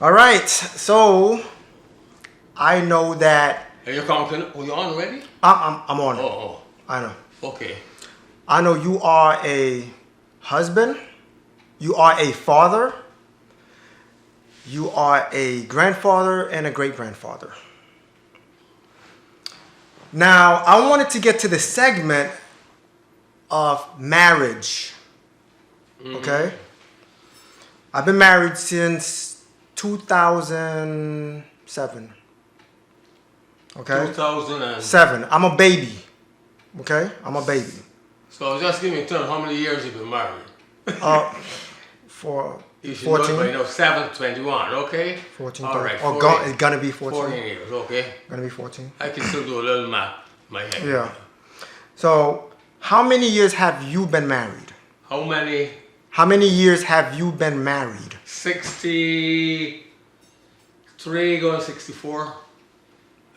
All right. So I know that Are you counting? Are you on already? I'm on. Oh, I know. okay. I know you are a husband. You are a father. You are a grandfather and a great grandfather. Now, I wanted to get to the segment of marriage. Okay? I've been married since 2007. Okay? 2000 7. I'm a baby. Okay? I'm a baby. So just give me a turn. How many years you've been married? For You should know it 14. by now. 721, okay? 14, All 13. right. Oh, 14, it's gonna be 14. 14 years, okay? Gonna be 14. I can still do a little math in my head. Yeah. So, how many years have you been married? How many? How many years have you been married? 63 going 64. I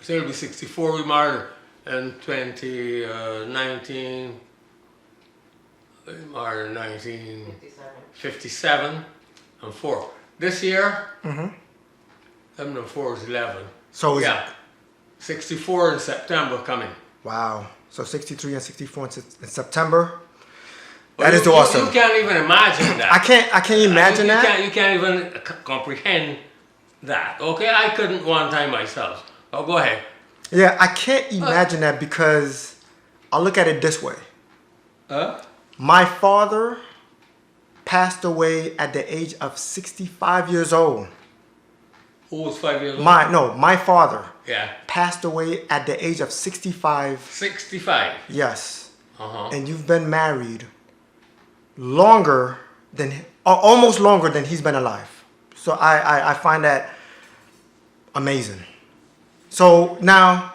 think it'll be 64 we married in 2019. We married in 1957 and 4. This year, 7 and 4 is 11. So is Yeah, 64 in September coming. Wow. So 63 and 64 in September. But That is you awesome. You can't even imagine that. I can't imagine that. You can't even comprehend that. Okay, I couldn't one time myself. Oh, go ahead. Yeah, I can't imagine that because I look at it this way. My father passed away at the age of 65 years old. Who was 5 years old? My father Yeah. passed away at the age of 65. 65. Yes. Uh-huh. And you've been married longer than, or almost longer than he's been alive. So I find that amazing. So now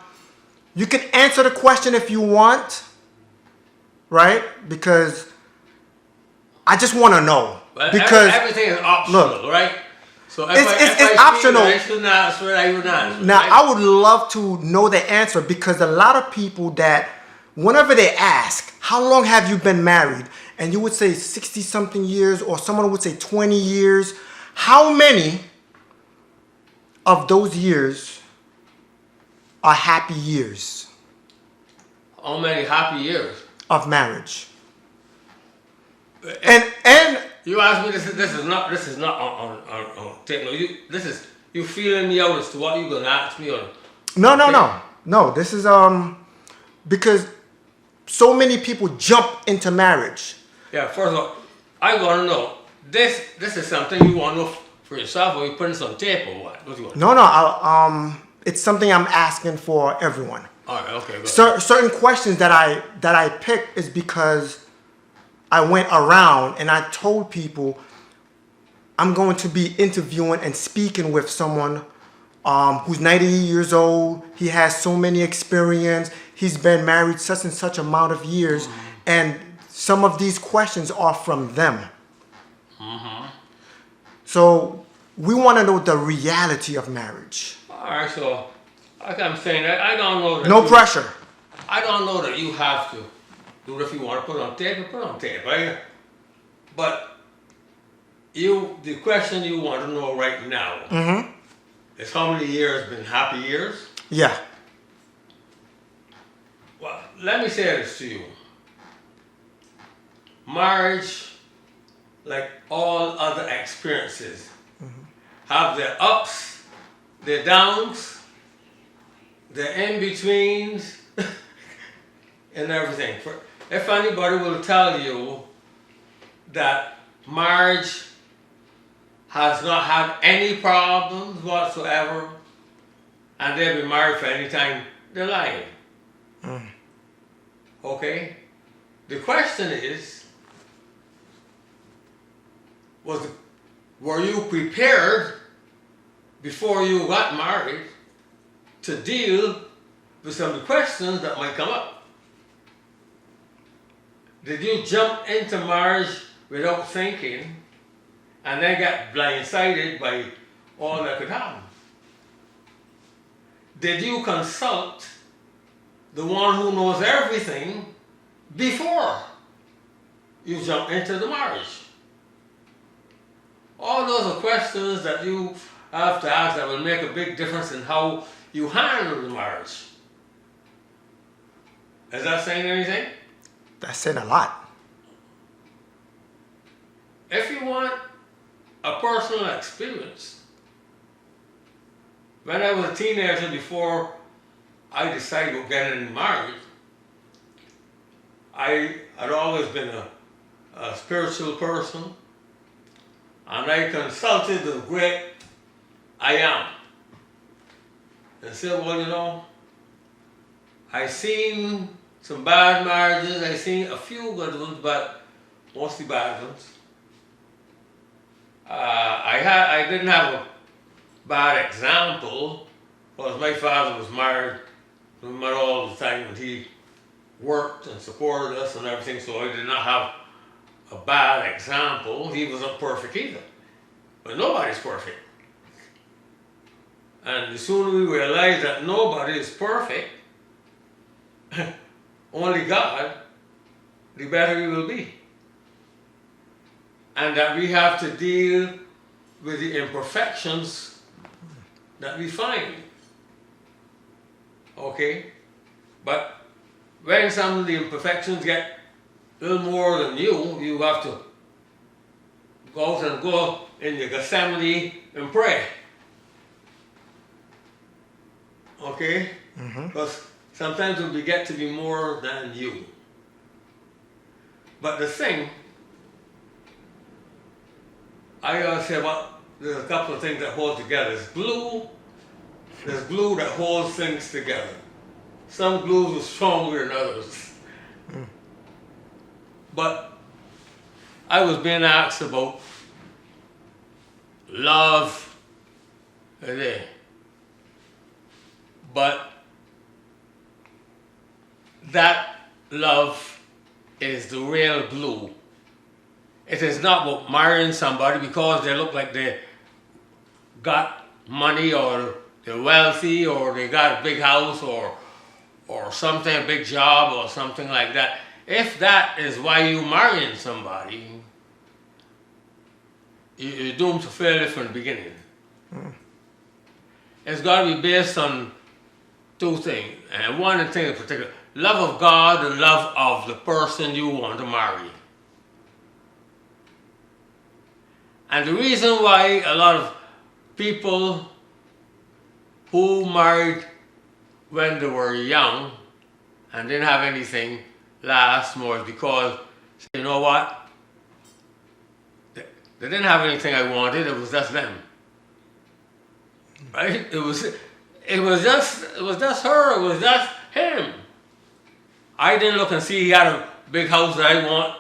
you can answer the question if you want, right? Because I just want to know. Well, Because everything is optional, right? So if it's I optional. I shouldn't answer it, I would answer. Now, right? I would love to know the answer because a lot of people that, whenever they ask, how long have you been married? And you would say 60 something years, or someone would say 20 years. How many of those years are happy years How many happy years? of marriage? And You asked me this is not on tape. No, you feeling me out as to what you gonna ask me on. no. This is because so many people jump into marriage. Yeah, first of all, I want to know, this is something you want to know for yourself, or you putting some tape or what? What do you want? No. It's something I'm asking for everyone. All right, okay, good. Certain questions that I picked is because I went around and I told people I'm going to be interviewing and speaking with someone who's 90 years old. He has so many experience. He's been married such and such amount of years, and some of these questions are from them. So we want to know the reality of marriage. All right, so like I'm saying, I don't know that No pressure. I don't know that you have to do it if you want to put it on tape, put it on tape, right? But the question you want to know right now is how many years been happy years? Yeah. Well, let me say this to you. Marriage, like all other experiences, have their ups, their downs, their in-betweens, and everything. If anybody will tell you that marriage has not had any problems whatsoever, and they've been married for any time, they're lying. Okay? The question is, were you prepared before you got married to deal with some of the questions that might come up? Did you jump into marriage without thinking and then get blindsided by all that could happen? Did you consult the one who knows everything before you jump into the marriage? All those are questions that you have to ask that will make a big difference in how you handle the marriage. Is that saying anything? That's saying a lot. If you want a personal experience, when I was a teenager, before I decided to get married, I had always been a spiritual person, and I consulted the great I Am and said, well, you know, I seen some bad marriages, I seen a few good ones, but mostly bad ones. I didn't have a bad example, because my father was married to my mother all the time, and he worked and supported us and everything, so I did not have a bad example. He wasn't perfect either. But nobody's perfect. And the sooner we realize that nobody is perfect, only God, the better we will be. And that we have to deal with the imperfections that we find. Okay? But when some of the imperfections get a little more than you have to go out and go in your Gethsemane and pray. Okay? Because sometimes we get to be more than you. But the thing, I always say, well, there's a couple of things that hold together. There's glue that holds things together. Some glues are stronger than others. But I was being asked about love today. But that love is the real glue. It is not about marrying somebody because they look like they got money, or they're wealthy, or they got a big house, or something, a big job, or something like that. If that is why you're marrying somebody, you're doomed to failure from the beginning. It's got to be based on two things, and one thing in particular: love of God and love of the person you want to marry. And the reason why a lot of people who married when they were young and didn't have anything last more is because, you know what? They didn't have anything I wanted, it was just them. Right? It was just her, it was just him. I didn't look and see he had a big house that I want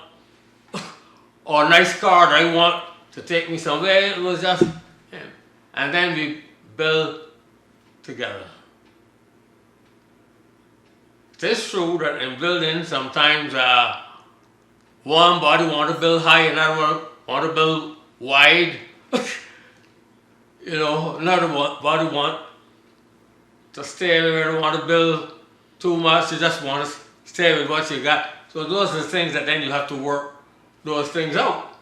or a nice car that I want to take me somewhere. It was just him. And then we build together. It is true that in building sometimes one body want to build high, another one want to build wide. You know, another body want to stay where they want to build too much. You just want to stay with what you got. So those are the things that then you have to work those things out.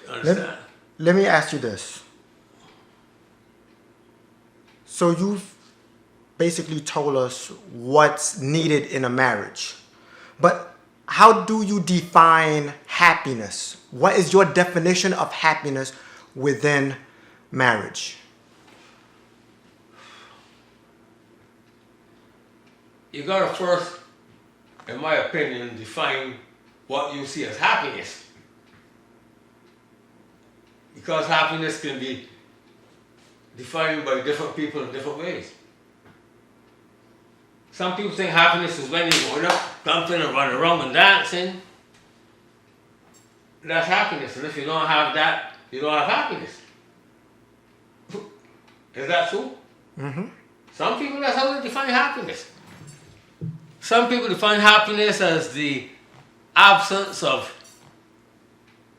Understand? Let me ask you this. So you've basically told us what's needed in a marriage. But how do you define happiness? What is your definition of happiness within marriage? You gotta first, in my opinion, define what you see as happiness. Because happiness can be defined by different people in different ways. Some people think happiness is when you're going up, jumping and running around and dancing. That's happiness. And if you don't have that, you don't have happiness. Is that true? Some people, that's how they define happiness. Some people define happiness as the absence of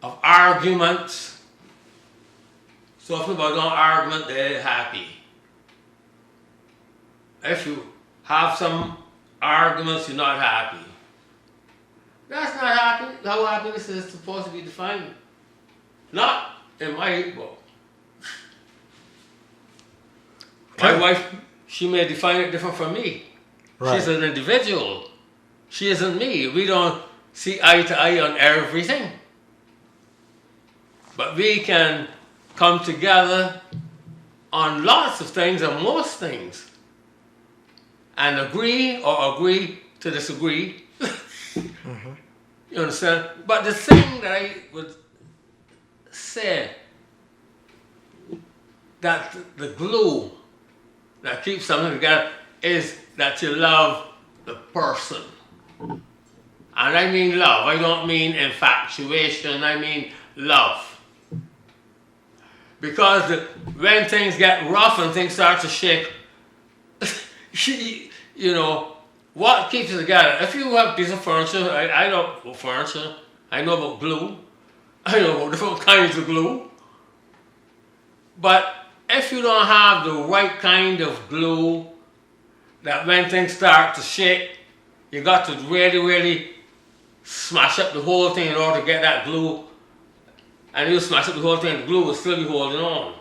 arguments. So if people don't argue, they're happy. If you have some arguments, you're not happy. That's not how happiness is supposed to be defined. Not in my book. Okay. My wife, she may define it different from me. Right. She's an individual. She isn't me. We don't see eye to eye on everything. But we can come together on lots of things and most things. And agree or agree to disagree. You understand? But the thing that I would say, that the glue that keeps something together is that you love the person. And I mean love. I don't mean infatuation. I mean love. Because when things get rough and things start to shake, you know, what keeps it together? If you have a piece of furniture, I know about furniture, I know about glue, I know about different kinds of glue. But if you don't have the right kind of glue, that when things start to shake, you got to really, really smash up the whole thing in order to get that glue. And you smash up the whole thing, the glue will still be holding on.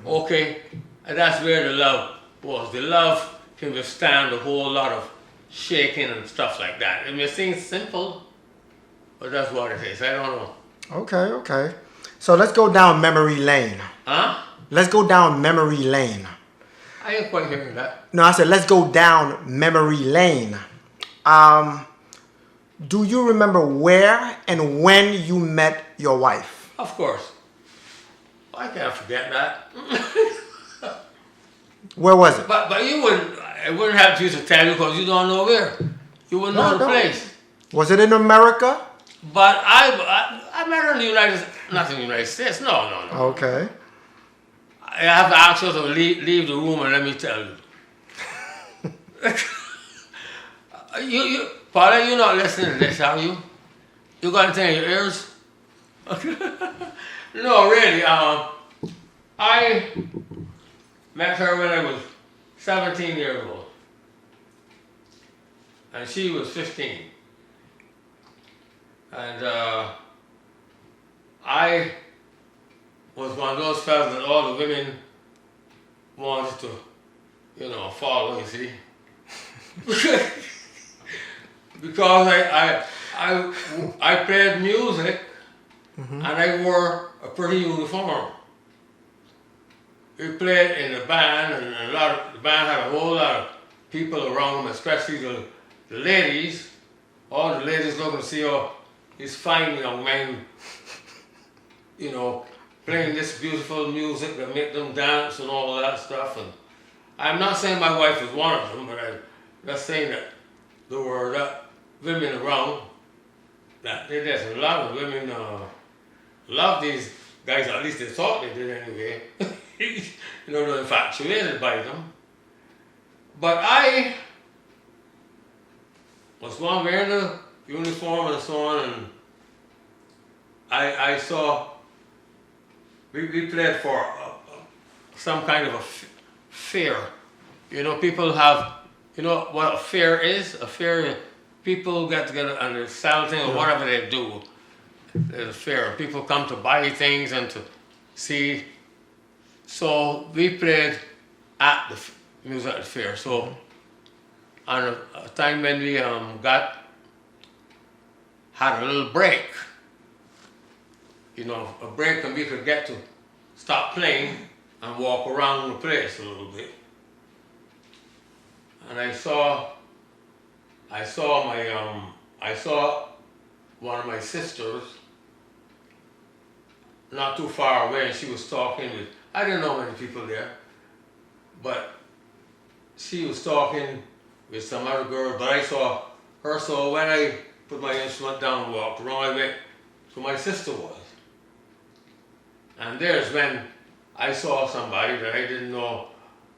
Okay, and that's where the love was. The love can withstand a whole lot of shaking and stuff like that. It may seem simple, but that's what it is. I don't know. Okay. So let's go down memory lane. Huh? Let's go down memory lane. I ain't quite hearing that. No, I said let's go down memory lane. Do you remember where and when you met your wife? Of course. I can't forget that. Where was it? But you wouldn't, I wouldn't have to tell you because you don't know where. You wouldn't know the place. Was it in America? But I met her in the not in the United States. No. Okay. I have to ask her to leave the room and let me tell you. Paula, you're not listening to this, are you? You got anything in your ears? No, really. I met her when I was 17 years old. And she was 15. And I was one of those fellas that all the women wanted to, follow, you see. Because I played music and I wore a pretty uniform. We played in a band and the band had a whole lot of people around them, especially the ladies. All the ladies looking to see these fine young men, playing this beautiful music that make them dance and all that stuff. And I'm not saying my wife was one of them, but I'm just saying that there were women around that did this. And a lot of women love these guys, at least they thought they did anyway. They're infatuated by them. But I was one wearing the uniform and so on, and I saw, we played for some kind of a fair. People have, what a fair is? A fair, people get together and they sell things or whatever they do. There's a fair. People come to buy things and to see. So we played at the music at the fair. So on a time when we had a little break, a break, and we could get to stop playing and walk around the place a little bit. And I saw one of my sisters not too far away, and she was talking with, I didn't know many people there, but she was talking with some other girl, but I saw her, so when I put my instrument down and walked around, I went to my sister was. And there's when I saw somebody that I didn't know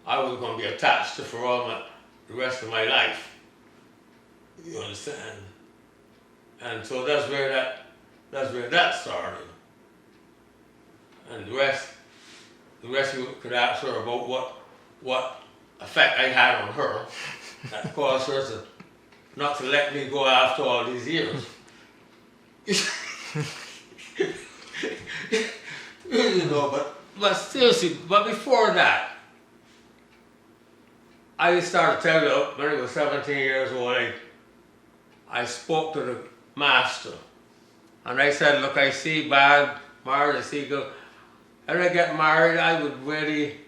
I was going to be attached to for the rest of my life. You understand? And so that's where that started. And the rest you could ask her about what effect I had on her that caused her not to let me go after all these years. but seriously, but before that, I started telling you when I was 17 years old, I spoke to the master. And I said, look, I see bad marriage, I see good. When I get married, I would really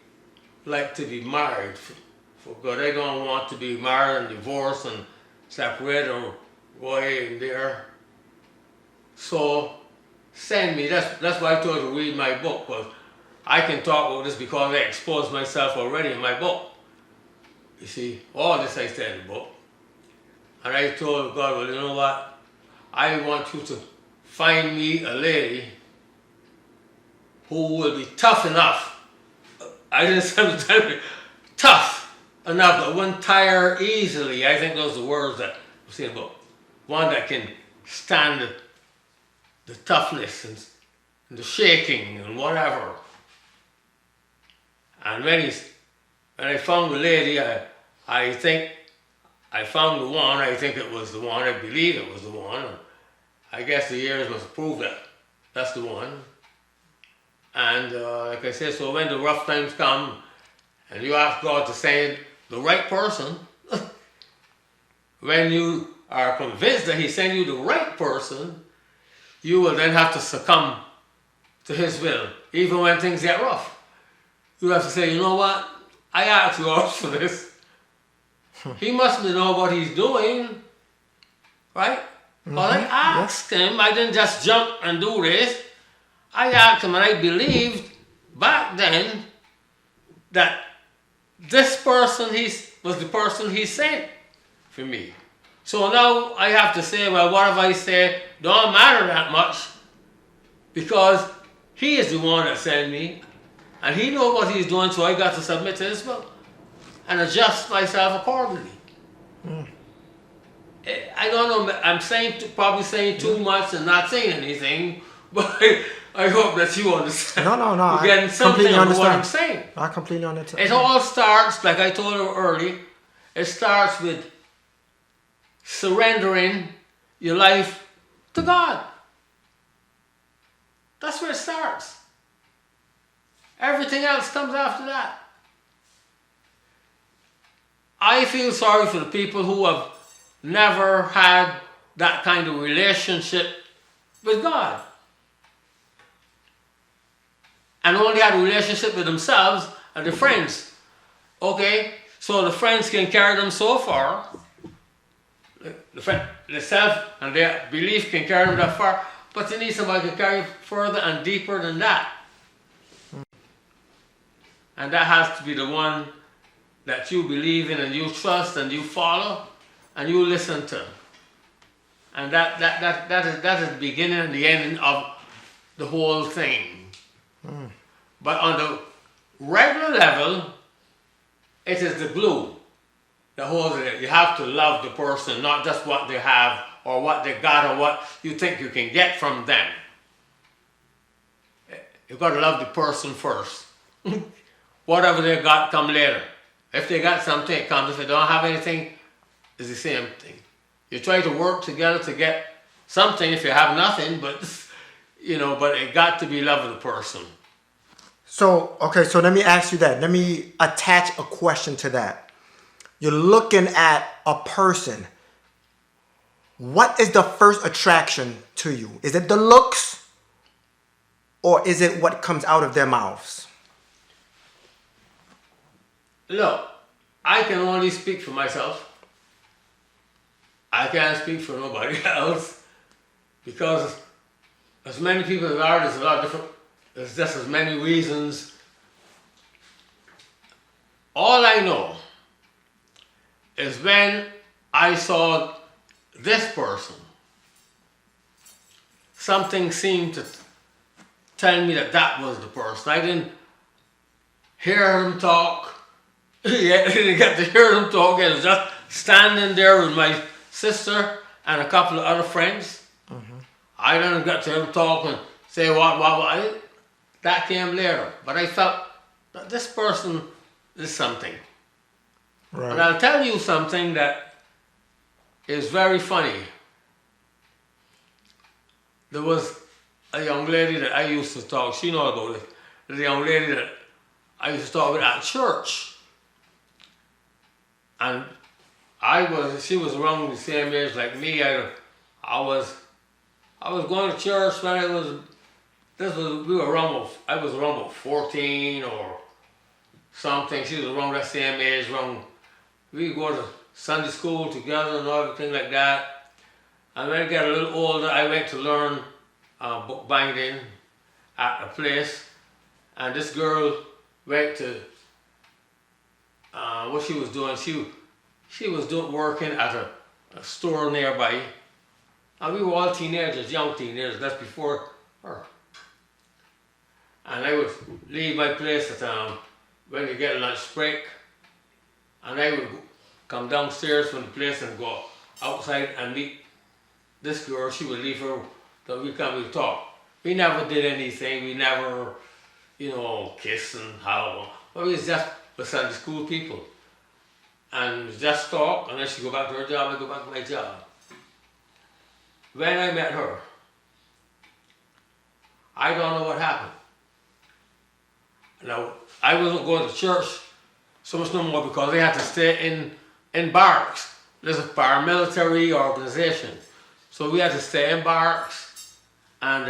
like to be married for good. I don't want to be married and divorced and separate or go here and there. So send me, that's why I told you to read my book, because I can talk about this because I exposed myself already in my book. You see, all this I said in the book. And I told God, well, you know what? I want you to find me a lady who will be tough enough. I didn't say tough enough that wouldn't tire easily. I think those are the words that I say about one that can stand the toughness and the shaking and whatever. And when I found the lady, I think I found the one. I think it was the one. I believe it was the one. I guess the years must prove that that's the one. And like I said, so when the rough times come and you ask God to send the right person, when you are convinced that He sent you the right person, you will then have to succumb to His will, even when things get rough. You have to say, you know what? I asked God for this. He must know what He's doing, right? Well, I asked Him. I didn't just jump and do this. I asked Him, and I believed back then that this person was the person He sent for me. So now I have to say, well, what have I said? Don't matter that much, because He is the one that sent me, and He knows what He's doing, so I got to submit to His will and adjust myself accordingly. I don't know, I'm probably saying too much and not saying anything, but I hope that you understand. No. You're getting something of what I'm saying. I completely understand. It all starts, like I told you earlier, it starts with surrendering your life to God. That's where it starts. Everything else comes after that. I feel sorry for the people who have never had that kind of relationship with God, and only had a relationship with themselves and their friends. Okay, so the friends can carry them so far. The self and their belief can carry them that far, but they need somebody who can carry further and deeper than that. And that has to be the one that you believe in and you trust and you follow and you listen to. And that is the beginning and the end of the whole thing. But on the regular level, it is the glue that holds it. You have to love the person, not just what they have or what they got or what you think you can get from them. You've got to love the person first. Whatever they got come later. If they got something, it comes. If they don't have anything, it's the same thing. You try to work together to get something if you have nothing, but but it got to be love of the person. So let me ask you that. Let me attach a question to that. You're looking at a person. What is the first attraction to you? Is it the looks, or is it what comes out of their mouths? Look, I can only speak for myself. I can't speak for nobody else, because as many people as are, there's a lot of different, there's just as many reasons. All I know is when I saw this person, something seemed to tell me that was the person. I didn't hear him talk. I didn't get to hear them talk. I was just standing there with my sister and a couple of other friends. I didn't get to hear them talk and say what. That came later. But I felt that this person is something. Right. And I'll tell you something that is very funny. There was a young lady that I used to talk, she knows about it. There's a young lady that I used to talk with at church. and she was around the same age like me. I was going to church when I was around about 14 or something. She was around that same age. We go to Sunday school together and everything like that. And when I got a little older, I went to learn bookbinding at a place. And this girl went to what she was doing. She was working at a store nearby. And we were all teenagers, young teenagers. That's before her. And I would leave my place at when you get a lunch break, and I would come downstairs from the place and go outside and meet this girl. She would leave her, so we talk. We never did anything. We never, kiss and how. But we was just with Sunday school people, and just talk. And then she go back to her job, I go back to my job. When I met her, I don't know what happened. Now, I wasn't going to church so much no more because they had to stay in barracks. There's a paramilitary organization. So we had to stay in barracks, and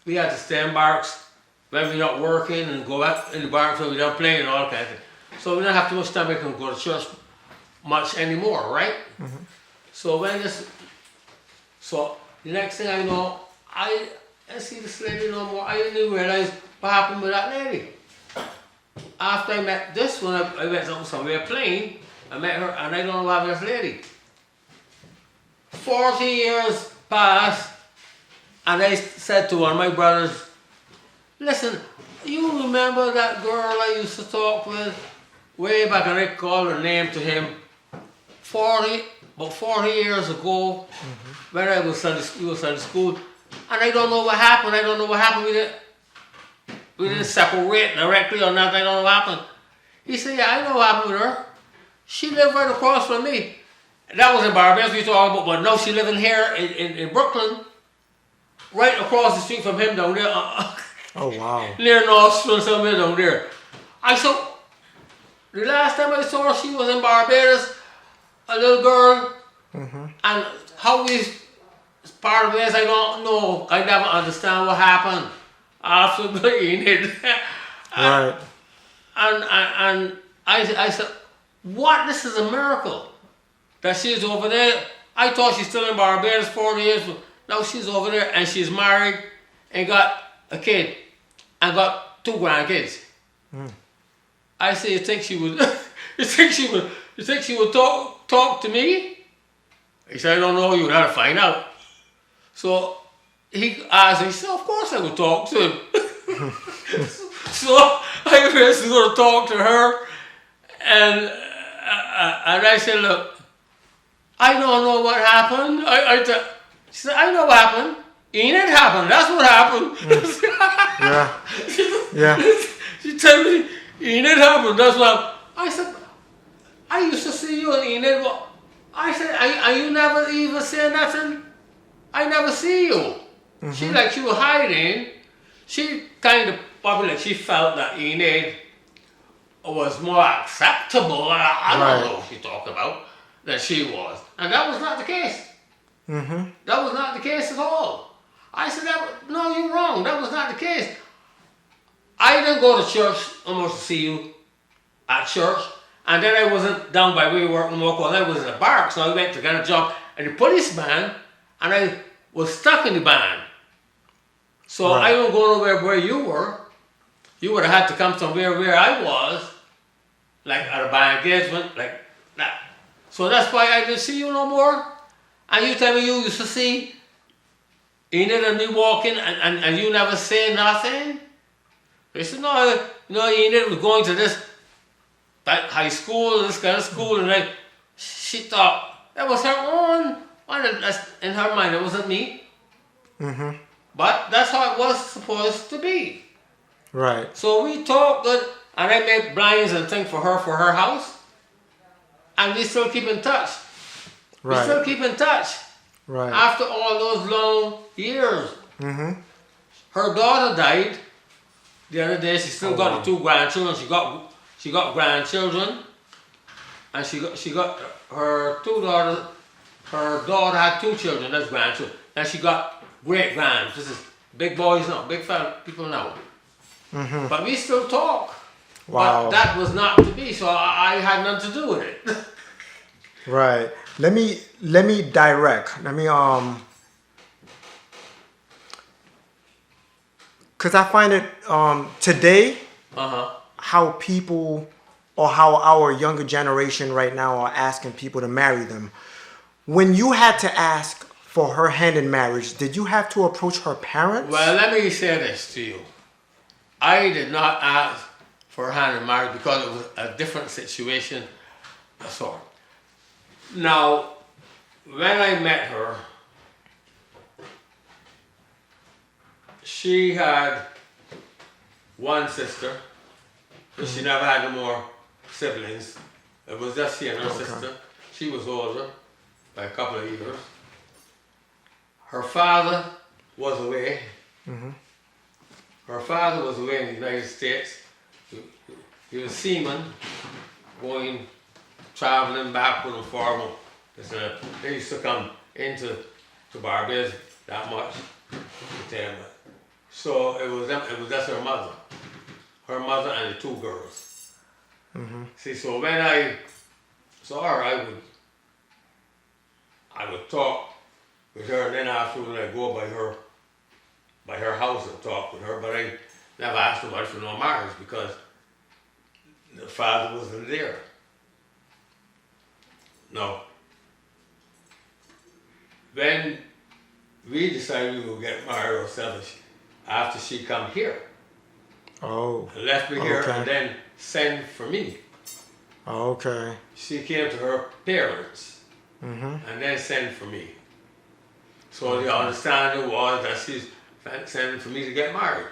we had to stay in barracks when we're not working and go back in the barracks when we're not playing and all kinds of things. So we don't have too much time we can go to church much anymore, right? Mm-hmm. So the next thing I know, I see this lady no more. I didn't even realize what happened with that lady. After I met this one, I went somewhere playing. I met her, and I don't know what happened to this lady. 40 years passed, and I said to one of my brothers, listen, you remember that girl I used to talk with way back, and I called her name to him, about 40 years ago, when I was Sunday school, and I don't know what happened. I don't know what happened with it. We didn't separate directly or nothing. I don't know what happened. He said, yeah, I know what happened with her. She lived right across from me. That was in Barbados we talking about, but no, she living here in Brooklyn, right across the street from him down there. Oh, wow. Near Nostrum, somewhere down there. I saw, the last time I saw her, she was in Barbados, a little girl, and how we part of it, I don't know. I never understand what happened after being it. Right. And I said, what? This is a miracle that she's over there. I thought she's still in Barbados 40 years, but now she's over there and she's married and got a kid and got 2 grandkids. I said, you think she would? You think she would talk to me? He said, I don't know. You gotta find out. So he asked me. He said, of course I would talk to him. So I was going to talk to her, and I said, look, I don't know what happened. She said, I know what happened. Enid happened. That's what happened. Yeah. She told me, Enid happened. That's what happened. I said, I used to see you and Enid. I said, and you never even say nothing? I never see you. She was hiding. She kind of probably she felt that Enid was more acceptable. I don't know what she talked about than she was, and that was not the case. That was not the case at all. I said, no, you're wrong. That was not the case. I didn't go to church almost to see you at church, and then I wasn't down by where we were more because I was in a barracks, so I went to get a job in the police band, and I was stuck in the band. So I don't go nowhere where you were. You would have had to come somewhere where I was, like at a band engagement, like that. So that's why I didn't see you no more. And you tell me you used to see Enid and me walking, and you never say nothing? They said, no, Enid was going to that high school, this kind of school, and she thought that was her own. That's in her mind, it wasn't me. But that's how it was supposed to be. Right. So we talked good, and I made blinds and things for her house, and we still keep in touch. Right. We still keep in touch. Right. After all those long years. Her daughter died the other day. She still got the 2 grandchildren. She got grandchildren. and she got her two daughters. Her daughter had two children, that's grandchildren. And she got great grands. This is big boys now, big fella people now. But we still talk. Wow. But that was not to be, so I had nothing to do with it. Right. Let me direct. Cause I find it today how people or how our younger generation right now are asking people to marry them. When you had to ask for her hand in marriage, did you have to approach her parents? Well, let me say this to you. I did not ask for her hand in marriage because it was a different situation of sort. Now, when I met her, she had one sister, but she never had no more siblings. It was just she and her sister. She was older by a couple of years. Her father was away. Her father was away in the United States. He was a seaman, traveling backwards and forward. They used to come into Barbados that much. So it was just her mother and the two girls. See, so when I saw her, I would talk with her, and then afterwards I'd go by her house and talk with her, but I never asked her much for no marriage because the father wasn't there. No. When we decided we would get married ourselves after she come here. Oh. And left me here and then sent for me. Okay. She came to her parents and then sent for me. So the understanding was that she's sending for me to get married.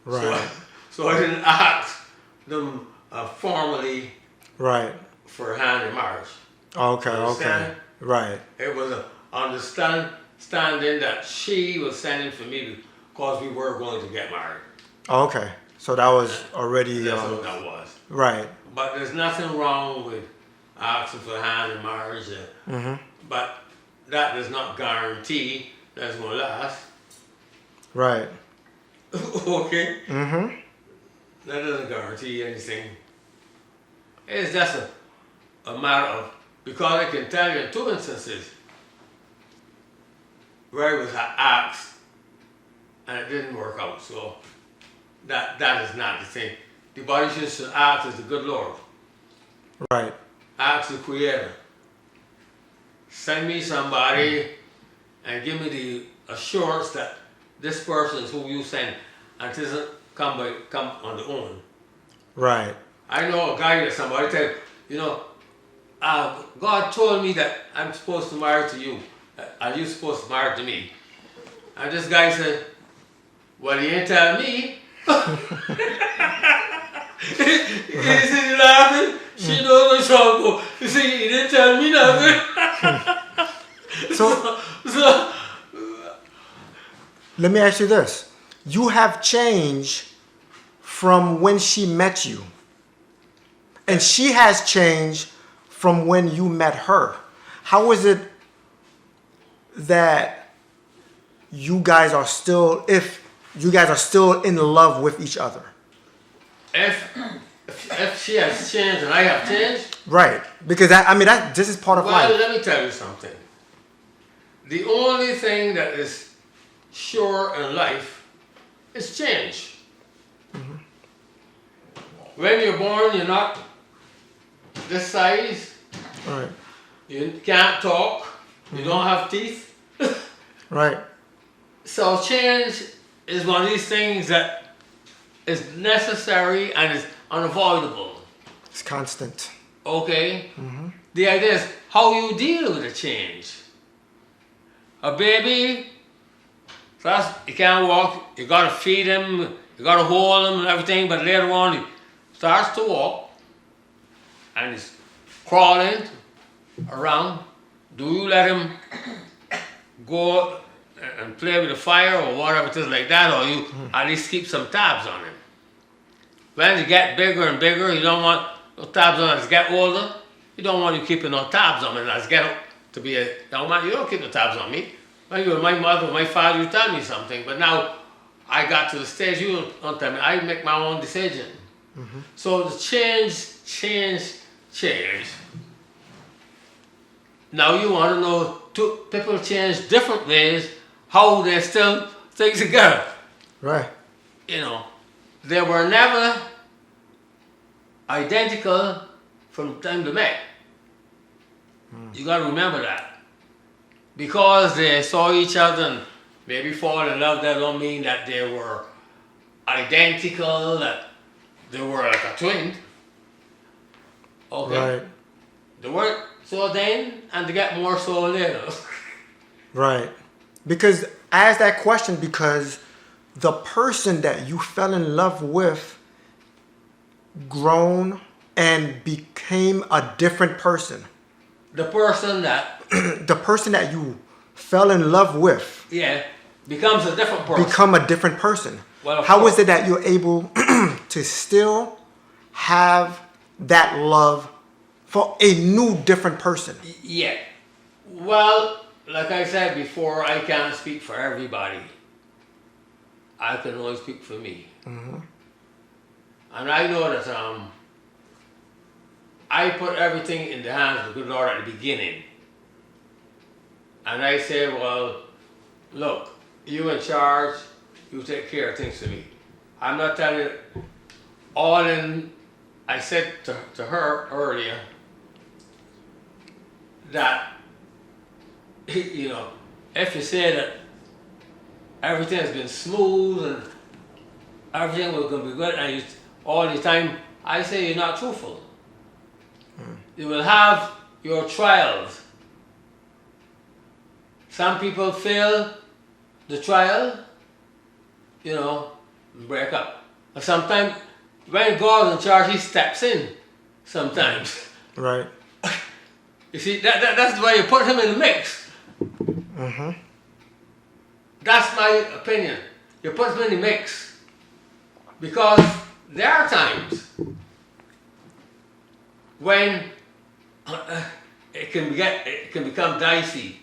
Right. So I didn't ask them formally for a hand in marriage. Okay. Right. It was an understanding that she was sending for me because we were going to get married. Okay. So that was already... That's what that was. Right. But there's nothing wrong with asking for a hand in marriage. But that does not guarantee that it's going to last. Right. Okay? That doesn't guarantee anything. It's just a matter of... Because I can tell you in two instances where it was asked and it didn't work out. So that is not the thing. The body should ask is the good Lord. Right. Ask the Creator. Send me somebody and give me the assurance that this person is who you send and it doesn't come on their own. Right. I know a guy that somebody said, God told me that I'm supposed to marry to you. Are you supposed to marry to me? And this guy said, well, he ain't tell me. He's laughing. She knows what's wrong. You see, he didn't tell me nothing. So, let me ask you this. You have changed from when she met you. And she has changed from when you met her. How is it that if you guys are still in love with each other? If she has changed and I have changed? Right. Because this is part of life. Well, let me tell you something. The only thing that is sure in life is change. When you're born, you're not this size. Right. You can't talk. You don't have teeth. Right. So change is one of these things that is necessary and is unavoidable. It's constant. Okay? The idea is how you deal with the change. A baby, first he can't walk, you gotta feed him, you gotta hold him and everything, but later on he starts to walk and he's crawling around. Do you let him go and play with the fire or whatever it is like that, or you at least keep some tabs on him? When you get bigger and bigger, you don't want no tabs on him. As you get older, You don't want you keeping no tabs on me. Let's get up to be a young man. You don't keep no tabs on me. When you were my mother, my father, you tell me something. But now I got to the stage, you don't tell me. I make my own decision. So the change. Now you want to know people change different ways, how they still stay together. Right. You know, they were never identical from the time they met. You got to remember that. Because they saw each other and maybe fall in love, that don't mean that they were identical, that they were like a twin. Okay. Right. They weren't so then, and they get more so later. Right. Because I asked that question because the person that you fell in love with grown and became a different person. The person that, The person that you fell in love with becomes a different person. become a different person. Well, of How course. is it that you're able to still have that love for a new, different person? Yeah. Well, like I said before, I can't speak for everybody. I can only speak for me. And I know that I put everything in the hands of the good Lord at the beginning. And I say, well, look, you in charge, you take care of things for me. I'm not telling you all in. I said to her earlier that, you know, if you say that everything has been smooth and everything was going to be good, and you, all the time, I say you're not truthful. You will have your trials. Some people fail the trial, you know, break up. And sometimes, when God's in charge, He steps in. Sometimes, Right. you see, that's why you put Him in the mix. That's my opinion. You put Him in the mix because there are times when it can become dicey,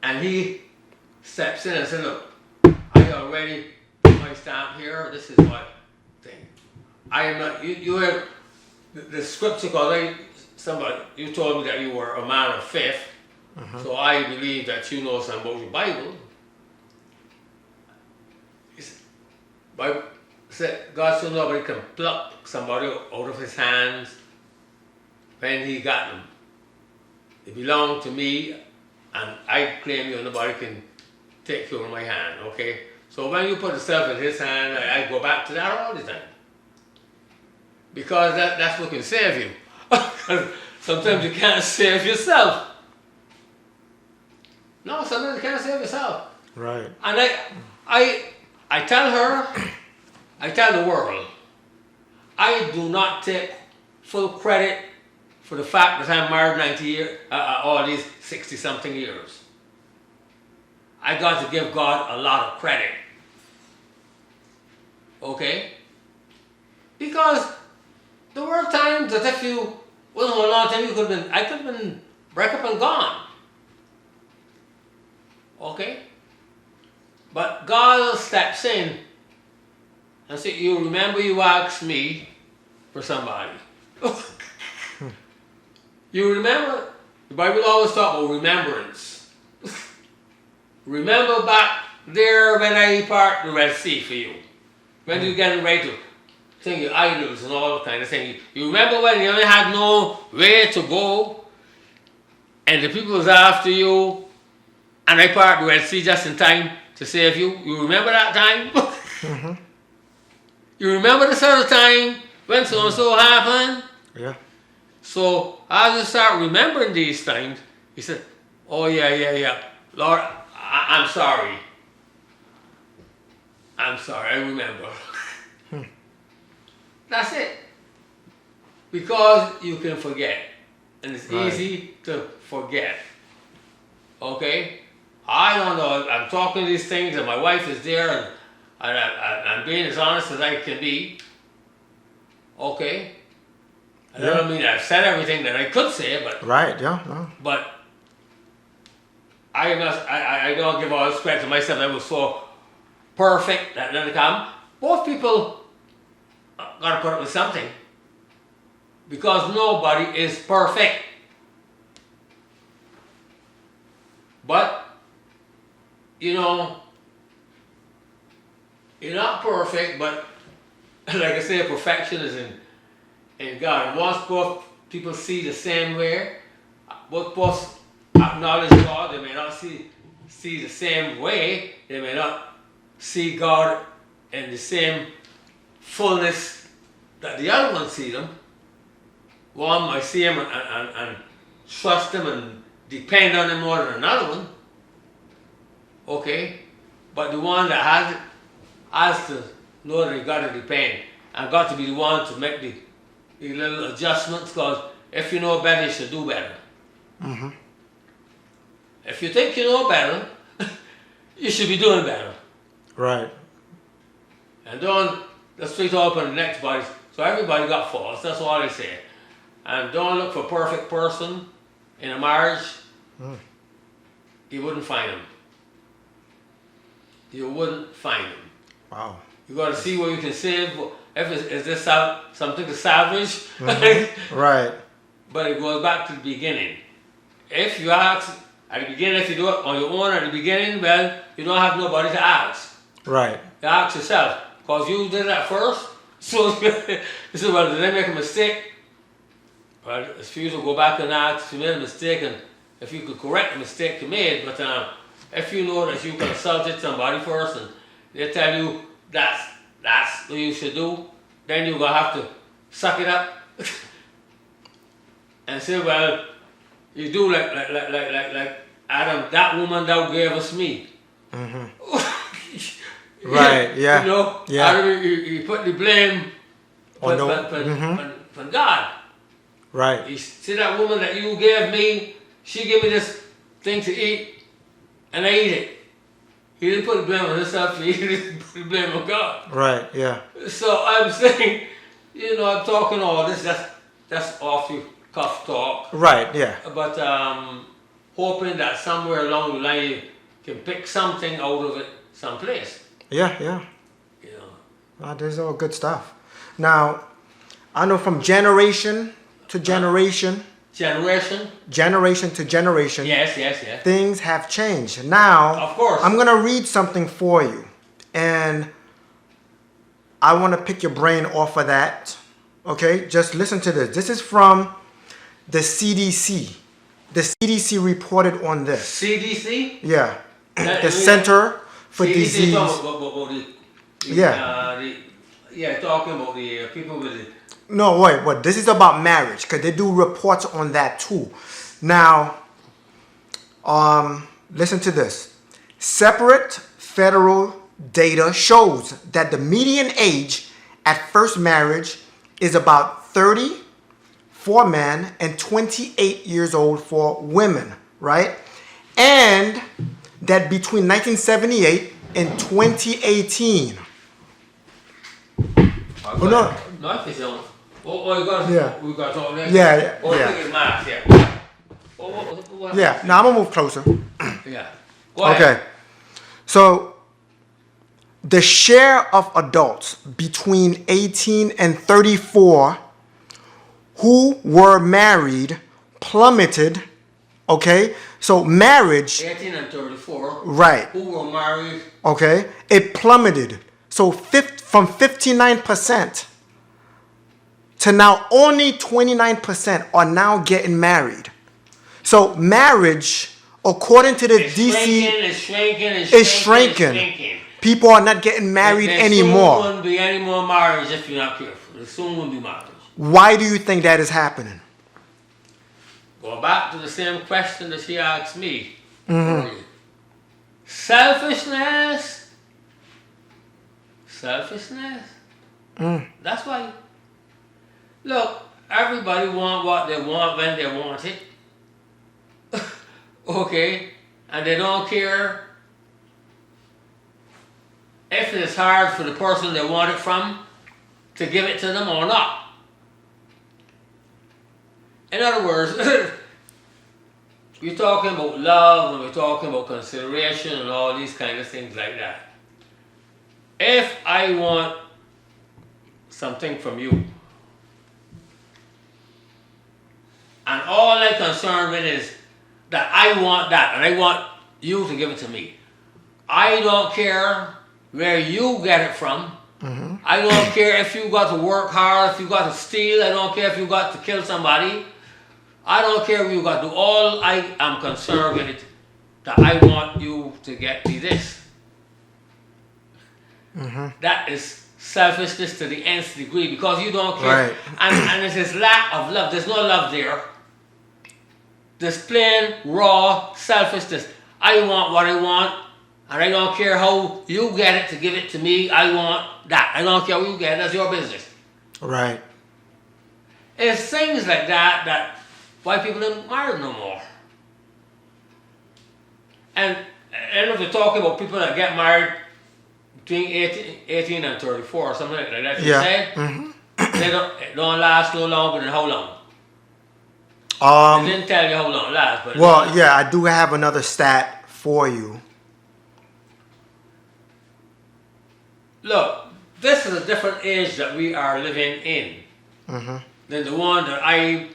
and He steps in and says, "Look, I already put my stamp here. This is what thing. I am not. You have the scripture because somebody you told me that you were a man of faith, so I believe that you know something about the Bible. Bible said God said nobody can pluck somebody out of His hands when He got them. They belong to me, and I claim you. Nobody can take you out of my hand. Okay. So when you put yourself in His hand, I go back to that all the time. Because that's what can save you. Sometimes you can't save yourself. No, sometimes you can't save yourself. Right. And I tell her, I tell the world, I do not take full credit for the fact that I'm married 90 years, all these 60-something years. I got to give God a lot of credit. Okay? Because there were times that if you wasn't a long time, I could have been break up and gone. Okay? But God steps in and says, you remember you asked me for somebody. You remember? The Bible always talk about remembrance. Remember back there when I parted the Red Sea for you. When you getting ready to sing your idols and all that kind of thing. You remember when you only had no way to go and the people was after you and I parted the Red Sea just in time to save you? You remember that time? You remember the sort of time when so and so happened? Yeah. So as you start remembering these times, he said, oh yeah. Lord, I'm sorry. I'm sorry, I remember. That's it. Because you can forget. And it's Right. easy to forget. Okay? I don't know. I'm talking these things and my wife is there and I'm being as honest as I can be. Okay? I don't mean I've said everything that I could say, but Right. Yeah. No. I don't give all respect to myself. I was so perfect that didn't come. Both people gotta put up with something because nobody is perfect. But you know, you're not perfect, but like I say, perfection is in God. And once both people see the same way, both acknowledge God, they may not see the same way, they may not see God in the same fullness that the other one sees him. One might see him and trust him and depend on him more than another one. Okay? But the one that has to know that he got to depend and got to be the one to make the little adjustments, because if you know better, you should do better. Mm-hmm. If you think you know better, you should be doing better. Right. And don't let's straight up on the next body. So everybody got faults, that's all I say. And don't look for a perfect person in a marriage. You wouldn't find him. You wouldn't find him. Wow. You got to see what you can save. If is this something to salvage? Right. But it goes back to the beginning. If you ask at the beginning, if you do it on your own at the beginning, well, you don't have nobody to ask. Right. You ask yourself, because you did that first. So you say, well, did I make a mistake? Well, if you go back and ask, you made a mistake, and if you could correct the mistake you made, but if you know that you consulted somebody first and they tell you that's what you should do, then you're going to have to suck it up and say, well, you do like Adam, that woman thou gave us me. Right, yeah. You know, Yeah. Adam, you put the blame on God. Right. You see that woman that you gave me, she gave me this thing to eat, and I eat it. He didn't put the blame on himself, he didn't put the blame on God. Right, yeah. So I'm saying, you know, I'm talking all this, that's off the cuff talk. Right, yeah. But hoping that somewhere along the line you can pick something out of it someplace. Yeah, yeah. You know. This is all good stuff. Now, I know from generation to generation, Generation to generation, yes. things have changed. Now, Of course. I'm going to read something for you. And I want to pick your brain off of that. Okay? Just listen to this. This is from the CDC. The CDC reported on this. CDC? Yeah. That- The Center for CDC Disease. talking about talking about the people with the... No, wait. This is about marriage because they do reports on that too. Now, listen to this. Separate federal data shows that the median age at first marriage is about 30 for men and 28 years old for women, right? And that between 1978 and 2018. Oh, no. Not this one. You got to... Yeah. We got to talk next. Yeah. Mask, yeah. What? Yeah, now I'm gonna move closer. Yeah. Go ahead. Okay. So the share of adults between 18 and 34 who were married plummeted. Okay? So marriage, 18 and 34. right, Who were married? okay, it plummeted. So from 59% to now only 29% are now getting married. So marriage, according to the It's DC, shrinking. is shrinking. People are not getting married There anymore. soon won't be any more marriage if you're not careful. There soon won't be marriage. Why do you think that is happening? Go back to the same question that she asked me. Selfishness. That's why. Look, everybody want what they want when they want it. Okay? And they don't care if it's hard for the person they want it from to give it to them or not. In other words, we're talking about love and we're talking about consideration and all these kind of things like that. If I want something from you, and all I'm concerned with is that I want that, and I want you to give it to me. I don't care where you get it from. I don't care if you got to work hard, if you got to steal. I don't care if you got to kill somebody. I don't care if you got to do. All I am concerned with it, that I want you to get me this. That is selfishness to the nth degree, because you don't care. Right. And it is lack of love. There's no love there. This plain, raw selfishness. I want what I want, and I don't care how you get it to give it to me. I want that. I don't care how you get it. That's your business. Right. It's things like that why people don't marry no more. And if you're talking about people that get married between 18 and 34 or something like that, you Yeah. said, they don't last no longer than how long? They didn't tell you how long it lasts. But Well, yeah, I do have another stat for you. Look, this is a different age that we are living in than the one that I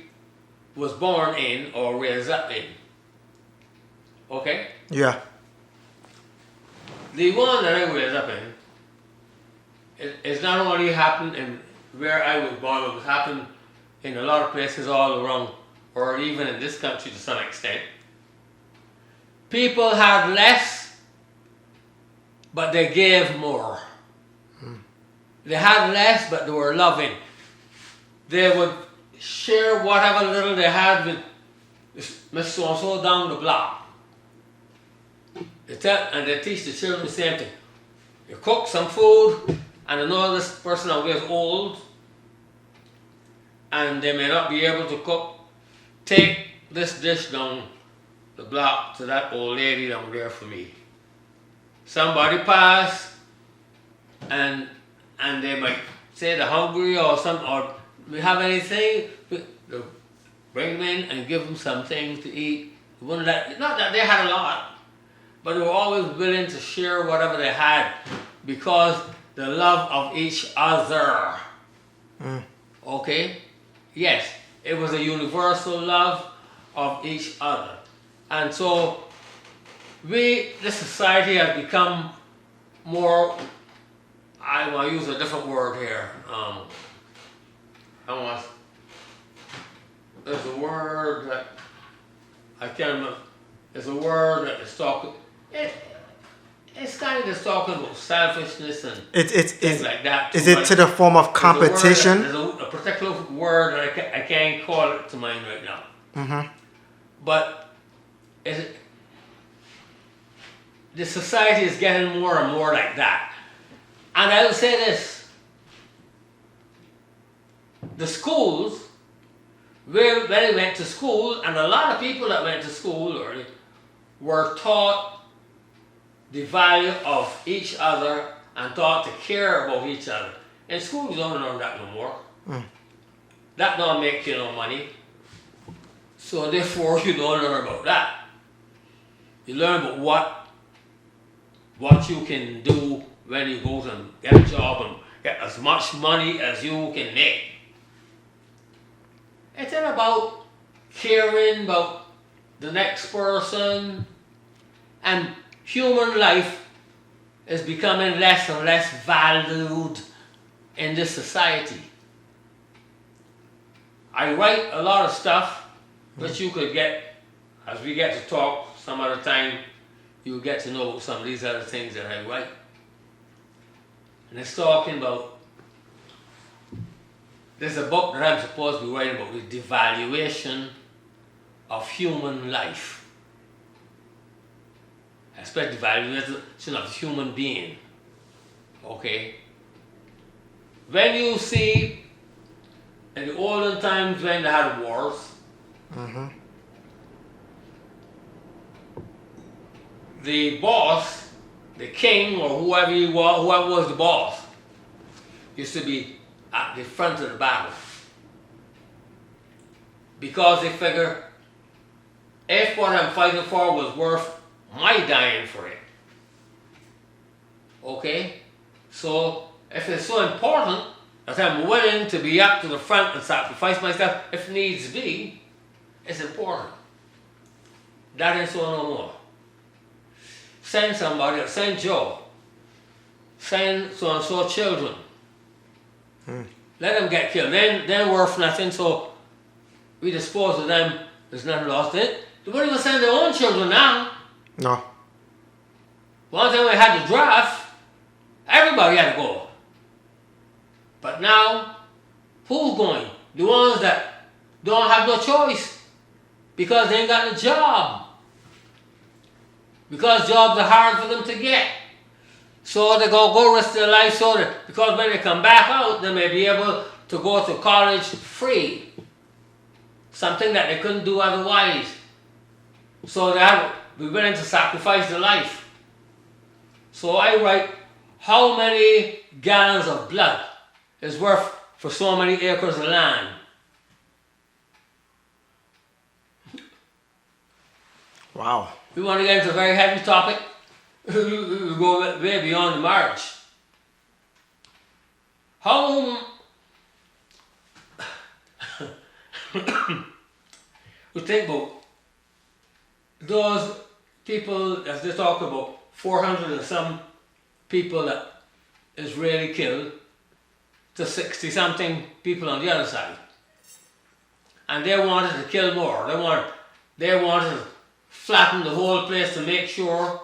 was born in or raised up in. Okay? Yeah. The one that I raised up in, it's not only happened in where I was born, it was happened in a lot of places all around, or even in this country to some extent. People had less, but they gave more. They had less, but they were loving. They would share whatever little they had with Miss So-and-so down the block. They teach the children the same thing. You cook some food, and I know this person is old, and they may not be able to cook. Take this dish down the block to that old lady down there for me. Somebody pass, and they might say they're hungry or something, or we have anything, they'll bring them in and give them something to eat. Not that they had a lot, but they were always willing to share whatever they had because the love of each other. Okay? Yes, it was a universal love of each other. And so this society has become more, I want to use a different word here. There's a word that I can't remember. There's a word that is talking. It's kind of just talking about selfishness and things like that. Is it to the form of competition? There's a particular word that I can't call it to mind right now. But the society is getting more and more like that. And I will say this. The schools, when I went to school, and a lot of people that went to school were taught the value of each other and taught to care about each other. In school, you don't learn that no more. That don't make you no money. So therefore, you don't learn about that. You learn about what you can do when you go to get a job and get as much money as you can make. It's not about caring about the next person, and human life is becoming less and less valued in this society. I write a lot of stuff which you could get, as we get to talk some other time, you'll get to know some of these other things that I write. And it's talking about, there's a book that I'm supposed to be writing about, the devaluation of human life. Especially the valuation of the human being. Okay? When you see, in the olden times when they had wars, the boss, the king, or whoever was the boss, used to be at the front of the battle. because they figure if what I'm fighting for was worth my dying for it. Okay? So if it's so important that I'm willing to be up to the front and sacrifice myself if needs be, it's important. That ain't so no more. Send somebody, send Joe, send so and so children. Let them get killed. They're worth nothing, so we dispose of them. There's nothing lost in it. They wouldn't even send their own children now. No. One time we had the draft, everybody had to go. But now, who's going? The ones that don't have no choice because they ain't got a job. Because jobs are hard for them to get. So they go risk their life so that because when they come back out, they may be able to go to college free. Something that they couldn't do otherwise. So they have to be willing to sacrifice their life. So I write, how many gallons of blood is worth for so many acres of land? Wow. We want to get into a very heavy topic. We go way beyond the march. How we think about those people, as they talk about 400 and some people that Israeli killed, to 60 something people on the other side. And they wanted to kill more. They wanted to flatten the whole place to make sure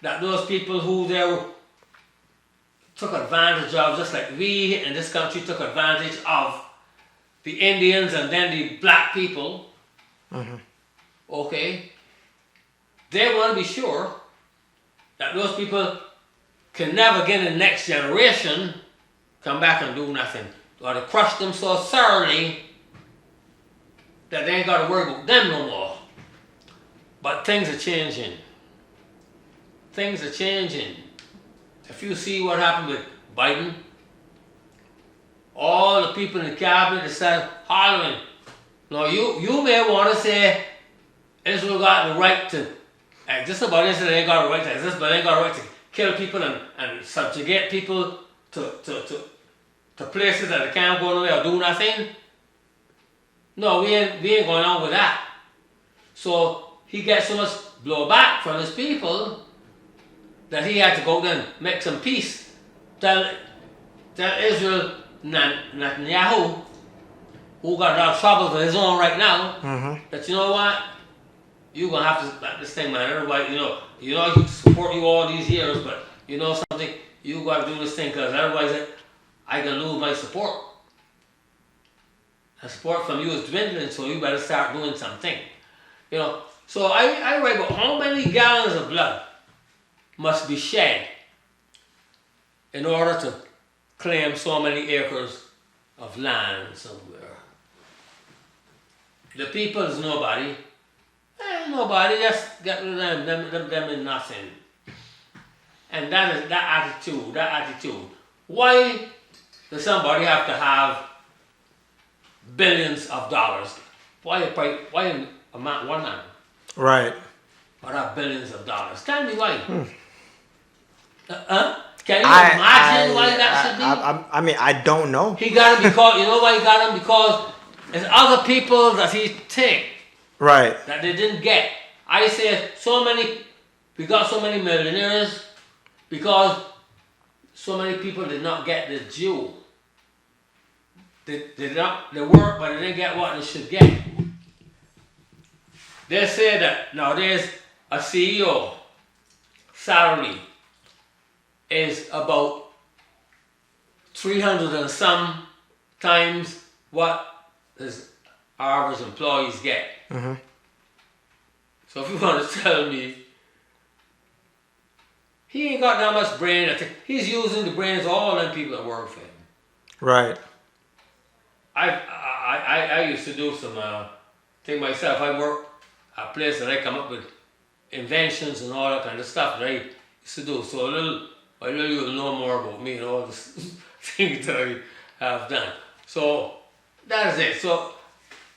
that those people who they took advantage of, just like we in this country took advantage of the Indians and then the black people, okay, they want to be sure that those people can never get in the next generation come back and do nothing. Or to crush them so thoroughly that they ain't got to worry about them no more. But things are changing. Things are changing. If you see what happened with Biden, all the people in the cabinet started hollering. Now you may want to say Israel got the right to, just about Israel ain't got the right to exist, but they ain't got the right to kill people and subjugate people to places that they can't go nowhere or do nothing. No, we ain't going on with that. So he gets so much blowback from his people that he had to go then make some peace. Tell Israel Netanyahu, who got a lot of trouble with his own right now, that you know what, you're gonna have to let this thing, man. Everybody, you know, I support you all these years, but you know something, you gotta do this thing because otherwise I can lose my support. And support from you is dwindling, so you better start doing something. So I write about how many gallons of blood must be shed in order to claim so many acres of land somewhere. The people is nobody. Nobody, just get rid of them in nothing. And that is that attitude. Why does somebody have to have billions of dollars? Why one man? Right. Or have billions of dollars? Tell me why. Can you imagine why that should be? I mean, I don't know. He got him because, you know why he got him? Because it's other people that he take Right. that they didn't get. I say we got so many millionaires because so many people did not get the due. They worked, but they didn't get what they should get. They say that nowadays a CEO salary is about 300 and some times what his average employees get. So if you want to tell me he ain't got that much brain, he's using the brains of all them people that work for him. Right. I used to do some thing myself. I work at a place that I come up with inventions and all that kind of stuff that I used to do. So a little you'll know more about me and all the things that I have done. So that is it. So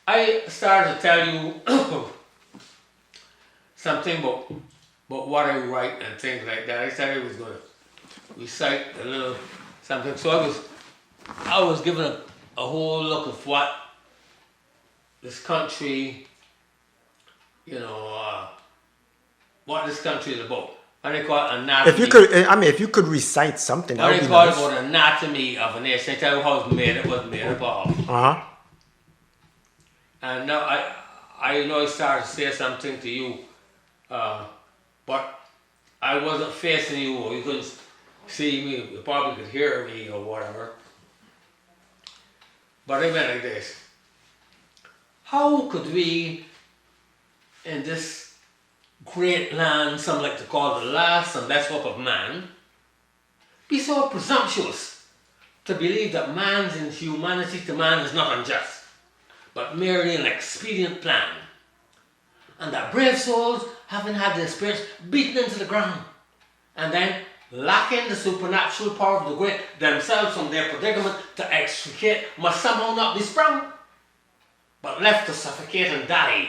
I started to tell you something about what I write and things like that. I said I was going to recite a little something. So I was given a whole look of what this country, what this country is about. What they call anatomy. If you could recite something, that What would they be call nice. about anatomy of a nation. They tell you how it's made. It was made up of. Uh-huh. And now I know I started to say something to you, but I wasn't facing you, or you couldn't see me. You probably could hear me or whatever. But I meant like this: how could we, in this great land, some like to call the last and best hope of man, be so presumptuous to believe that man's inhumanity to man is not unjust, but merely an expedient plan, and that brave souls, having had their spirits beaten into the ground, and then, lacking the supernatural power of the great themselves from their predicament to extricate, must somehow not be sprung, but left to suffocate and die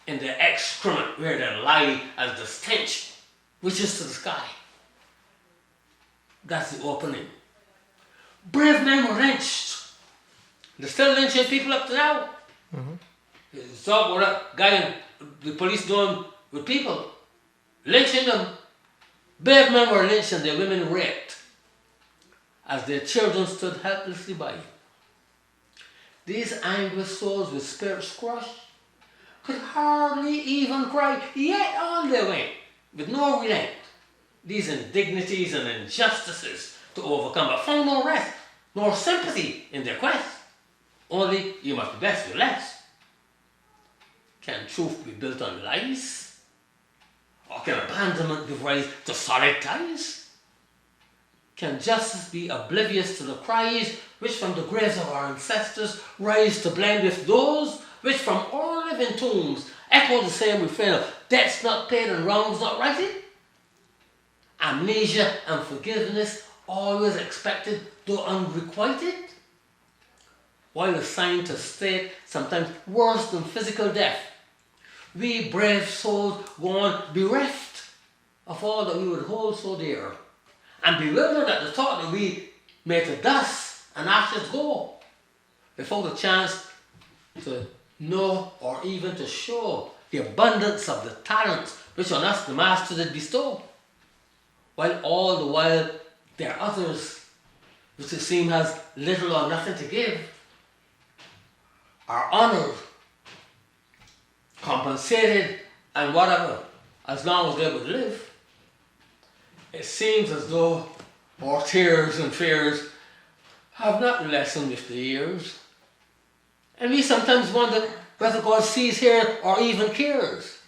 in the excrement where they lie as the stench which is to the sky. That's the opening. Brave men were lynched. They're still lynching people up to now. Talk about that guy and the police doing with people, lynching them. Brave men were lynched and their women raped as their children stood helplessly by. These anguished souls with spirits crushed could hardly even cry, yet on their way, with no relent, these indignities and injustices to overcome, but found no rest, nor sympathy in their quest. Only you must be best with less. Can truth be built on lies? Or can abandonment give rise to solid ties? Can justice be oblivious to the cries which from the graves of our ancestors rise to blend with those which from all living tombs echo the same refrain of debts not paid and wrongs not righted? Amnesia and forgiveness always expected though unrequited? While the scientists state sometimes worse than physical death, we brave souls go on bereft of all that we would hold so dear, and bewildered at the thought that we may to dust and ashes go, without a chance to know or even to show the abundance of the talents which on us the Master did bestow, while all the while there are others which it seems has little or nothing to give, are honoured, compensated, and whatever, as long as they would live. It seems as though our tears and fears have not lessened with the years. And we sometimes wonder whether God sees here or even cares.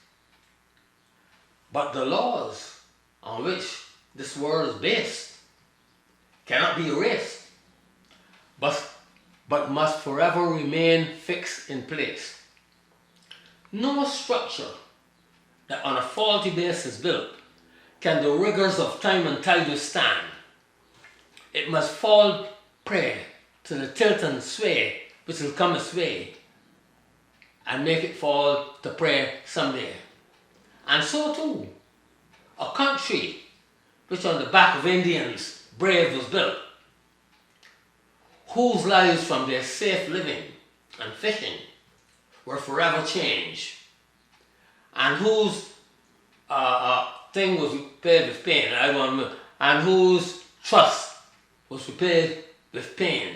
But the laws on which this world is based cannot be erased, but must forever remain fixed in place. No structure that on a faulty basis built can the rigors of time and tide withstand. It must fall prey to the tilt and sway which will come its way, and make it fall to prey someday. And so too, a country which on the back of Indians brave was built, whose lives from their safe living and fishing were forever changed, and whose thing was repaid with pain, and whose trust was repaid with pain,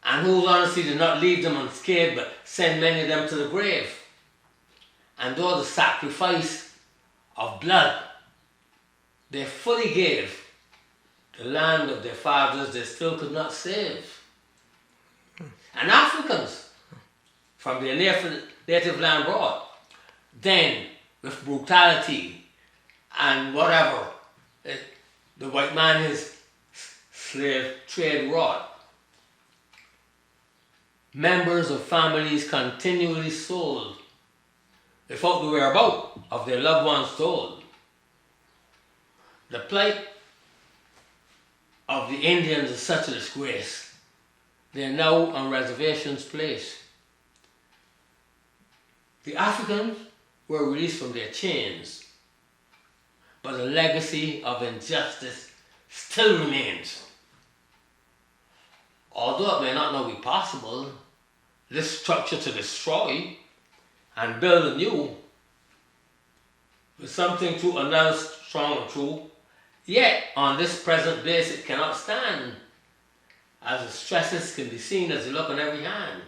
and whose honesty did not leave them unscathed but sent many of them to the grave. And though the sacrifice of blood they fully gave, the land of their fathers they still could not save. And Africans from their native land brought, then with brutality and whatever, the white man his slave trade wrought. Members of families continually sold, without the whereabout of their loved ones told. The plight of the Indians is such a disgrace. They are now on reservations placed, The Africans were released from their chains, but a legacy of injustice still remains. Although it may not now be possible, this structure to destroy and build anew with something true, another strong and true, yet on this present base it cannot stand, as the stresses can be seen as you look on every hand.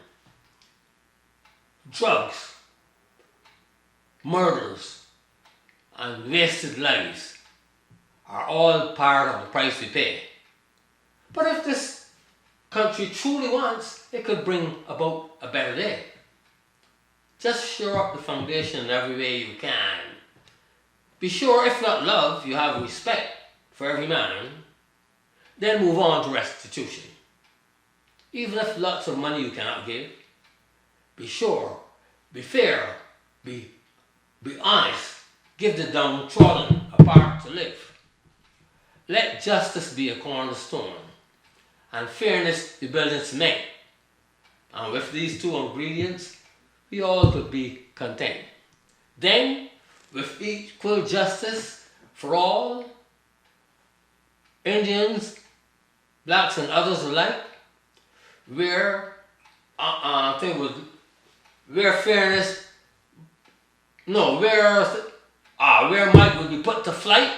Drugs, murders, and wasted lives are all part of the price we pay. But if this country truly wants, it could bring about a better day. Just shore up the foundation in every way you can. Be sure, if not love, you have respect for every man. Then move on to restitution. Even if lots of money you cannot give, be sure, be fair, be honest, give the downtrodden a part to live. Let justice be a cornerstone, and fairness be built in cement. And with these two ingredients, we all could be content. Then, with equal justice for all, Indians, blacks, and others alike, where fairness, where might would be put to flight,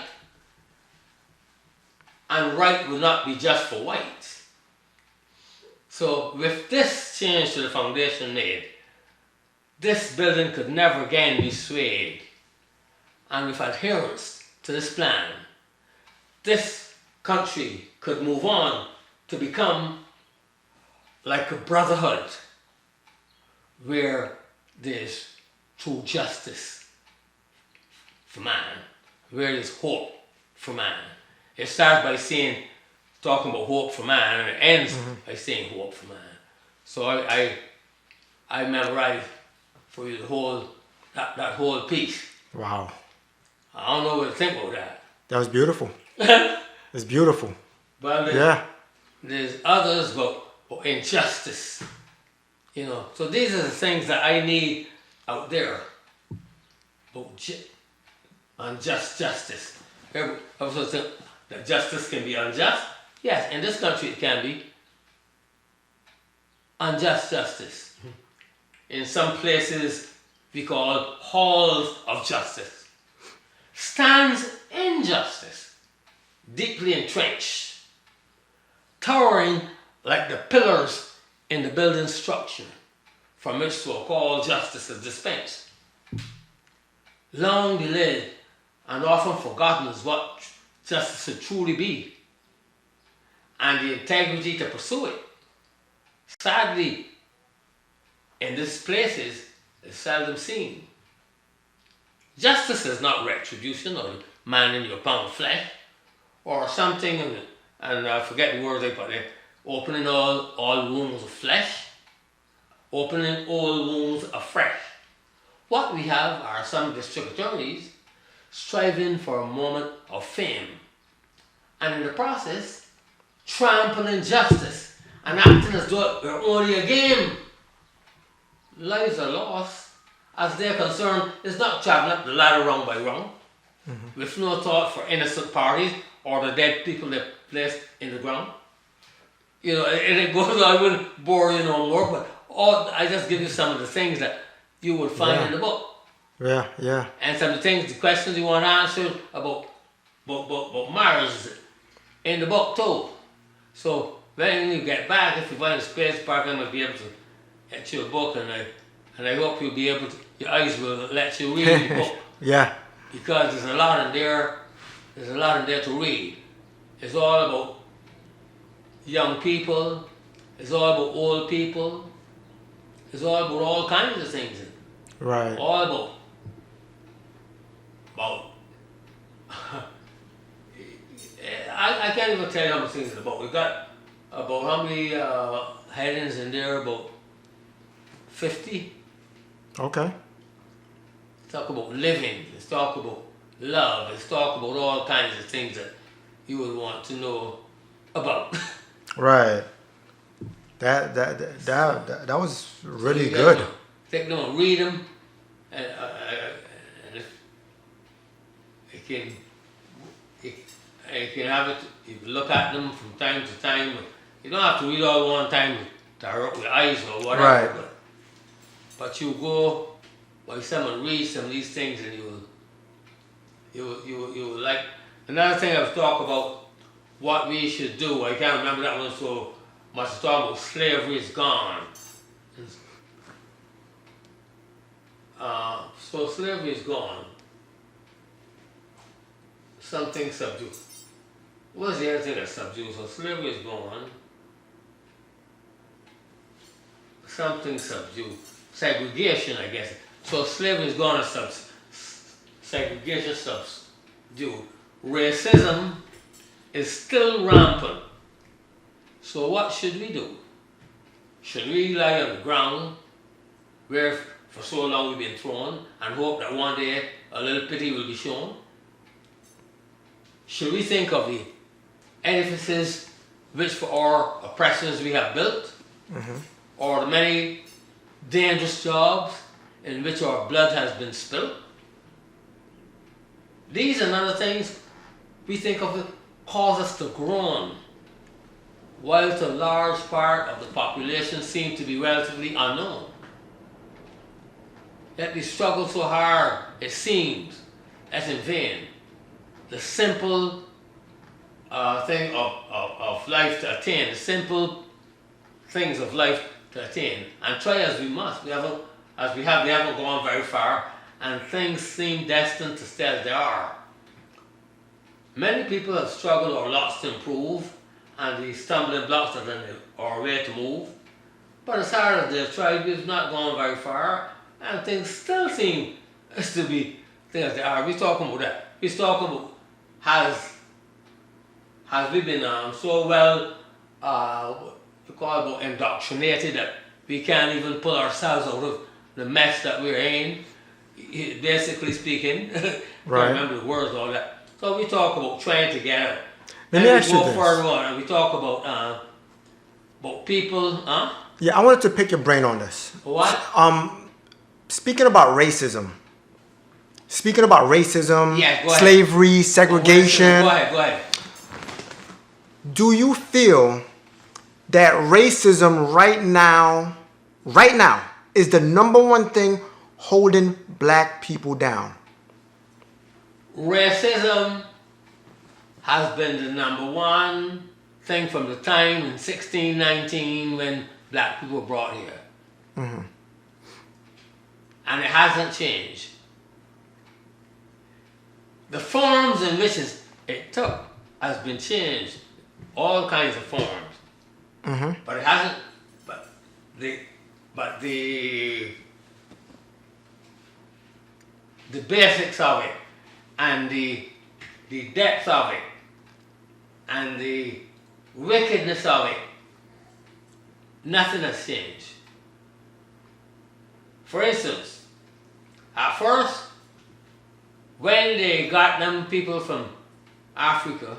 and right would not be just for whites. So with this change to the foundation made, this building could never again be swayed. And with adherence to this plan, this country could move on to become like a brotherhood where there's true justice for man, where there's hope for man. It starts by talking about hope for man, and it ends by saying hope for man. So I memorized for you that whole piece. Wow. I don't know what to think about that. That was beautiful. It's beautiful. But there's others about injustice. So these are the things that I need out there. About unjust justice. I also think that justice can be unjust. Yes, in this country it can be. Unjust justice. In some places we call halls of justice. Stands injustice, deeply entrenched, towering like the pillars in the building structure from which so-called justice is dispensed. Long delayed and often forgotten is what justice should truly be, and the integrity to pursue it. Sadly, in these places, is seldom seen. Justice is not retribution or man in your pound of flesh or something, and I forget the words they put there, opening all wounds of flesh, opening all wounds afresh. What we have are some district attorneys striving for a moment of fame, and in the process, trampling justice and acting as though it were only a game. Lives are lost. As they're concerned, it's not traveling up the ladder round by round, with no thought for innocent parties or the dead people they placed in the ground. And it goes on. I wouldn't bore you no more, but I just give you some of the things that you will find in the book. Yeah. And some of the questions you want answered about marriage in the book too. So when you get back, if you find a space park, I'm going to be able to get you a book, and I hope you'll be able to, your eyes will let you read the book. Yeah. Because there's a lot in there to read. It's all about young people, it's all about old people, it's all about all kinds of things. Right. All about I can't even tell you how much things it's about. We've got about how many headings in there, about 50. Okay. Talk about living, let's talk about love, let's talk about all kinds of things that you would want to know about. Right. That was really good. Take them and read them, And if it can, you can have it, you can look at them from time to time. You don't have to read all one time to hurt your eyes or whatever. Right. But you go, by someone reads some of these things and you will like. Another thing I've talked about, what we should do, I can't remember that one so much, to talk about slavery is gone. So slavery is gone. Something subdued. What's the other thing that's subdued? So slavery is gone. Something subdued. Segregation, I guess. So slavery is gone and segregation subdued. Racism is still rampant. So what should we do? Should we lie on the ground where for so long we've been thrown and hope that one day a little pity will be shown? Should we think of the edifices which for our oppressors we have built, or the many dangerous jobs in which our blood has been spilled? These and other things we think of it cause us to groan, whilst a large part of the population seem to be relatively unknown. Yet we struggle so hard, it seems, as in vain. The simple thing of life to attain, the simple things of life to attain, and try as we must. We haven't gone very far, and things seem destined to stay as they are. Many people have struggled or lots to improve, and the stumbling blocks are in our way to move. But as hard as they've tried, we've not gone very far, and things still seem to be things as they are. We're talking about that. We're talking about has we been so well indoctrinated that we can't even pull ourselves out of the mess that we're in, basically speaking. Right. I remember the words, all that. So we talk about trying to get out. Let me ask you go this. further on and we talk about people, Yeah, I wanted to pick your brain on this. What? Speaking about racism. Speaking about racism, Yes, go ahead. slavery, segregation. Go ahead. Do you feel that racism right now, is the number one thing holding black people down? Racism has been the number one thing from the time in 1619 when black people were brought here. And it hasn't changed. The forms in which it took has been changed, all kinds of forms. But it hasn't. But the basics of it, and the depth of it, and the wickedness of it, nothing has changed. For instance, at first, when they got them people from Africa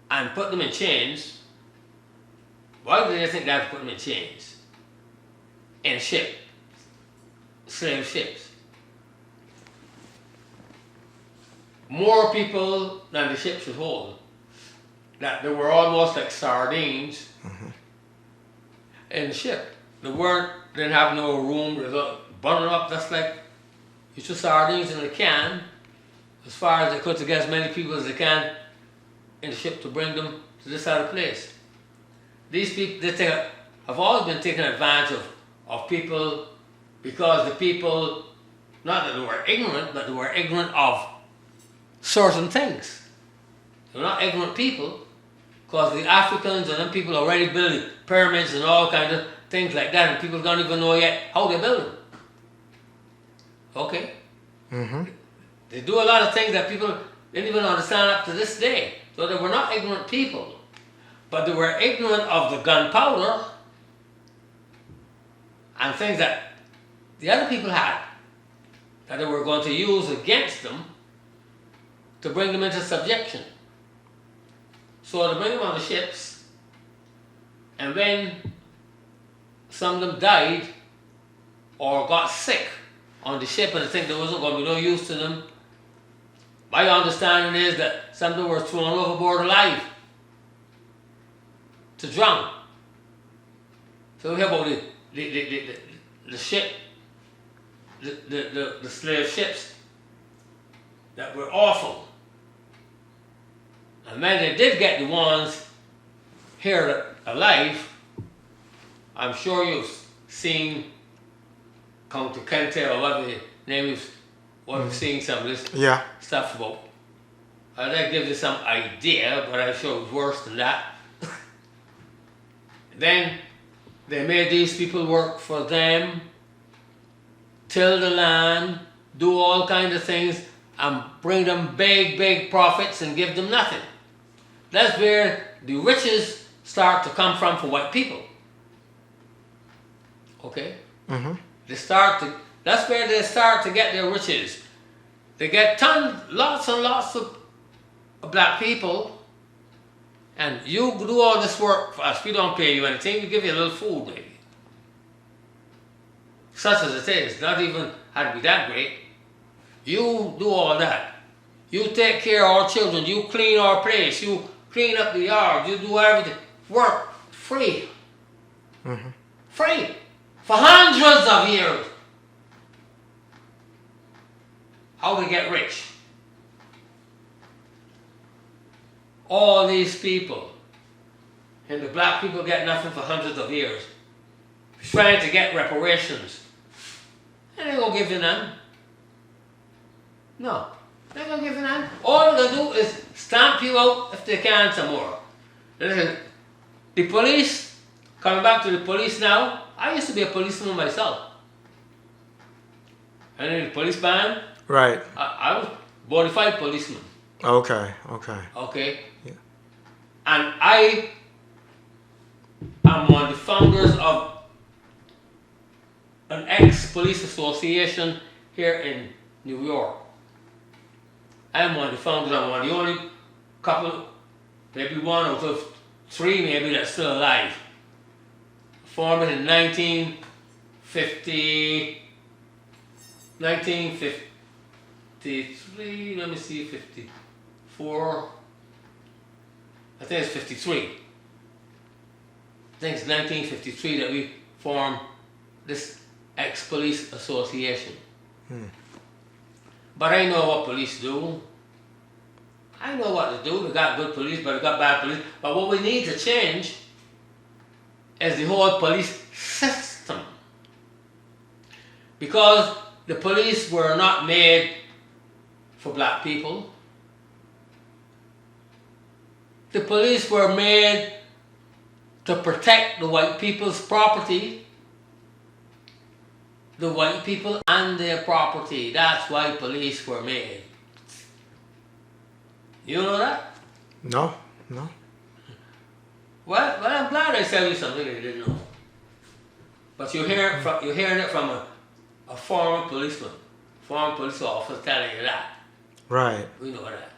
and put them in chains, why do they think they have to put them in chains? In slave ships. More people than the ships would hold. That they were almost like sardines in the ship. Didn't have no room, they were burning up just like you threw sardines in a can, as far as they could to get as many people as they can in the ship to bring them to this other place. These people, have always been taking advantage of people, because the people, not that they were ignorant, but they were ignorant of certain things. They're not ignorant people, because the Africans and them people already building pyramids and all kinds of things like that, and people don't even know yet how they build them. Okay? They do a lot of things that people didn't even understand up to this day. So they were not ignorant people, but they were ignorant of the gunpowder and things that the other people had that they were going to use against them to bring them into subjection. So they bring them on the ships, and when some of them died, or got sick on the ship and I think there wasn't going to be no use to them. My understanding is that some of them were thrown overboard alive to drown. So we hear about the ship, the slave ships that were awful. And when they did get the ones here alive, I'm sure you've seen County Kente or whatever the name is, what you've seen some of this Yeah. stuff about. That gives you some idea, but I'm sure it was worse than that. Then they made these people work for them, till the land, do all kinds of things, and bring them big profits and give them nothing. That's where the riches start to come from for white people. Okay? Mm-hmm. That's where they start to get their riches. They get lots and lots of black people, and you do all this work for us. We don't pay you anything, we give you a little food maybe. Such as it is, not even had to be that great. You do all that. You take care of our children, you clean our place, you clean up the yard, you do everything. Work free. Mm-hmm. Free. For hundreds of years. How to get rich. All these people, and the black people get nothing for hundreds of years, trying to get reparations. And they don't give you none. No, they don't give you none. All they do is stamp you out if they can some more. Listen, the police, coming back to the police now, I used to be a policeman myself. And in the police band, Right. I was bona fide policeman. Okay. Okay? Yeah. And I am one of the founders of an ex-police association here in New York. I am one of the founders. I'm one of the only couple, maybe one out of three maybe, that's still alive. Formed in 1953, let me see, 54, I think it's 53. I think it's 1953 that we formed this ex-police association. But I know what police do. I know what to do. They got good police, but they got bad police. But what we need to change is the whole police system. Because the police were not made for black people. The police were made to protect the white people's property. The white people and their property. That's why police were made. You know that? No. Well, I'm glad I tell you something you didn't know. But you're hearing it from a former policeman, former police officer telling you that. Right. We know that.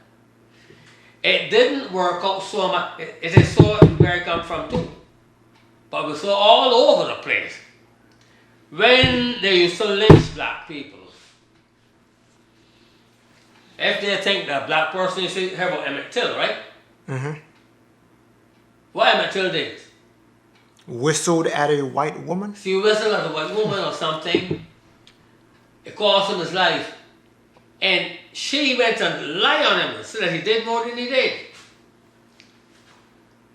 It didn't work out so much. It is so where I come from too. But we saw all over the place. When they used to lynch black people, if they think that black person, you see, hear about Emmett Till, right? Mm-hmm. What Emmett Till did? Whistled at a white woman? See, whistle at a white woman or something. It cost him his life. And she went and lied on him and said that he did more than he did.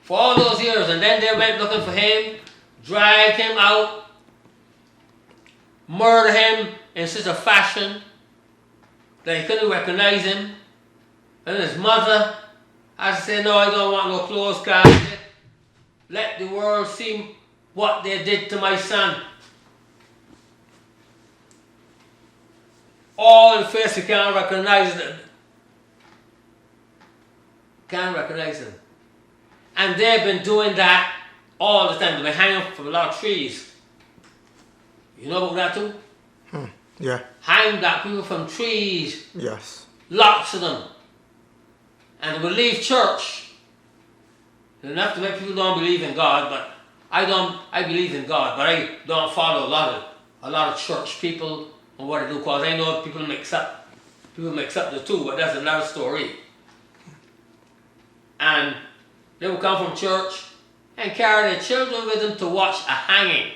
For all those years. And then they went looking for him, dragged him out, murder him in such a fashion that he couldn't recognize him. And his mother had to say, no, I don't want no clothes, guys. Let the world see what they did to my son. All the face, you can't recognize them. Can't recognize them. And they've been doing that all the time. They've been hanging from a lot of trees. You know about that too? Yeah. Hang black people from trees. Yes. Lots of them. And they will leave church. Enough to make people don't believe in God, but I believe in God, but I don't follow a lot of a lot of church people and what they do, because I know people mix up the two, but that's another story. And they would come from church and carry their children with them to watch a hanging.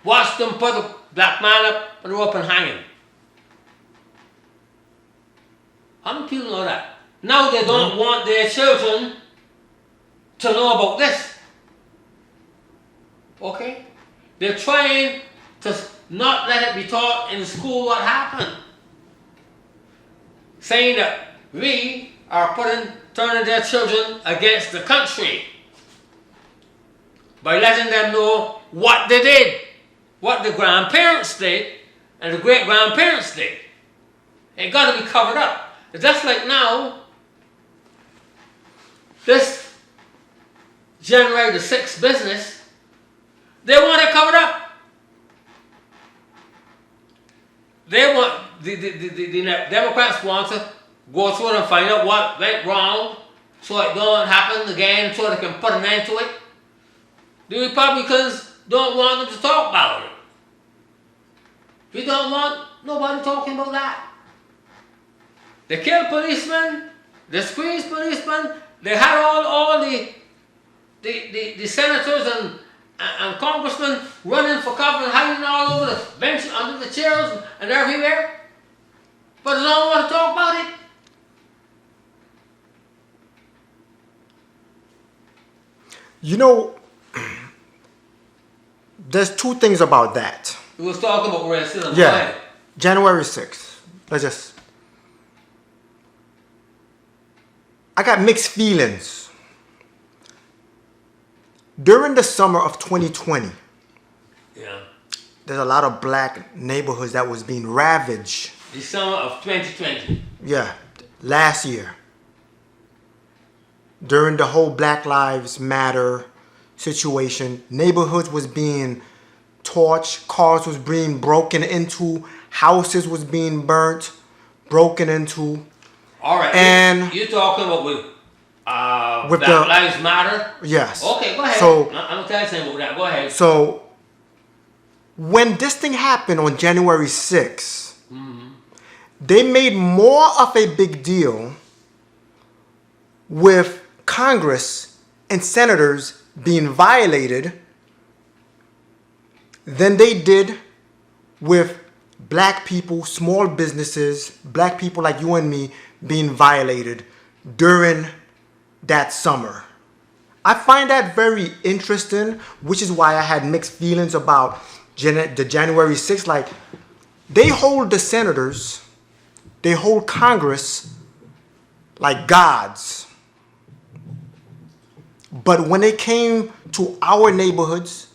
Watch them put a black man up on the rope and hanging. How many people know that? Now they don't want their children to know about this. Okay? They're trying to not let it be taught in school what happened. Saying that we are turning their children against the country by letting them know what they did, what the grandparents did, and the great-grandparents did. It got to be covered up. Just like now, this January the 6th business, they want it covered up. They want, the Democrats want to go through it and find out what went wrong so it don't happen again, so they can put an end to it. The Republicans don't want them to talk about it. We don't want nobody talking about that. They killed policemen, they squeezed policemen, they had all the senators and congressmen running for cover and hiding all over the bench, under the chairs and everywhere. But they don't want to talk about it. You know, there's two things about that. We was talking about racism. Yeah, January 6th. I got mixed feelings. During the summer of 2020, there's a lot of black neighborhoods that was being ravaged. The summer of 2020. Yeah, last year. During the whole Black Lives Matter situation, neighborhoods was being torched, cars was being broken into, houses was being burnt, broken into. All right, and you're talking about with Black Lives Matter? Yes. Okay, go ahead. So, I'm going to tell you something about that. Go ahead. So, when this thing happened on January 6th, they made more of a big deal with Congress and senators being violated than they did with black people, small businesses, black people like you and me being violated during that summer. I find that very interesting, which is why I had mixed feelings about the January 6th. Like, they hold the senators, they hold Congress like gods. But when it came to our neighborhoods,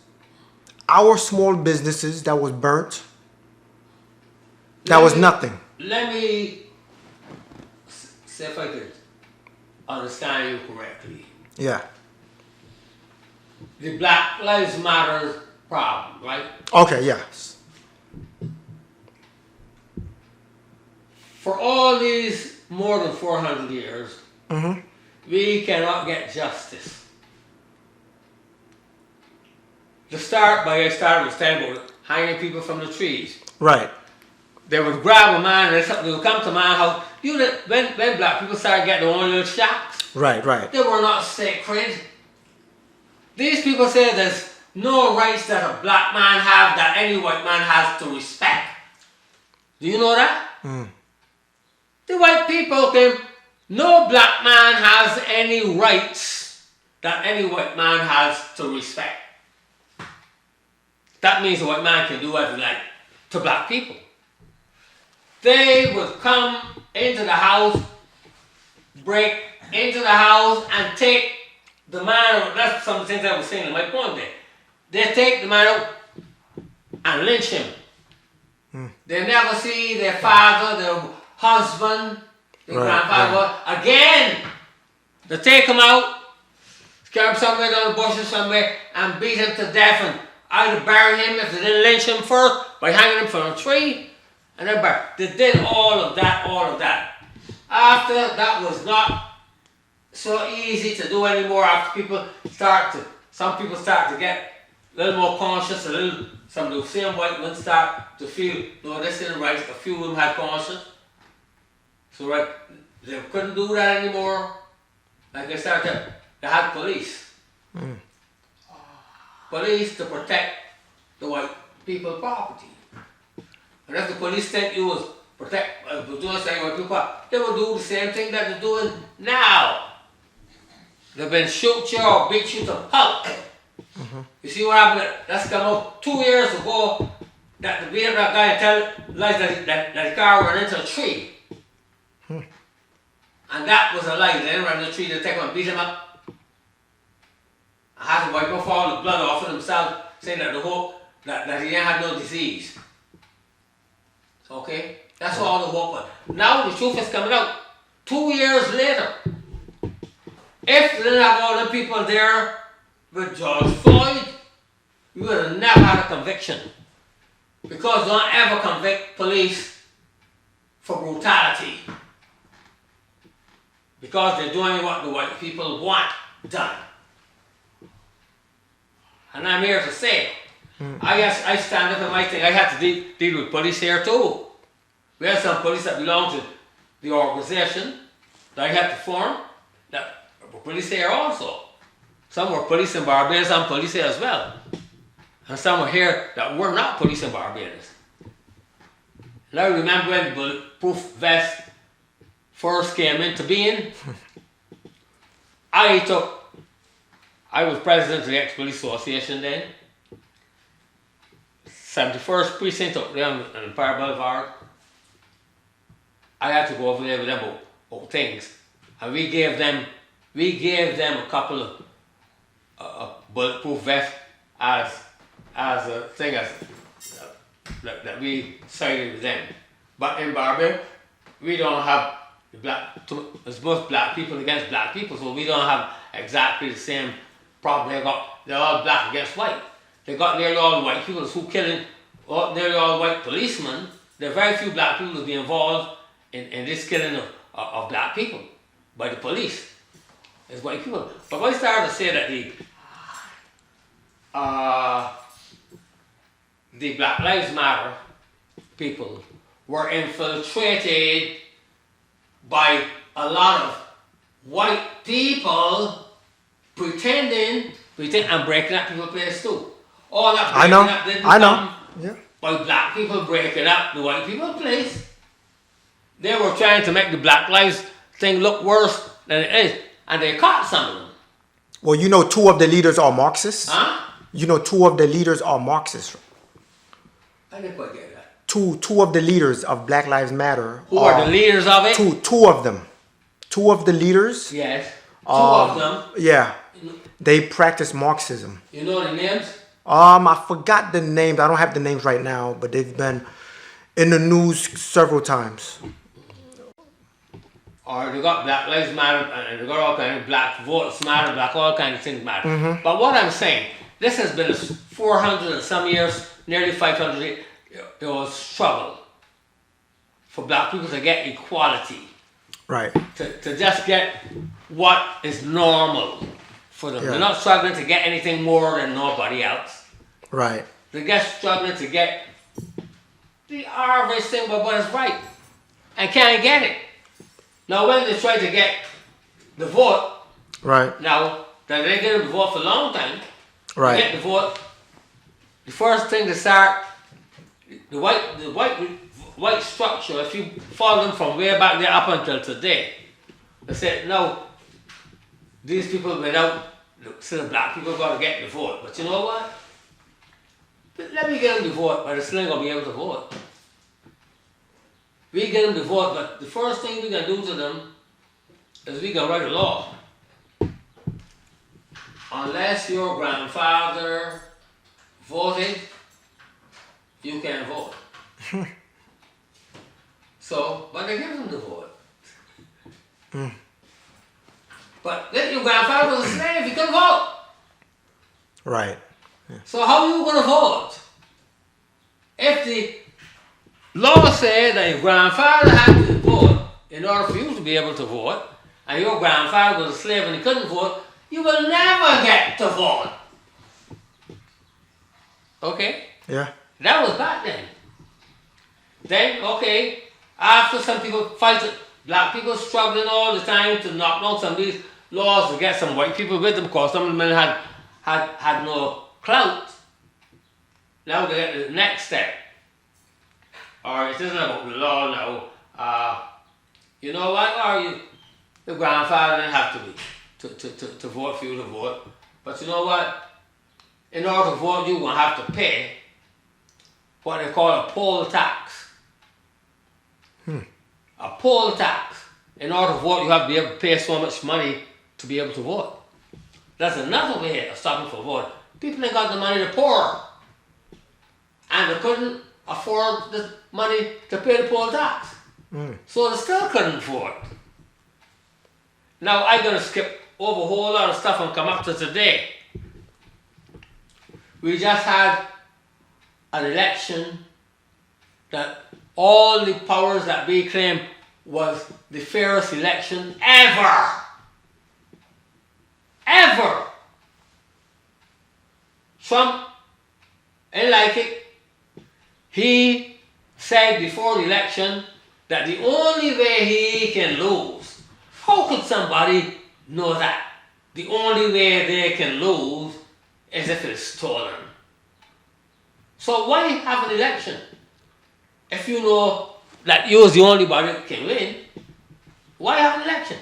our small businesses that was burnt, that was nothing. Let me see if I could understand you correctly. Yeah. The Black Lives Matter problem, right? Okay, yes. For all these more than 400 years, we cannot get justice. I started with saying about hanging people from the trees. Right. They would grab a man and they would come to my house. When black people started getting their own little shacks, Right. they were not sacred. These people say there's no rights that a black man has that any white man has to respect. Do you know that? The white people claim no black man has any rights that any white man has to respect. That means the white man can do whatever he likes to black people. They would come into the house, break into the house, and take the man. That's some of the things I was saying in my point there. They take the man out and lynch him. They never see their father, their husband, their grandfather again. They take him out, carry him somewhere down the bushes somewhere, and beat him to death, and either bury him if they didn't lynch him first by hanging him from a tree, and then bury. They did all of that. After that was not so easy to do anymore. After some people start to get little more conscious, some of the same white men start to feel, no, this isn't right. A few of them had conscience. So right, they couldn't do that anymore. Like they had police. Police to protect the white people property. And if the police think you was doing something white people, they will do the same thing that they're doing now. They've been shoot you or beat you to pulp. You see what happened? That's come out 2 years ago that the Vietnam guy tell lies that the car ran into a tree. And that was a lie. They didn't run into the tree, they take him and beat him up. I had to wipe off all the blood off of himself, saying that that he ain't had no disease. Okay? That's all the hope. But now the truth is coming out. 2 years later. If they didn't have all the people there with George Floyd, we would have never had a conviction. Because don't ever convict police for brutality. Because they're doing what the white people want done. And I'm here to say, I stand up in my thing. I had to deal with police here too. We had some police that belonged to the organization that I had to form that were police here also. Some were police in Barbados and police here as well. And some were here that were not police in Barbados. And I remember when bulletproof vest first came into being, I was president of the ex-police association then. 71st precinct up there on Empire Boulevard. I had to go over there with them about things. And we gave them a couple of bulletproof vests as a thing that we sided with them. But in Barbados, we don't have it's both black people against black people, so we don't have exactly the same problem. They're all black against white. They got nearly all white people who killing nearly all white policemen. There are very few black people who be involved in this killing of black people by the police. It's white people. But when I started to say that the Black Lives Matter people were infiltrated by a lot of white people pretending and breaking up people's place too. All that breaking up didn't come by black people breaking up the white people's place. They were trying to make the Black Lives thing look worse than it is, and they caught some of them. Well, you know, 2 of the leaders are Marxists. Huh? You know, 2 of the leaders are Marxists. I didn't quite get that. Two of the leaders of Black Lives Matter. Who are the leaders of it? Two of them. 2 of the leaders. Yes. 2 of them. Yeah. They practice Marxism. You know the names? I forgot the names. I don't have the names right now, but they've been in the news several times. Or they got Black Lives Matter, and they got all kinds of black votes matter, black all kinds of things matter. But what I'm saying, this has been 400 and some years, nearly 500 years. There was struggle for black people to get equality. Right. To just get what is normal for them. Yeah. They're not struggling to get anything more than nobody else. Right. They're just struggling to get the average thing about what is right. And can't get it. Now when they try to get the vote, right. now that they get the vote for a long time, right. Get the vote, the first thing to start, the white structure, if you follow them from way back there up until today, they said, no, these people without, so the black people got to get the vote. But you know what? Let me get them the vote, but they're still not going to be able to vote. We get them the vote, but the first thing we can do to them is we can write a law. Unless your grandfather voted, you can't vote. So, but they give them the vote. But if your grandfather was a slave, he couldn't vote. Right. Yeah. So how are you going to vote? If the law said that your grandfather had to vote in order for you to be able to vote, and your grandfather was a slave and he couldn't vote, you will never get to vote. Okay? Yeah. That was back then. Then, okay, after some people fight, black people struggling all the time to knock down some of these laws to get some white people with them because some of them had no clout. Now they get the next step. Or it isn't about the law now. You know what? Or your grandfather didn't have to be to vote for you to vote. But you know what? In order to vote, you're going to have to pay what they call a poll tax. A poll tax. In order to vote, you have to be able to pay so much money to be able to vote. That's another way of stopping for vote. People ain't got the money to pour. And they couldn't afford the money to pay the poll tax. So they still couldn't vote. Now I'm going to skip over a whole lot of stuff and come up to today. We just had an election that all the powers that we claim was the fairest election ever. Ever. Trump ain't like it. He said before the election that the only way he can lose, how could somebody know that? The only way they can lose is if it's stolen. So why have an election? If you know that you're the only body that can win, why have an election?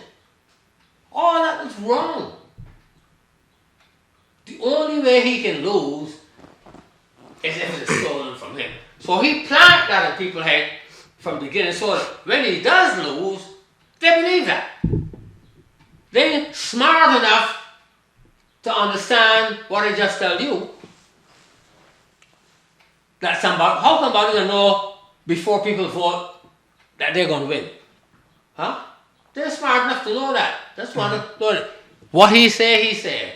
All that is wrong. The only way he can lose is if it's stolen from him. So he planted that in people's head from the beginning, so that when he does lose, they believe that. They're smart enough to understand what I just tell you. That somebody, how somebody will know before people vote that they're going to win? Huh? They're smart enough to know that. That's one of the, what he said.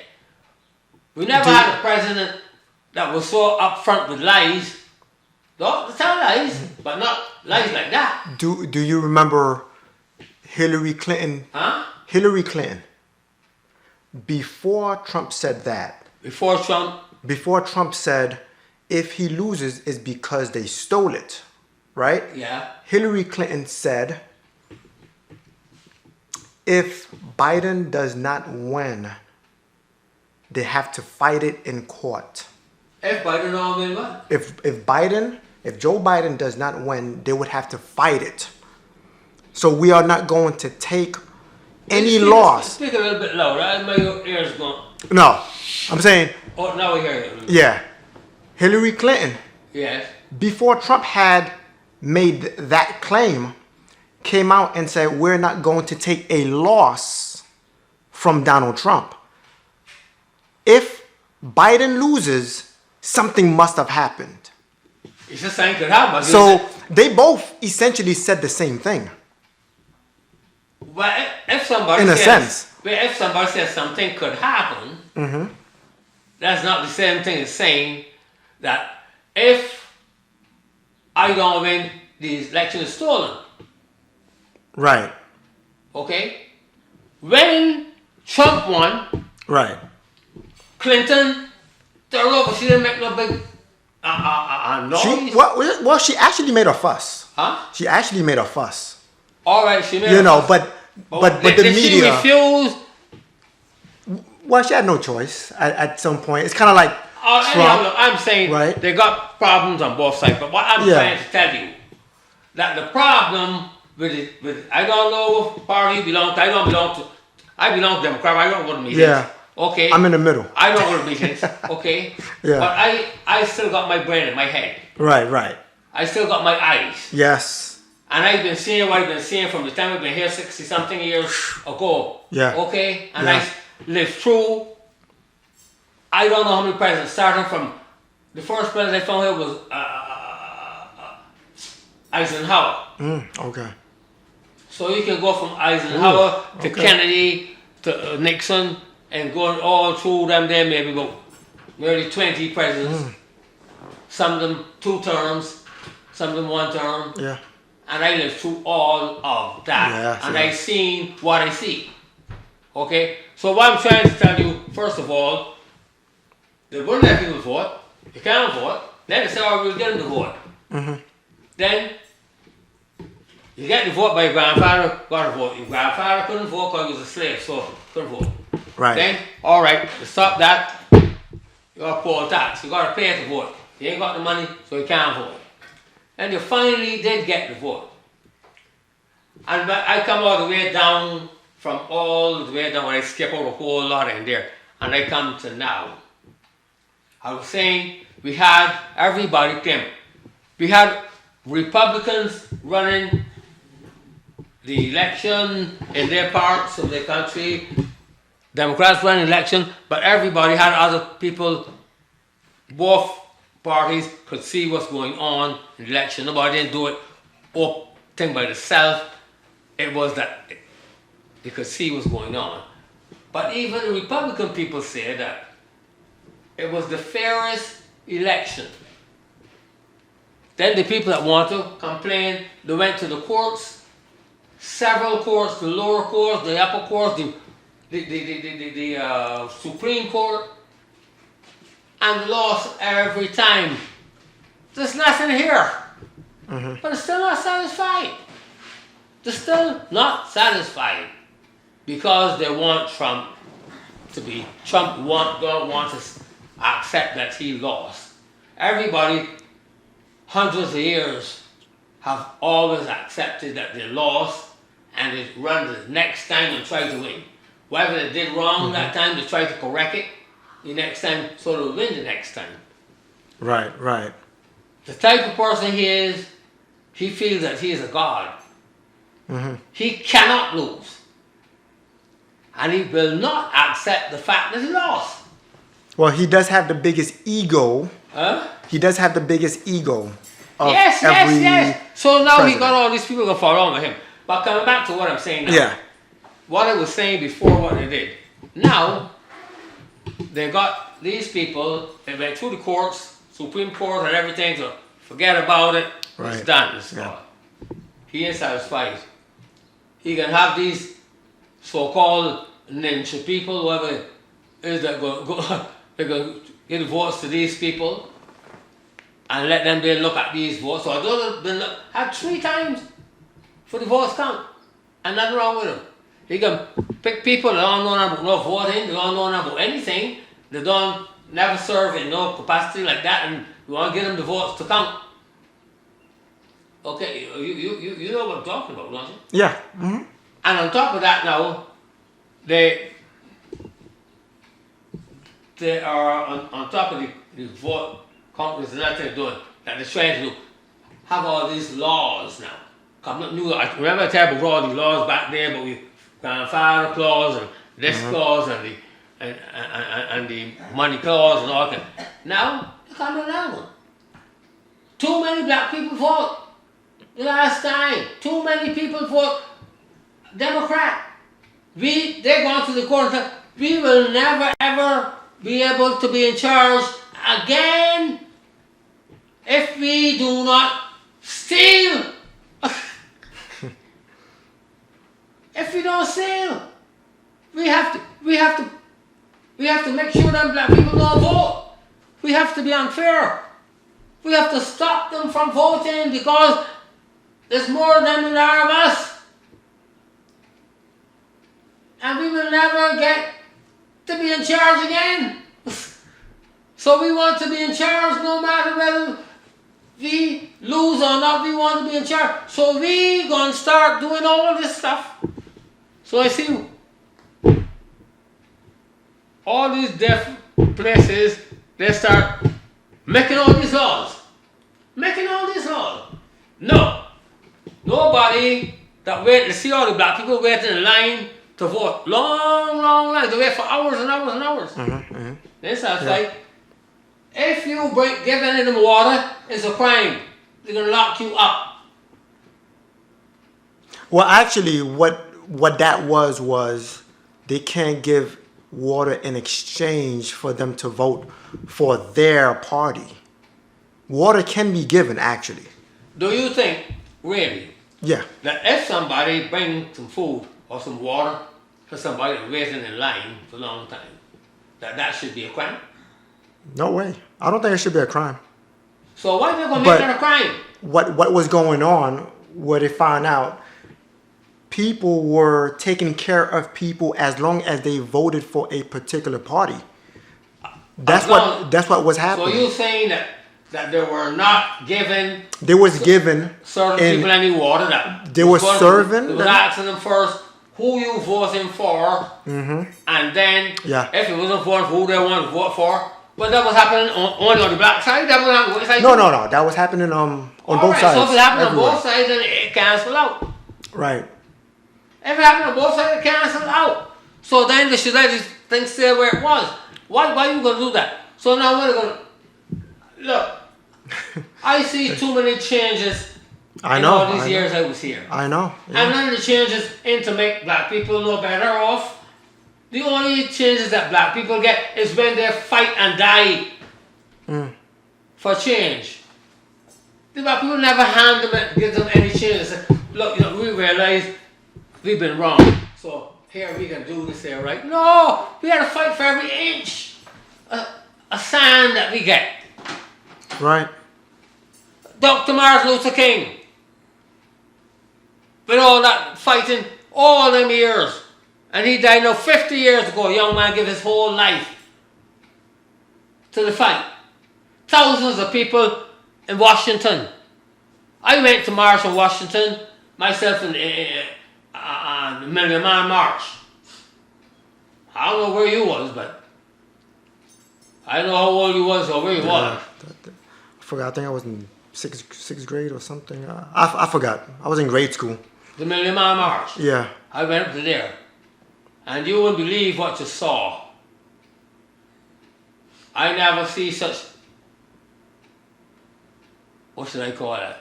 We never had a president that was so upfront with lies. Don't tell lies, but not lies like that. Do you remember Hillary Clinton? Huh? Hillary Clinton. Before Trump said that. Before Trump said, if he loses, it's because they stole it, right? Yeah. Hillary Clinton said, if Biden does not win, they have to fight it in court. If Biden don't win what? If Joe Biden does not win, they would have to fight it. So we are not going to take any loss. Speak a little bit louder. My ears going. No, I'm saying. Oh, now we hear you. Yeah, Hillary Clinton. Yes. Before Trump had made that claim, came out and said we're not going to take a loss from Donald Trump. If Biden loses, something must have happened. It's just saying could happen. So they both essentially said the same thing. Well, if somebody in a says, sense. Well, if somebody says something could happen, that's not the same thing as saying that if I don't win, the election is stolen. Right. Okay? When Trump won, Right. Clinton turned over. She didn't make no big noise. She actually made a fuss. Huh? She actually made a fuss. All right, she made a fuss. But the did media. She refused? Well, she had no choice at some point. It's kind of like Trump. I'm saying right? They got problems on both sides. But what I'm trying to tell you, that the problem with I don't know what party you belong to. I belong to Democrat. I don't go to meetings. Yeah. Okay. I'm in the middle. I don't go to meetings. Okay. Yeah. But I still got my brain in my head. Right. I still got my eyes. Yes. And I've been seeing what I've been seeing from the time I've been here 60-something years ago. Yeah. Okay? And yeah. I lived through, I don't know how many presidents, starting from, the first president I found here was Eisenhower. Okay. So you can go from Eisenhower to Kennedy to Nixon and going all through them there, maybe about nearly 20 presidents. Some of them 2 terms, some of them 1 term. Yeah. And I lived through all of that. Yeah, and I seen what I see. Okay? So what I'm trying to tell you, first of all, they wouldn't let people vote. You can't vote. Then they say, oh, we'll get him to vote. Then you get the vote by your grandfather, got to vote. Your grandfather couldn't vote because he was a slave, so couldn't vote. Right. Then, all right, to stop that, you got to poll tax. You got to pay to vote. You ain't got the money, so you can't vote. And you finally did get the vote. And I come all the way down, from all the way down, when I skip over a whole lot in there, and I come to now. I was saying, we had everybody came. We had Republicans running the election in their parts of the country, Democrats running the election, but everybody had other people, both parties could see what's going on in the election. Nobody didn't do it up thing by themselves. It was that they could see what's going on. But even the Republican people say that it was the fairest election. Then the people that want to complain, they went to the courts, several courts, the lower courts, the upper courts, the Supreme Court, and lost every time. There's nothing here. But they're still not satisfied. They're still not satisfied because they want Trump to be, don't want to accept that he lost. Everybody, hundreds of years, have always accepted that they lost and they run the next time and try to win. Whatever they did wrong that time, they try to correct it the next time so they'll win the next time. Right, right. The type of person he is, he feels that he is a god. He cannot lose. And he will not accept the fact that he lost. Well, he does have the biggest ego. Huh? He does have the biggest ego of Yes. So now he president. got all these people to follow on with him. But coming back to what I'm saying now. Yeah. What I was saying before what they did. Now, they got these people, they went through the courts, Supreme Court and everything, so forget about it. It's Right. done. It's Yeah. gone. He ain't satisfied. He can have these so-called ninja people, whoever it is that they're going to give votes to these people and let them then look at these votes. So those have had 3 times for the votes count, and nothing wrong with them. He can pick people that don't know about no voting, they don't know about anything, they don't never serve in no capacity like that, and you want to get them the votes to count. Okay, you know what I'm talking about, don't you? Yeah. And on top of that now, they are on top of the vote counters and that they're doing, that they're trying to do, have all these laws now. Come up new. I remember I tell you about all these laws back there, but we grandfather clause and this clause and the money clause and all that. Now they come to another one. Too many black people vote. The last time, too many people vote Democrat. They're going to the court and say, we will never ever be able to be in charge again if we do not steal. If we don't steal, we have to make sure that black people don't vote. We have to be unfair. We have to stop them from voting because there's more of them than there are of us. And we will never get to be in charge again. So we want to be in charge no matter whether we lose or not, we want to be in charge. So we gonna start doing all this stuff. So I see all these different places, they start making all these laws. Making all these laws. No. Nobody that wait to see all the black people waiting in line to vote. Long line. They wait for hours and hours and hours. Then starts like, if you give any of them water, it's a crime. They're going to lock you up. Well, actually, what that was they can't give water in exchange for them to vote for their party. Water can be given, actually. Do you think, really, Yeah. that if somebody brings some food or some water for somebody waiting in line for a long time, that should be a crime? No way. I don't think it should be a crime. So why they gonna But- make it a crime? What was going on, what they found out, people were taking care of people as long as they voted for a particular party. That's what was So happening. you saying that they were not given They was given certain in- people any water? That They were serving They was them? asking them first who you voting for, and then Yeah. if you wasn't voting for who they want to vote for. But that was happening only on the black side. That was on the white side. No, that was happening on both Alright, sides. so if it happened everywhere. on both sides, then it cancel out. Right. If it happened on both sides, it cancel out. So then they should let this thing stay where it was. Why you gonna do that? So now we're gonna look. I see too many changes I in know. all these I know. years I was here. I know. And Yeah. none of the changes in to make black people no better off. The only changes that black people get is when they fight and die for change. The black people never hand them and give them any changes. Look, we realize we've been wrong. So here we can do this here, right? No, we had to fight for every inch of sand that we get. Right. Dr. Martin Luther King. With all that fighting, all them years. And he died now 50 years ago. A young man gave his whole life to the fight. Thousands of people in Washington. I went to march in Washington, myself in the Million Man March. I don't know where you was, but I know how old you was or where you was. I forgot. I think I was in sixth grade or something. I forgot. I was in grade school. The Million Man March. Yeah. I went up to there. And you wouldn't believe what you saw. I never see such, what should I call it?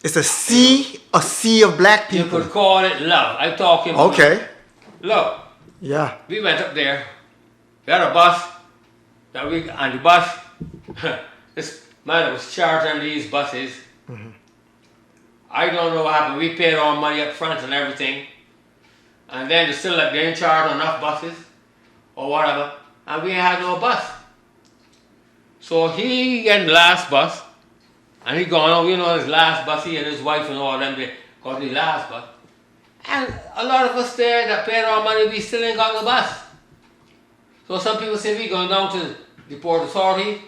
It's a sea of black You people. could call it love. I'm talking. Okay. Look, Yeah. we went up there. We had a bus. And the bus, this man was charging these buses. I don't know what happened. We paid our money up front and everything. And then they still like they didn't charge enough buses or whatever. And we had no bus. So he in the last bus. And he gone over, his last bus, he and his wife and all them, they got the last bus. And a lot of us there that paid our money, we still ain't got no bus. So some people say we going down to the Port Authority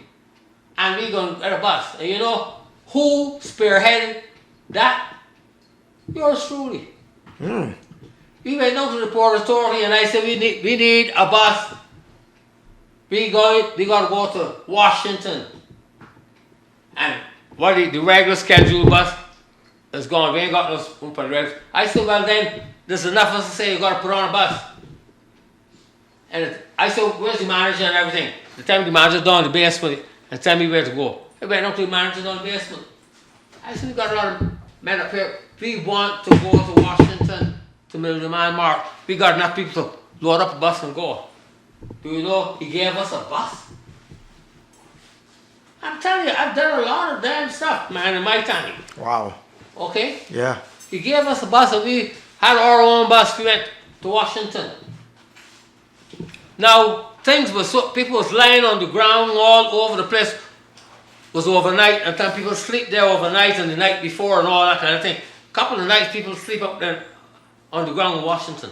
and we going to get a bus. And you know who spearheaded that? Yours truly. We went down to the Port Authority and I said we need a bus. We got to go to Washington. And what the regular scheduled bus is gone. We ain't got no room for the regular. I said, well then, there's enough of us to say you got to put on a bus. And I said, where's the manager and everything? The time the manager down in the basement and tell me where to go. I went up to the manager down in the basement. I said, we got a lot of men up here. We want to go to Washington to Million Man March. We got enough people to load up a bus and go. Do you know he gave us a bus? I'm telling you, I've done a lot of damn stuff, man, in my time. Wow. Okay? Yeah. He gave us a bus and we had our own bus. We went to Washington. Now, things were so, people was lying on the ground all over the place. It was overnight, and some people sleep there overnight and the night before and all that kind of thing. A couple of nights people sleep up there on the ground in Washington.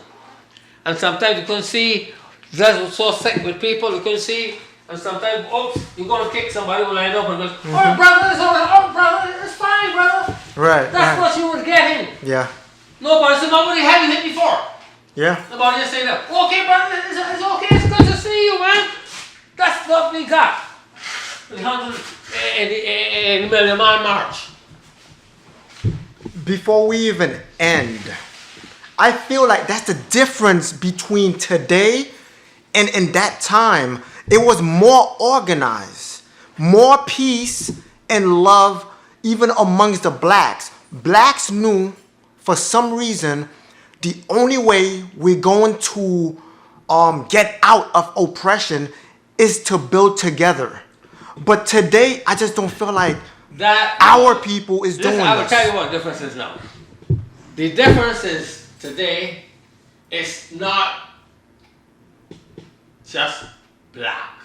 And sometimes you couldn't see, that was so sick with people, you couldn't see. And sometimes, oops, you're going to kick somebody who lined up and goes, oh, brother, it's all right. Oh, brother, it's fine, brother. Right. That's what you were getting. Yeah. Nobody said, nobody had you hit before. Yeah. Nobody just say that. Okay, brother, it's okay. It's good to see you, man. That's what we got. The 100 Million Man March. Before we even end, I feel like that's the difference between today and in that time. It was more organized, more peace and love, even amongst the blacks. Blacks knew, for some reason, the only way we're going to get out of oppression is to build together. But today, I just don't feel like that our people is doing I will this. tell you what the difference is now. The difference is today, it's not just black.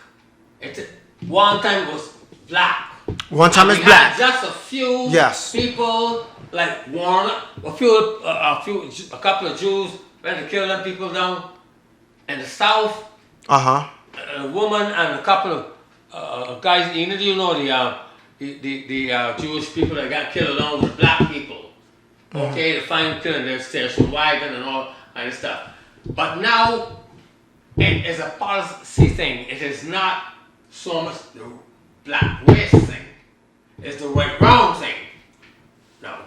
One time it was black. One time it's We had black. just a few Yes. people like Warren, a couple of Jews went to kill them people down in the south. Uh-huh. A woman and a couple of guys. Do you know the Jewish people that got killed along with the black people? Okay, to find killing their station wagon and all kind of stuff. But now it is a policy thing. It is not so much the black race thing. It's the white brown thing. Now,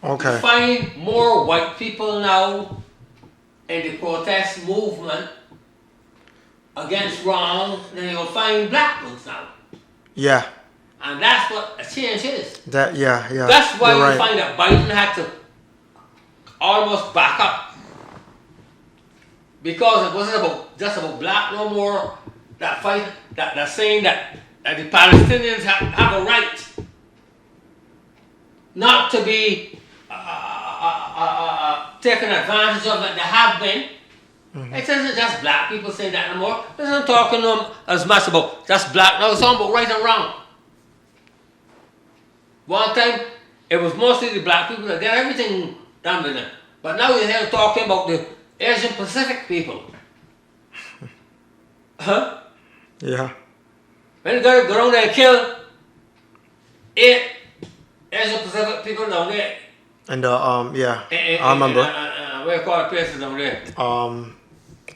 Okay. you find more white people now in the protest movement against wrong than you'll find black ones now. Yeah. And that's what a change is. Yeah. That's why You're you right. find that Biden had to almost back up. Because it wasn't just about black no more. That fight, that saying that the Palestinians have a right not to be taken advantage of, that they have been. It isn't just black people saying that anymore. It isn't talking to them as much about just black. No, it's talking about right and wrong. One time, it was mostly the black people that did everything done with them. But now you're here talking about the Asian Pacific people. Huh? Yeah. When you go around there and kill 8 Asian Pacific people down there. And yeah. I remember. Where you call the places down there?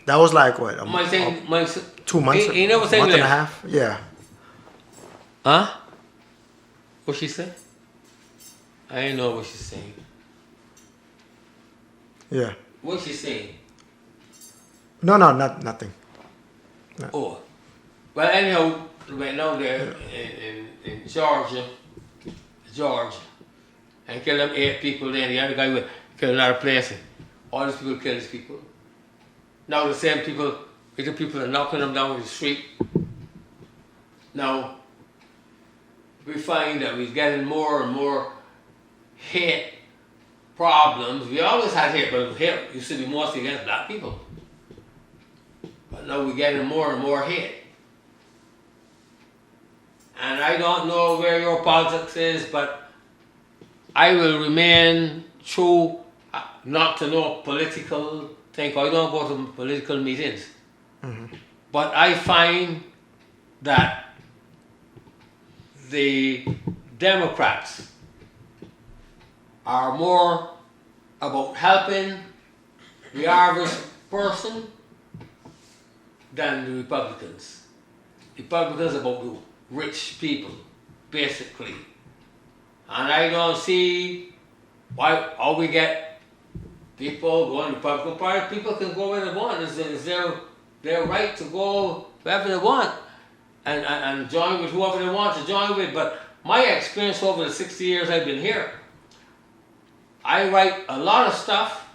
That was like what? 2 months. He never said month and a that. half. Yeah. Huh? What she say? I didn't know what she's saying. Yeah. What she saying? No, nothing. Oh. Well, anyhow, right now there in Georgia, and killed them 8 people there. The other guy will kill another place. All these people kill these people. Now the same people, the people are knocking them down in the street. Now, we find that we're getting more and more hate problems. We always had hate, but hate used to be mostly against black people. But now we're getting more and more hate. And I don't know where your politics is, but I will remain true, not to no political thing. I don't go to political meetings. But I find that the Democrats are more about helping the average person than the Republicans. Republicans are about the rich people, basically. And I don't see how we get people going to Republican Party. People can go where they want. It's their right to go wherever they want and join with whoever they want to join with. But my experience over the 60 years I've been here, I write a lot of stuff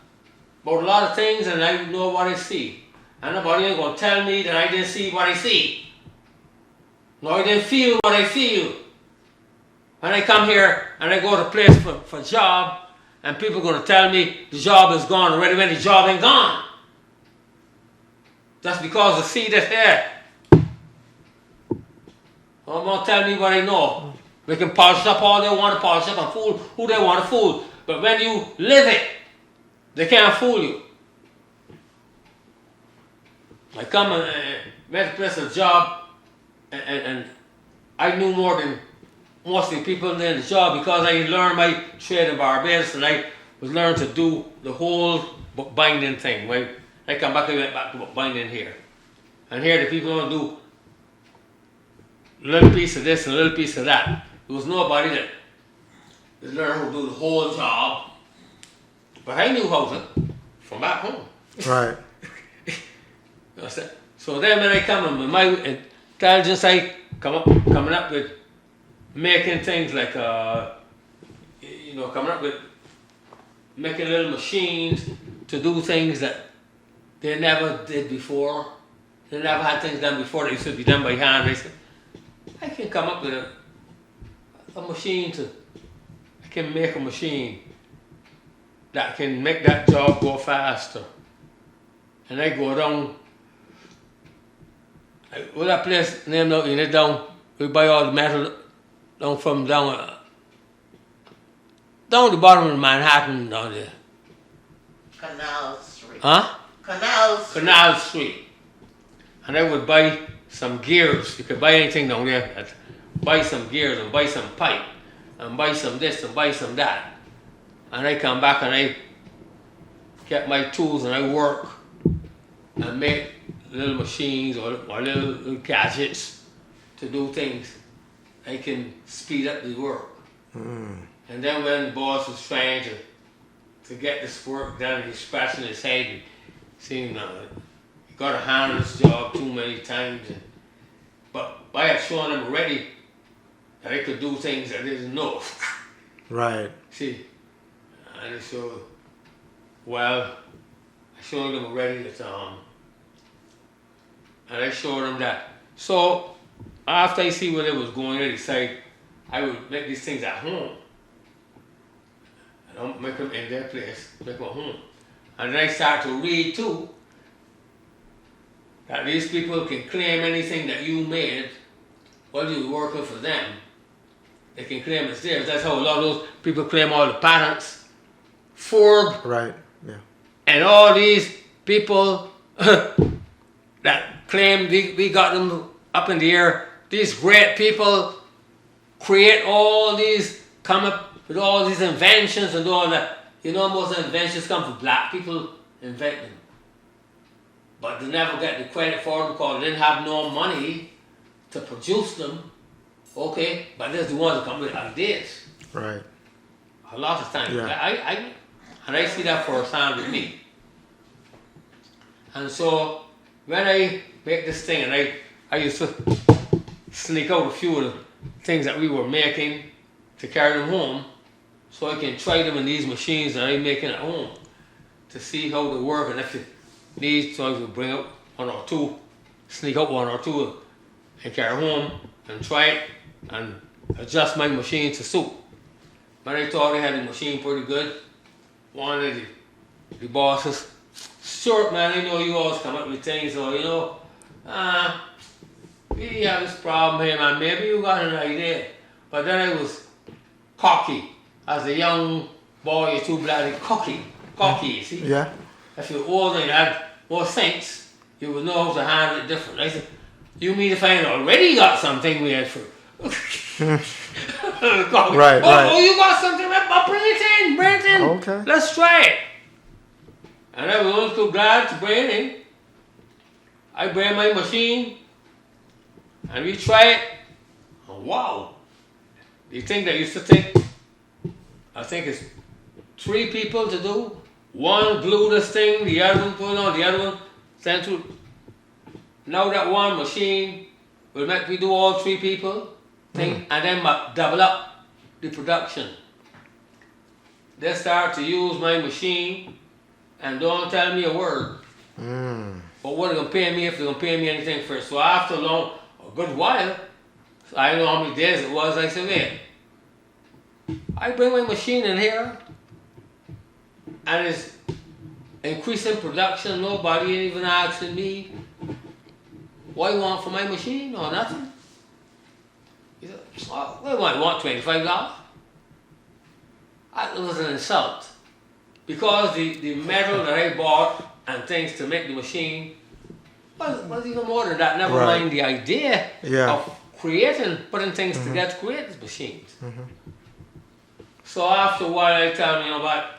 about a lot of things, and I know what I see. And nobody ain't gonna tell me that I didn't see what I see. No, I didn't feel what I feel. When I come here and I go to a place for a job, and people are gonna tell me the job is gone already when the job ain't gone. That's because the seed is here. Don't want to tell me what I know. They can polish up all they want to polish up and fool who they want to fool. But when you live it, they can't fool you. I come and went to place a job, and I knew more than most of the people in the job because I learned my trade in Barbados, and I was learning to do the whole bookbinding thing. When I come back, I went back to bookbinding here. And here the people don't do a little piece of this and a little piece of that. There was nobody that learned how to do the whole job. But I knew how to from back home. Right. So then when I come with my intelligence, I coming up with making things like, coming up with making little machines to do things that they never did before. They never had things done before. They used to be done by hand. I said, I can come up with a machine I can make a machine that can make that job go faster. And I go down What that place named out in it down? We buy all the metal down from down the bottom of Manhattan down there. Canal Street. Huh? Canal Street. Canal Street. And I would buy some gears. You could buy anything down there. Buy some gears and buy some pipe and buy some this and buy some that. And I come back and I get my tools and I work and make little machines or little gadgets to do things. I can speed up the work. And then when the boss was trying to get this work done, he's scratching his head and saying, he got a hand on this job too many times. But I had shown him already that I could do things I didn't know. Right. See, and so, well, I showed him already that, and I showed him that. So, after I see where they was going, I decided I would make these things at home. I don't make them in their place, make them at home. And then I start to read too, that these people can claim anything that you made while you were working for them. They can claim it's theirs. That's how a lot of those people claim all the patents. Ford, Right. Yeah. and all these people that claim we got them up in the air, these great people create all these, come up with all these inventions and all that. You know, most inventions come from black people invent them. But they never get the credit for them because they didn't have no money to produce them. Okay, but there's the ones that come with ideas. Right. A lot of times. Yeah. I see that firsthand with me. And so when I make this thing, and I used to sneak out a few of the things that we were making to carry them home, so I can try them in these machines that I'm making at home to see how they work, and if it needs, so I would bring out one or two, sneak out one or two, and carry home and try it and adjust my machine to suit. But I thought I had the machine pretty good. One of the bosses, "Stuart, man, I know you always come up with things, so you know, we have this problem here, man. Maybe you got an idea." But then I was cocky. As a young boy, you're too bloody cocky, you see? Yeah. If you're older and had more sense, you would know how to handle it different. I said, "You mean if I already got something we had for..." Right. Oh, you got something? Well, bring it in. Okay. Let's try it. And I was only too glad to bring it in. I bring my machine, and we try it. And wow. The thing that used to take, I think it's 3 people to do. One glue this thing, the other one put it on, the other one sent to. Now that one machine will make me do all 3 people thing, and then double up the production. They start to use my machine and don't tell me a word. But what are they gonna pay me if they're gonna pay me anything first? So after a good while, so I don't know how many days it was, I said, "Wait, I bring my machine in here and it's increasing production, nobody even asking me what you want for my machine or nothing." He said, "Oh, we want $25. That was an insult. Because the metal that I bought and things to make the machine was even more than that. Never Right. mind the idea Yeah. of putting things together to create these machines. So after a while, I tell me, you know what,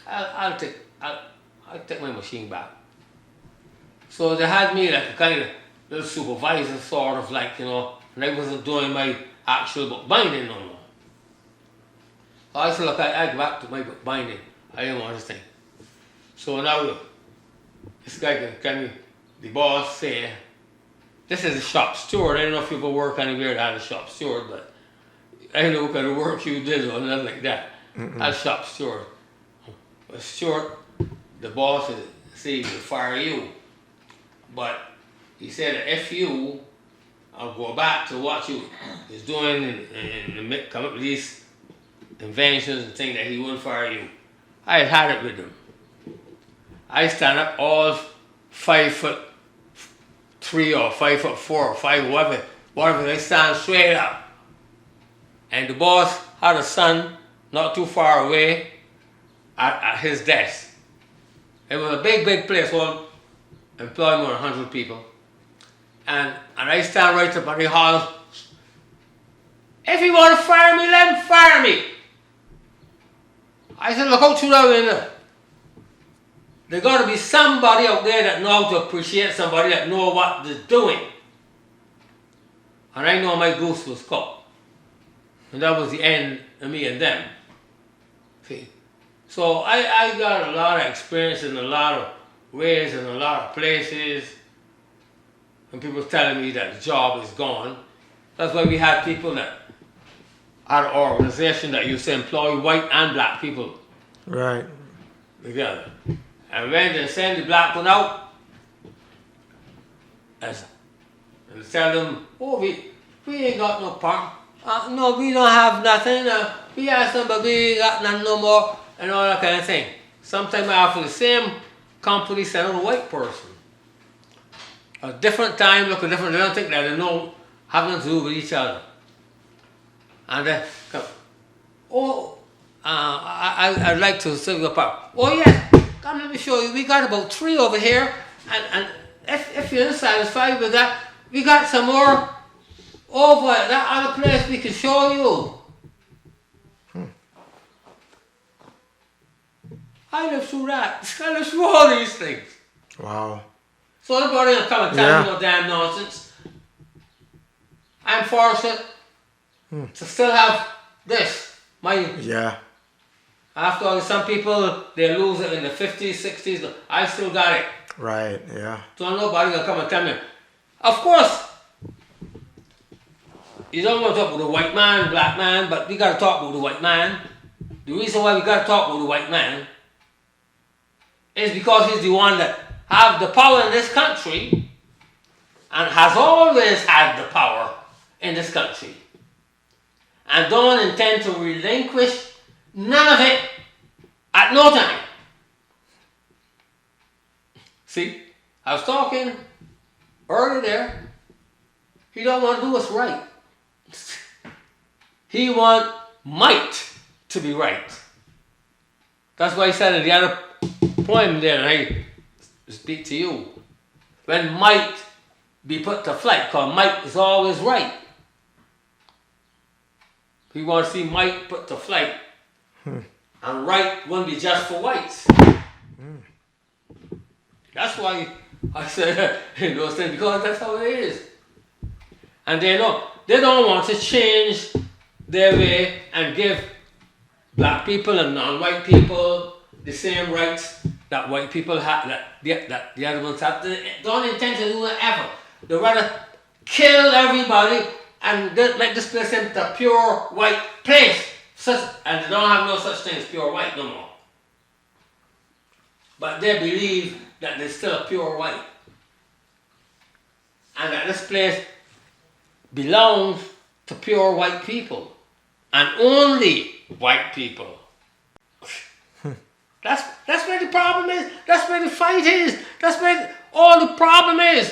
I'll take my machine back. So they had me like a kind of little supervisor, sort of like, you know, and I wasn't doing my actual book binding no more. I said, "Look, I go back to my book binding. I didn't want this thing." So now this guy can the boss say, "This is a shop steward. I don't know if you ever work anywhere that had a shop steward, but I don't know what kind of work you did or nothing like that. As shop steward. But steward, the boss said he will fire you. But he said that if you go back to what you is doing and come up with these inventions and things, that he wouldn't fire you." I had it with him. I stand up all 5 foot 3 or 5'4" or 5, whatever, they stand straight up. And the boss had a son not too far away at his desk. It was a big place, well, employed more than 100 people. And I stand right up on the hall. If you want to fire me, let him fire me. I said, look out through that window. There's got to be somebody out there that knows how to appreciate somebody that knows what they're doing. And I know my goose was cooked. And that was the end of me and them. See? So I got a lot of experience in a lot of ways and a lot of places. And people telling me that the job is gone. That's why we had people that had an organization that used to employ white and black people Right. together. And when they send the black one out, and tell them, oh, we ain't got no part. No, we don't have nothing. We have some, but we ain't got nothing no more, and all that kind of thing. Sometimes after the same company send out a white person. A different time, look at different, they don't think that they know, have nothing to do with each other. And they come, oh, I'd like to serve you a part. Oh yes, come let me show you. We got about 3 over here, and if you're satisfied with that, we got some more over at that other place we can show you. I lived through that. I lived through all these things. Wow. So everybody will come and tell me no damn nonsense. I'm fortunate to still have this. Yeah. After all, some people, they lose it in the 50s, 60s. I still got it. Right. Yeah. So nobody will come and tell me. Of course, you don't want to talk about the white man, black man, but we got to talk about the white man. The reason why we got to talk about the white man is because he's the one that have the power in this country and has always had the power in this country and don't intend to relinquish none of it at no time. See, I was talking earlier there. He don't want to do what's right. He want might to be right. That's why he said in the other poem there, and I speak to you, when might be put to flight, because might is always right. We want to see might put to flight, and right won't be just for whites. That's why I said those things, because that's how it is. And they don't want to change their way and give black people and non-white people the same rights that white people have, that the other ones have. They don't intend to do that ever. They rather kill everybody and make this place into a pure white place. And they don't have no such thing as pure white no more. But they believe that there's still a pure white. And that this place belongs to pure white people. And only white people. That's where the problem is. That's where the fight is. That's where all the problem is.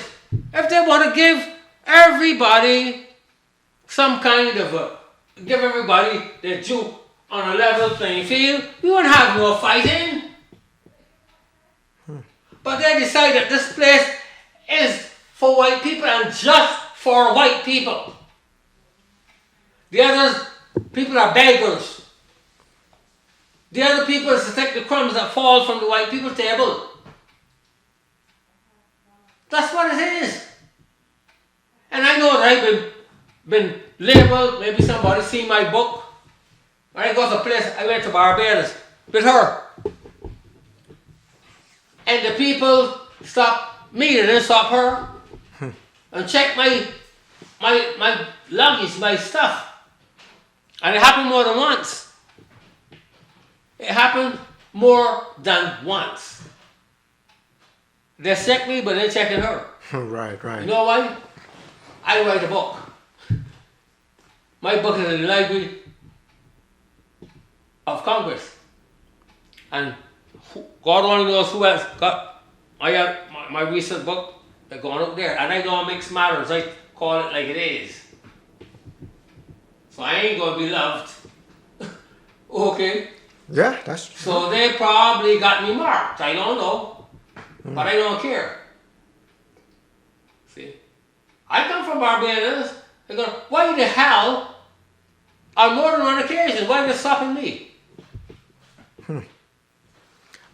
If they want to give everybody some kind of give everybody their due on a level playing field, we won't have no fighting. But they decide that this place is for white people and just for white people. The others, people are beggars. The other people is to take the crumbs that fall from the white people's table. That's what it is. And I know that I've been labeled, maybe somebody seen my book. I go to a place, I went to Barbados with her. And the people stopped me, they didn't stop her. And checked my luggage, my stuff. And it happened more than once. It happened more than once. They checked me, but they checking her. Right. You know why? I write a book. My book is in the Library of Congress. And God only knows who else got my recent book. They're going up there. And I don't mix matters. I call it like it is. So I ain't going to be loved. Okay? Yeah, that's So they probably got me marked. I don't know. But I don't care. See? I come from Barbados. They're going, why the hell, on more than one occasion, why are they stopping me?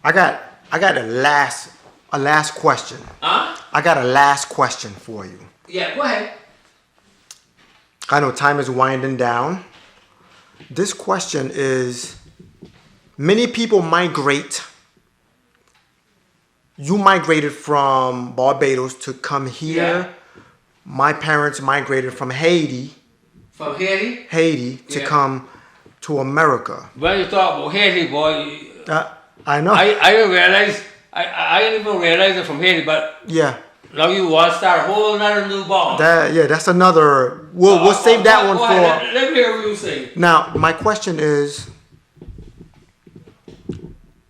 I got a last question. Huh? I got a last question for you. Yeah, go ahead. I know time is winding down. This question is, many people migrate. You migrated from Barbados to come here. Yeah. My parents migrated from Haiti From Haiti? to Yeah. come to America. When you talk about Haiti, boy, I know. I didn't realize, I didn't even realize it from Haiti, but yeah. now you want to start a whole other new ball. That's another. We'll save that one Go for. ahead. Let me hear what you say. Now, my question is,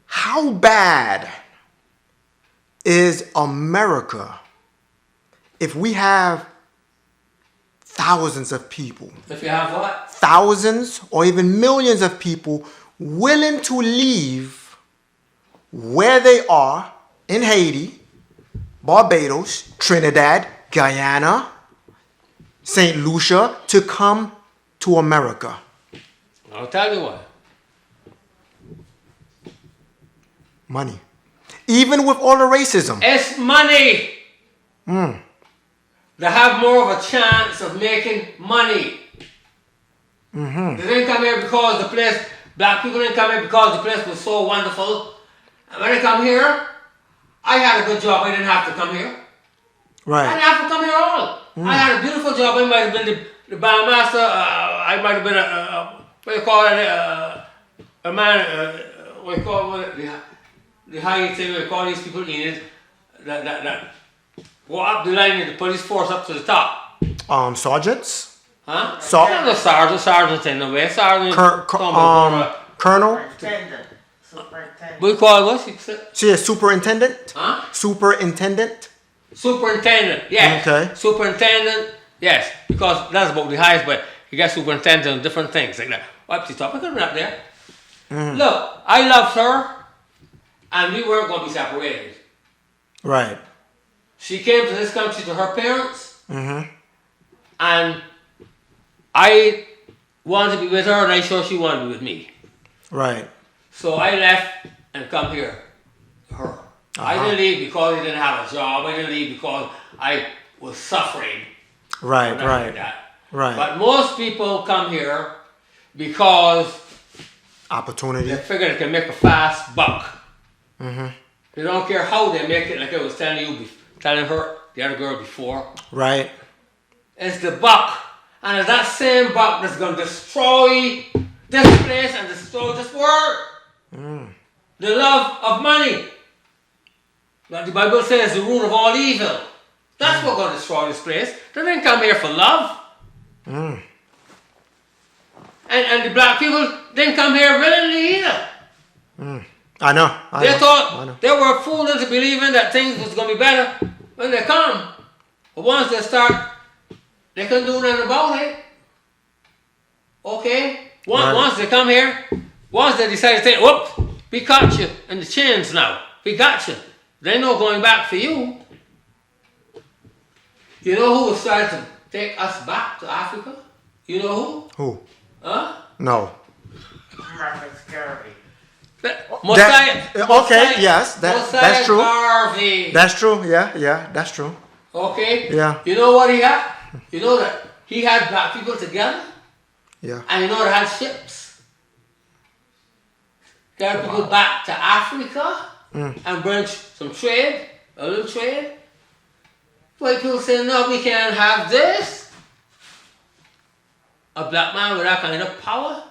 how bad is America if we have thousands of people, If you have what? thousands or even millions of people willing to leave where they are in Haiti, Barbados, Trinidad, Guyana, St. Lucia to come to America? I'll tell you what. Money. Even with all the racism. It's money. They have more of a chance of making money. They didn't come here because the place, black people didn't come here because the place was so wonderful. And when they come here, I had a good job. I didn't have to come here. I Right. didn't have to come here at all. I had a beautiful job. I might have been the bandmaster. I might have been what do you call it? A man. What do you call it? The high thing we call these people in it. That go up the line in the police force up to the top. Sergeants? Huh? So- Not the sergeant in the way. Sergeant. Colonel? Superintendent. Superintendent. We call it what? She is superintendent? Huh? Superintendent? Superintendent, yes. Okay. Superintendent, yes. Because that's about the highest, but you got superintendent and different things like that. Up the top, I could up there. Look, I loved her, and we weren't going to be separated. Right. She came to this country to her parents, and I wanted to be with her, and I sure she wanted to be with me. Right. So I left and come here to her. I didn't leave because I didn't have a job. I didn't leave because I was suffering. Right, Nothing right. like that. Right. But most people come here because Opportunity. they figure they can make a fast buck. They don't care how they make it, like I was telling her, the other girl before. Right. It's the buck. And it's that same buck that's going to destroy this place and destroy this world. The love of money. Like the Bible says, the root of all evil. That's what's going to destroy this place. They didn't come here for love. And the black people didn't come here willingly either. I know. They I thought know. they were fooled into believing that things was going to be better when they come. But once they start, they can do nothing about it. Okay? Right. Once they come here, once they decide to say, whoop, we caught you in the chains now. We got you. They're not going back for you. You know who was trying to take us back to Africa? You know who? Who? Huh? No. Marcus Garvey. Okay, yes, that's true. Garvey. That's true. Yeah, that's true. Okay? Yeah. You know what he had? You know that he had black people together? Yeah. And you know they had ships? Got people back to Africa and bring some trade, a little trade. White people say, no, we can't have this. A black man with that kind of power.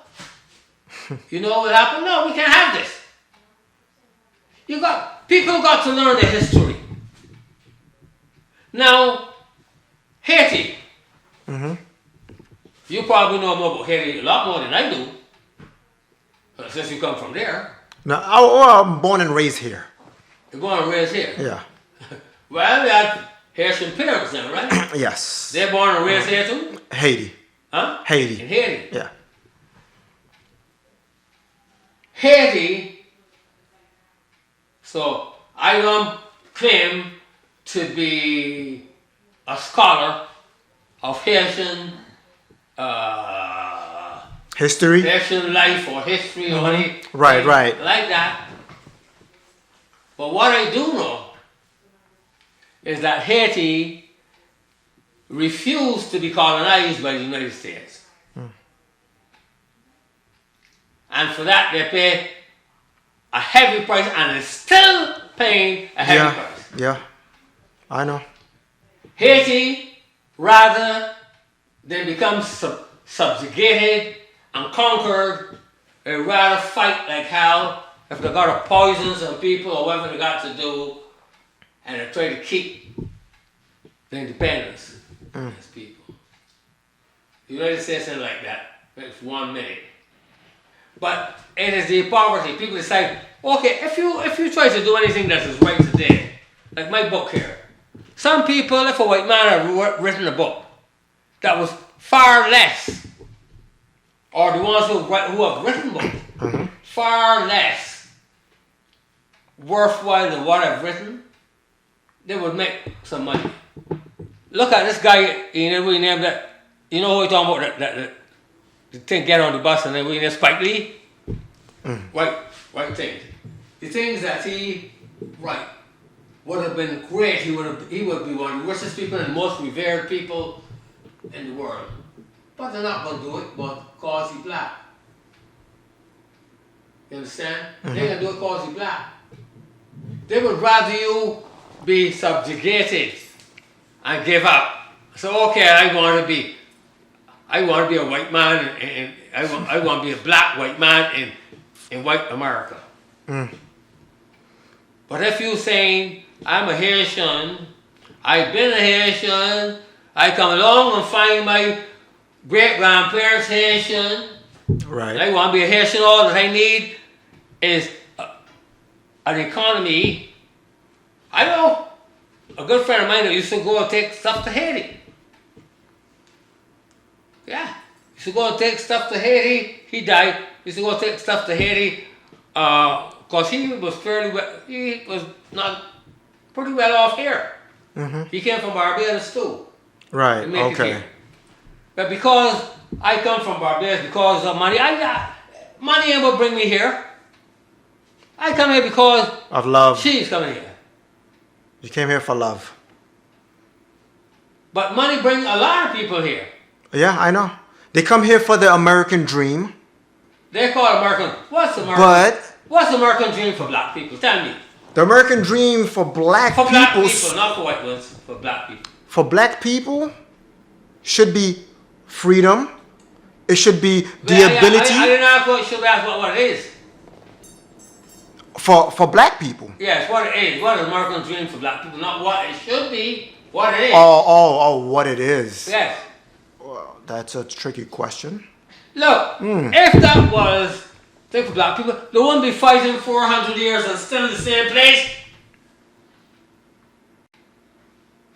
You know what happened? No, we can't have this. People got to learn their history. Now, Haiti. You probably know more about Haiti, a lot more than I do. Since you come from there. No, I'm born and raised here. You're born and raised here. Yeah. Well, we had Haitian parents then, right? Yes. They're born and raised here too? Haiti. Huh? In Haiti. Haiti. Yeah. Haiti, so I don't claim to be a scholar of Haitian History. Haitian life or history or anything Right, right. like that. But what I do know is that Haiti refused to be colonized by the United States. And for that they pay a heavy price and is still paying a heavy Yeah. price. Yeah. I know. Haiti, rather than become subjugated and conquered, they rather fight like hell if they got to poison some people or whatever they got to do, and they try to keep the independence of these people. The United States ain't like that. It's 1 minute. But it is the poverty. People decide, okay, if you try to do anything that is right today, like my book here. Some people, if a white man had written a book that was far less, or the ones who have written books, far less worthwhile than what I've written, they would make some money. Look at this guy, we named that, you know who we're talking about, that the thing get on the bus and then we named Spike Lee? White things. The things that he write would have been great. He would be one of the richest people and most revered people in the world. But they're not going to do it because he's black. You understand? They're going to do it because he's black. They would rather you be subjugated and give up. So okay, I want to be a white man and I want to be a black white man in white America. But if you're saying, I'm a Haitian, I've been a Haitian, I come along and find my great-grandparents Haitian, Right. I want to be a Haitian, all that I need is an economy. I know a good friend of mine that used to go and take stuff to Haiti. Yeah, used to go and take stuff to Haiti. He died. Used to go take stuff to Haiti because he was he was not pretty well off here. He came from Barbados too. Right. to make it Okay. here. But because I come from Barbados, because of money, money ain't what bring me here. I come here because Of love. she's coming here. You came here for love. But money bring a lot of people here. Yeah, I know. They come here for the American dream. They call American. What's the American dream for black people? Tell me. The American dream for black For black people, people, not for white ones. For black people. for black people, should be freedom. It should be the ability I didn't ask what. Should ask what it is. for black people. Yes, what it is. What is American dream for black people? Not what it should be. What it is. Oh, what it is. Yes. Well, that's a tricky question. Look, if that was thing for black people, they wouldn't be fighting 400 years and still in the same place.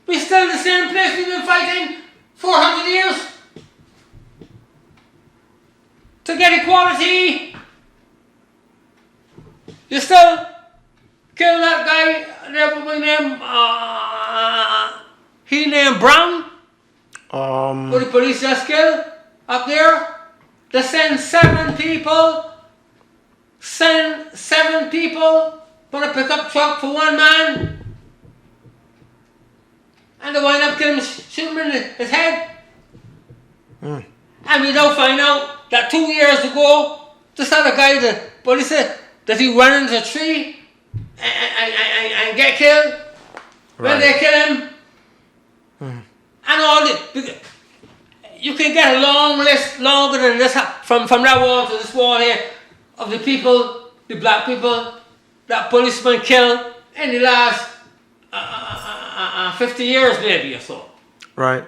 We're still in the same place we've been fighting 400 years to get equality. You still kill that guy, he named Brown, who the police just killed up there. They send seven people for a pickup truck for one man, and they wind up killing him, shoot him in his head. And we don't find out that 2 years ago, this other guy, the police said that he ran into a tree and get killed. When Right. they kill him, and all the, you can get a long list, longer than this, from that wall to this wall here, of the people, the black people, that policemen killed in the last 50 years maybe or so. Right.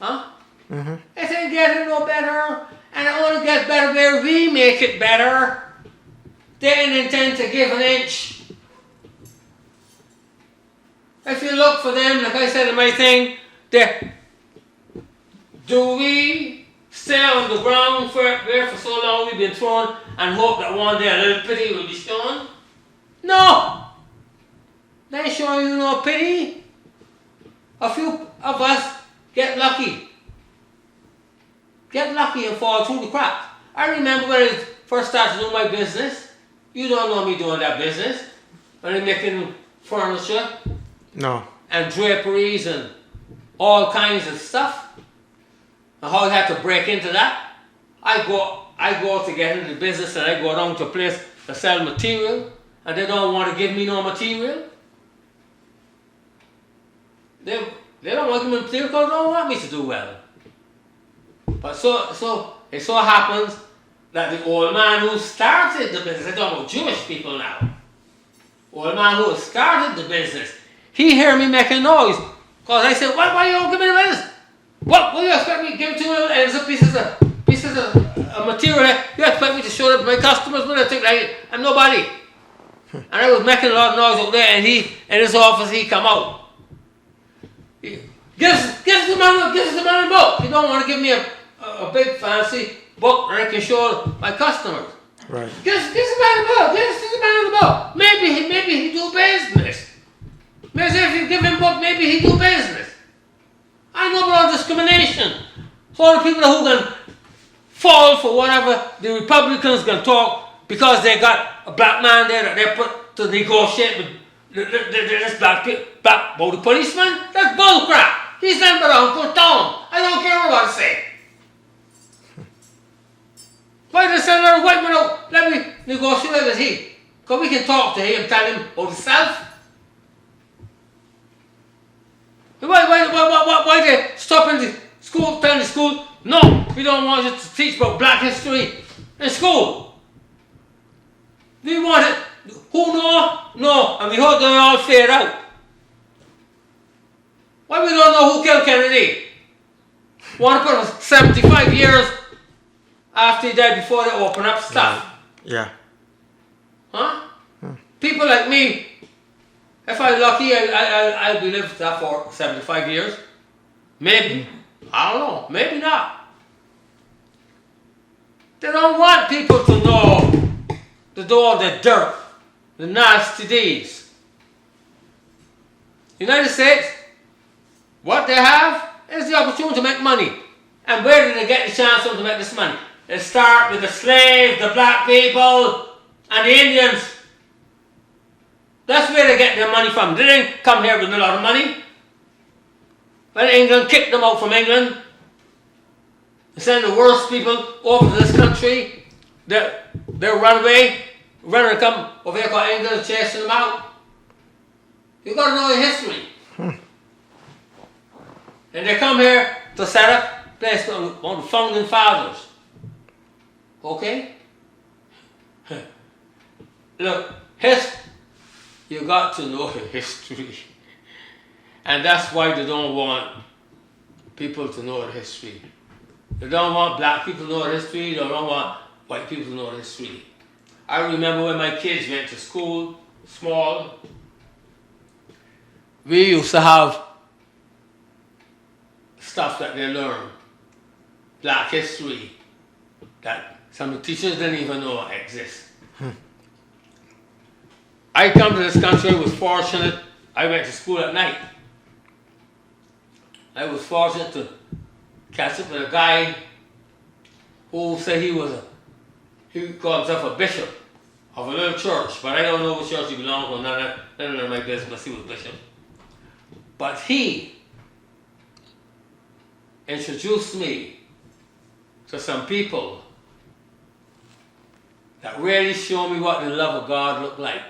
Huh? It ain't getting no better, and it only gets better where we make it better. They ain't intend to give an inch. If you look for them, like I said in my thing, do we stay on the ground where for so long we've been thrown and hope that one day a little pity will be shown? No! They ain't showing you no pity. A few of us get lucky. Get lucky and fall through the cracks. I remember when I first started doing my business. You don't know me doing that business. When I'm making furniture No. and draperies and all kinds of stuff. And how I had to break into that. I go to get into the business and I go down to a place to sell material and they don't want to give me no material. They don't want to give me material because they don't want me to do well. But so it so happens that the old man who started the business, I don't know Jewish people now, old man who started the business, he heard me making noise. Because I said, why you don't give me the business? What will you expect me to give to you? And there's pieces of material there. You expect me to show it to my customers when I think like I'm nobody. And I was making a lot of noise up there and he, in his office, he come out. Give us the man a book. He don't want to give me a big fancy book that I can show my customers. Right. Give us the man a book. Give us the man a book. Maybe he do business. Maybe if you give him a book, maybe he do business. I know about discrimination. So the people who can fall for whatever the Republicans can talk because they got a black man there that they put to negotiate with this black about the policeman. That's bull crap. He's not around for town. I don't care what I say. Why does send another white man out? Let me negotiate with him. Because we can talk to him and tell him about himself. Why they stop in the school, telling the school, no, we don't want you to teach about black history in school. We want it. Who know? No. And we hope they all fade out. Why we don't know who killed Kennedy? Want to put him 75 years after he died before they open up stuff. Yeah. Huh? People like me, if I'm lucky, I'll be living that for 75 years. Maybe. I don't know. Maybe not. They don't want people to know to do all the dirt, the nasty deeds. United States, what they have is the opportunity to make money. And where did they get the chance to make this money? They start with the slaves, the black people, and the Indians. That's where they get their money from. They didn't come here with a lot of money. When England kicked them out from England, and sent the worst people over to this country, they run away, run and come over here called England and chasing them out. You got to know the history. And they come here to set up a place on the founding fathers. Okay? Look, you got to know the history. And that's why they don't want people to know the history. They don't want black people to know the history. They don't want white people to know the history. I remember when my kids went to school, small, we used to have stuff that they learned. Black history that some of the teachers didn't even know exists. I come to this country, I was fortunate. I went to school at night. I was fortunate to catch up with a guy who said he called himself a bishop of a little church, but I don't know what church he belonged to, none of my business, he was bishop. But he introduced me to some people that really showed me what the love of God looked like.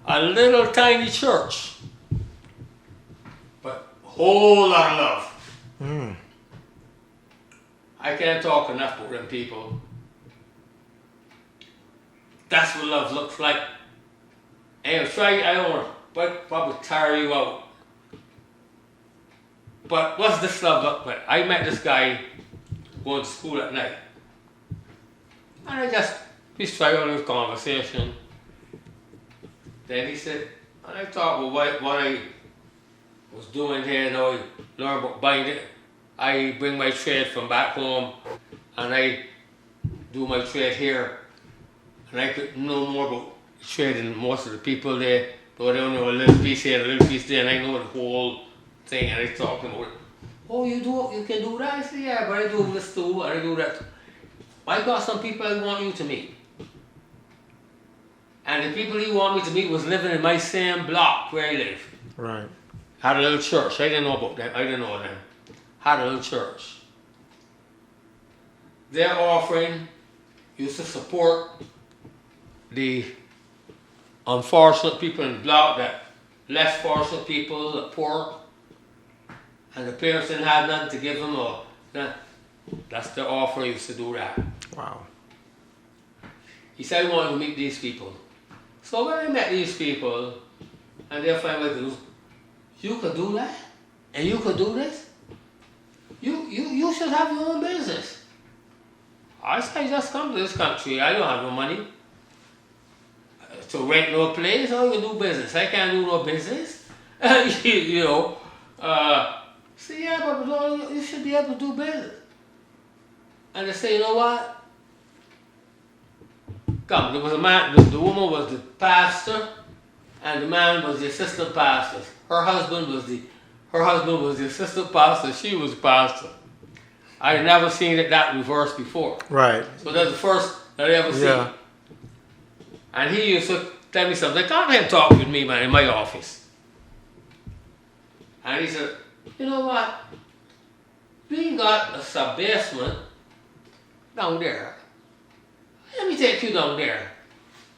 A little tiny church, but a whole lot of love. I can't talk enough about them people. That's what love looks like. And I don't want to probably tire you out. But what's this love look like? I met this guy going to school at night. And we started on this conversation. Then he said, And I talk about what I was doing here, you know, I learned about binding. I bring my trade from back home and I do my trade here. And I could know more about trade than most of the people there. But I don't know a little piece here, a little piece there, and I know the whole thing and I talk about it. Oh, you can do that? I say, yeah, but I do this too, and I do that. I got some people I want you to meet. And the people he wanted me to meet was living in my same block where I live. Right. Had a little church. I didn't know about them. I didn't know them. Had a little church. Their offering used to support the unfortunate people in the block, that less fortunate people, the poor, and the parents didn't have nothing to give them. Or that's their offer. Used to do that. Wow. He said he wanted to meet these people. So when I met these people, and they're finally, you could do that, and you could do this. You should have your own business. I said, just come to this country. I don't have no money to rent no place. How you do business? I can't do no business. you know. So yeah, but you should be able to do business. And they say, you know what? Come, there was a man, the woman was the pastor, and the man was the assistant pastor. Her husband was the assistant pastor, she was the pastor. I had never seen it that reverse before. Right. So that's the first that I ever seen. And he used to tell me something, come here and talk with me, man, in my office. And he said, you know what? We got a sub-basement down there. Let me take you down there.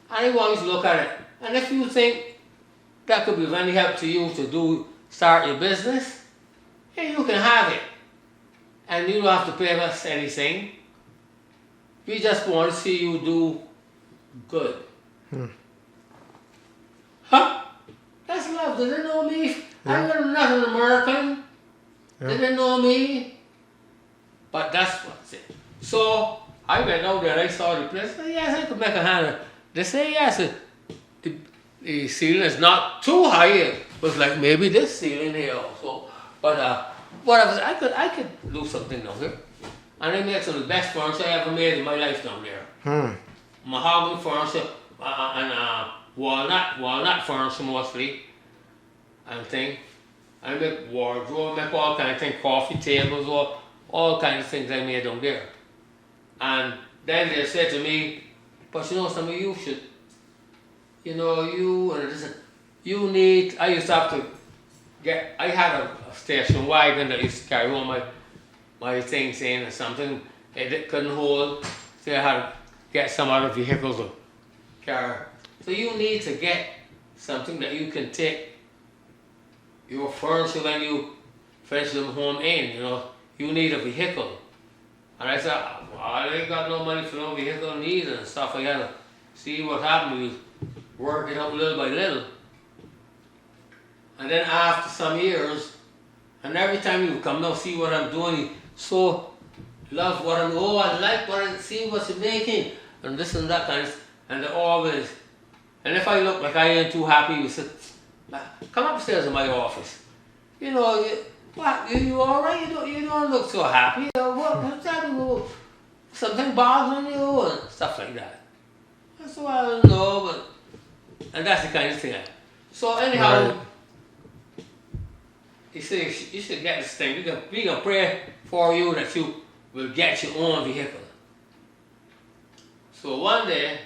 And I want you to look at it. And if you think that could be of any help to you to start your business, then you can have it. And you don't have to pay us anything. We just want to see you do good. Huh? That's love. They didn't know me. I learned nothing American. They didn't know me. But that's what's it. So I went out there and I saw the place. I said, yes, I could make a hand. They say, yes, the ceiling is not too high. It was like maybe this ceiling here also. But whatever, I could do something down here. And I made some of the best furniture I ever made in my life down there. Mahogany furniture and walnut furniture mostly. And thing. I make wardrobe, make all kinds of things, coffee tables, all kinds of things I made down there. And then they said to me, but you know something, you should, you know, you need, I used to have to I had a station wagon that used to carry all my things in or something. It couldn't hold, so I had to get some other vehicles to carry. So you need to get something that you can take your furniture when you finish them home in, you know. You need a vehicle. And I said, well, I ain't got no money for no vehicle neither and stuff. I gotta see what happened. We was working up little by little. And then after some years, and every time you come now see what I'm doing, you so love what I'm doing. Oh, I like what I see what you're making, and this and that kind of, and they always. And if I look like I ain't too happy, you said, come upstairs in my office. You know, what? You all right? You don't look so happy. What's happening? Something bothering you and stuff like that. That's what I don't know, but and that's the kind of thing. So anyhow. Right. He said, you should get this thing. We can pray for you that you will get your own vehicle. So one day,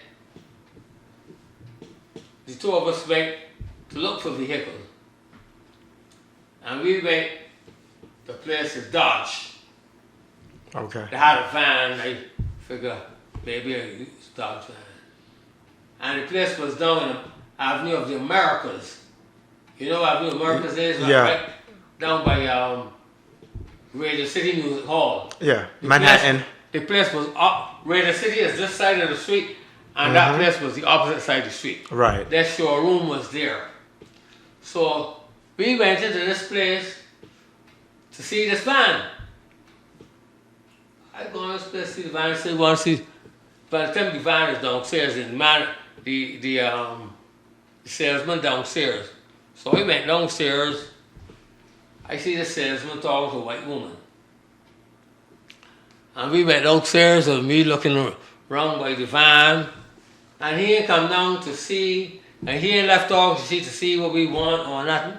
the two of us went to look for vehicles. And we went, the place is Dodge. Okay. They had a van, I figure maybe a used Dodge van. And the place was down in the Avenue of the Americas. You know what Avenue of the Americas is? Right? Down by Radio City Music Hall. Yeah, Manhattan. The place was up. Radio City is this side of the street, and that place was the opposite side of the street. Right. Their showroom was there. So we went into this place to see this van. I go in this place to see the van. I said, "Want to see?" By the time the van is downstairs, and the the salesman downstairs. So we went downstairs. I see the salesman talking to a white woman. And we went downstairs and me looking around by the van. And he ain't come down to see, and he ain't left off to see what we want or nothing.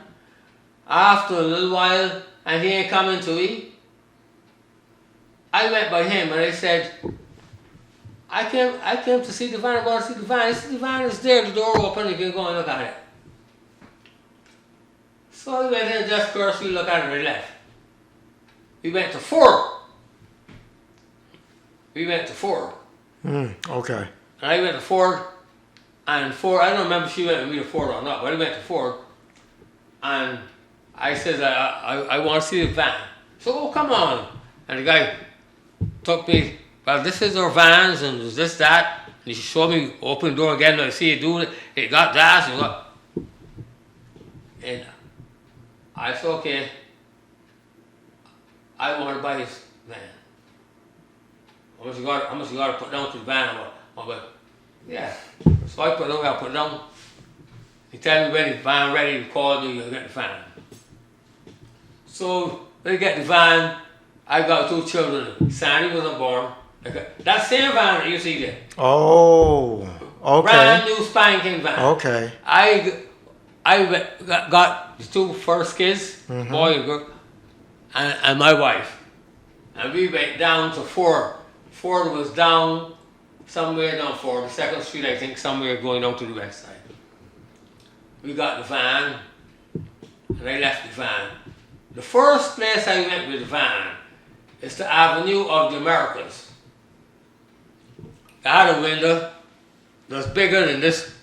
After a little while, and he ain't coming to eat, I went by him and I said, I came to see the van, I want to see the van. He said, the van is there, the door open, you can go and look at it. So we went in just first, we looked at it and we left. We went to Ford. Okay. And I went to Ford, and Ford, I don't remember if she went with me to Ford or not, but I went to Ford, and I said, I want to see the van. So, oh, come on. And the guy took me, well, this is our vans, and there's this, that, and he showed me, open the door again, and I see it doing it, it got gas, and I said, okay, I want to buy this van. How much you got to put down to the van? But yeah. So I put it down. He tell me when the van ready to call me, you'll get the van. So when I get the van, I got 2 children. Sandy wasn't born. That same van that you see there. Oh, okay. Brand new spanking van. Okay. I got the 2 first kids, boy and girl, and my wife. And we went down to Ford. Ford was down, somewhere down 42nd Street, I think, somewhere going down to the west side. We got the van, and I left the van. The first place I went with the van is the Avenue of the Americas. It had a window that was bigger than this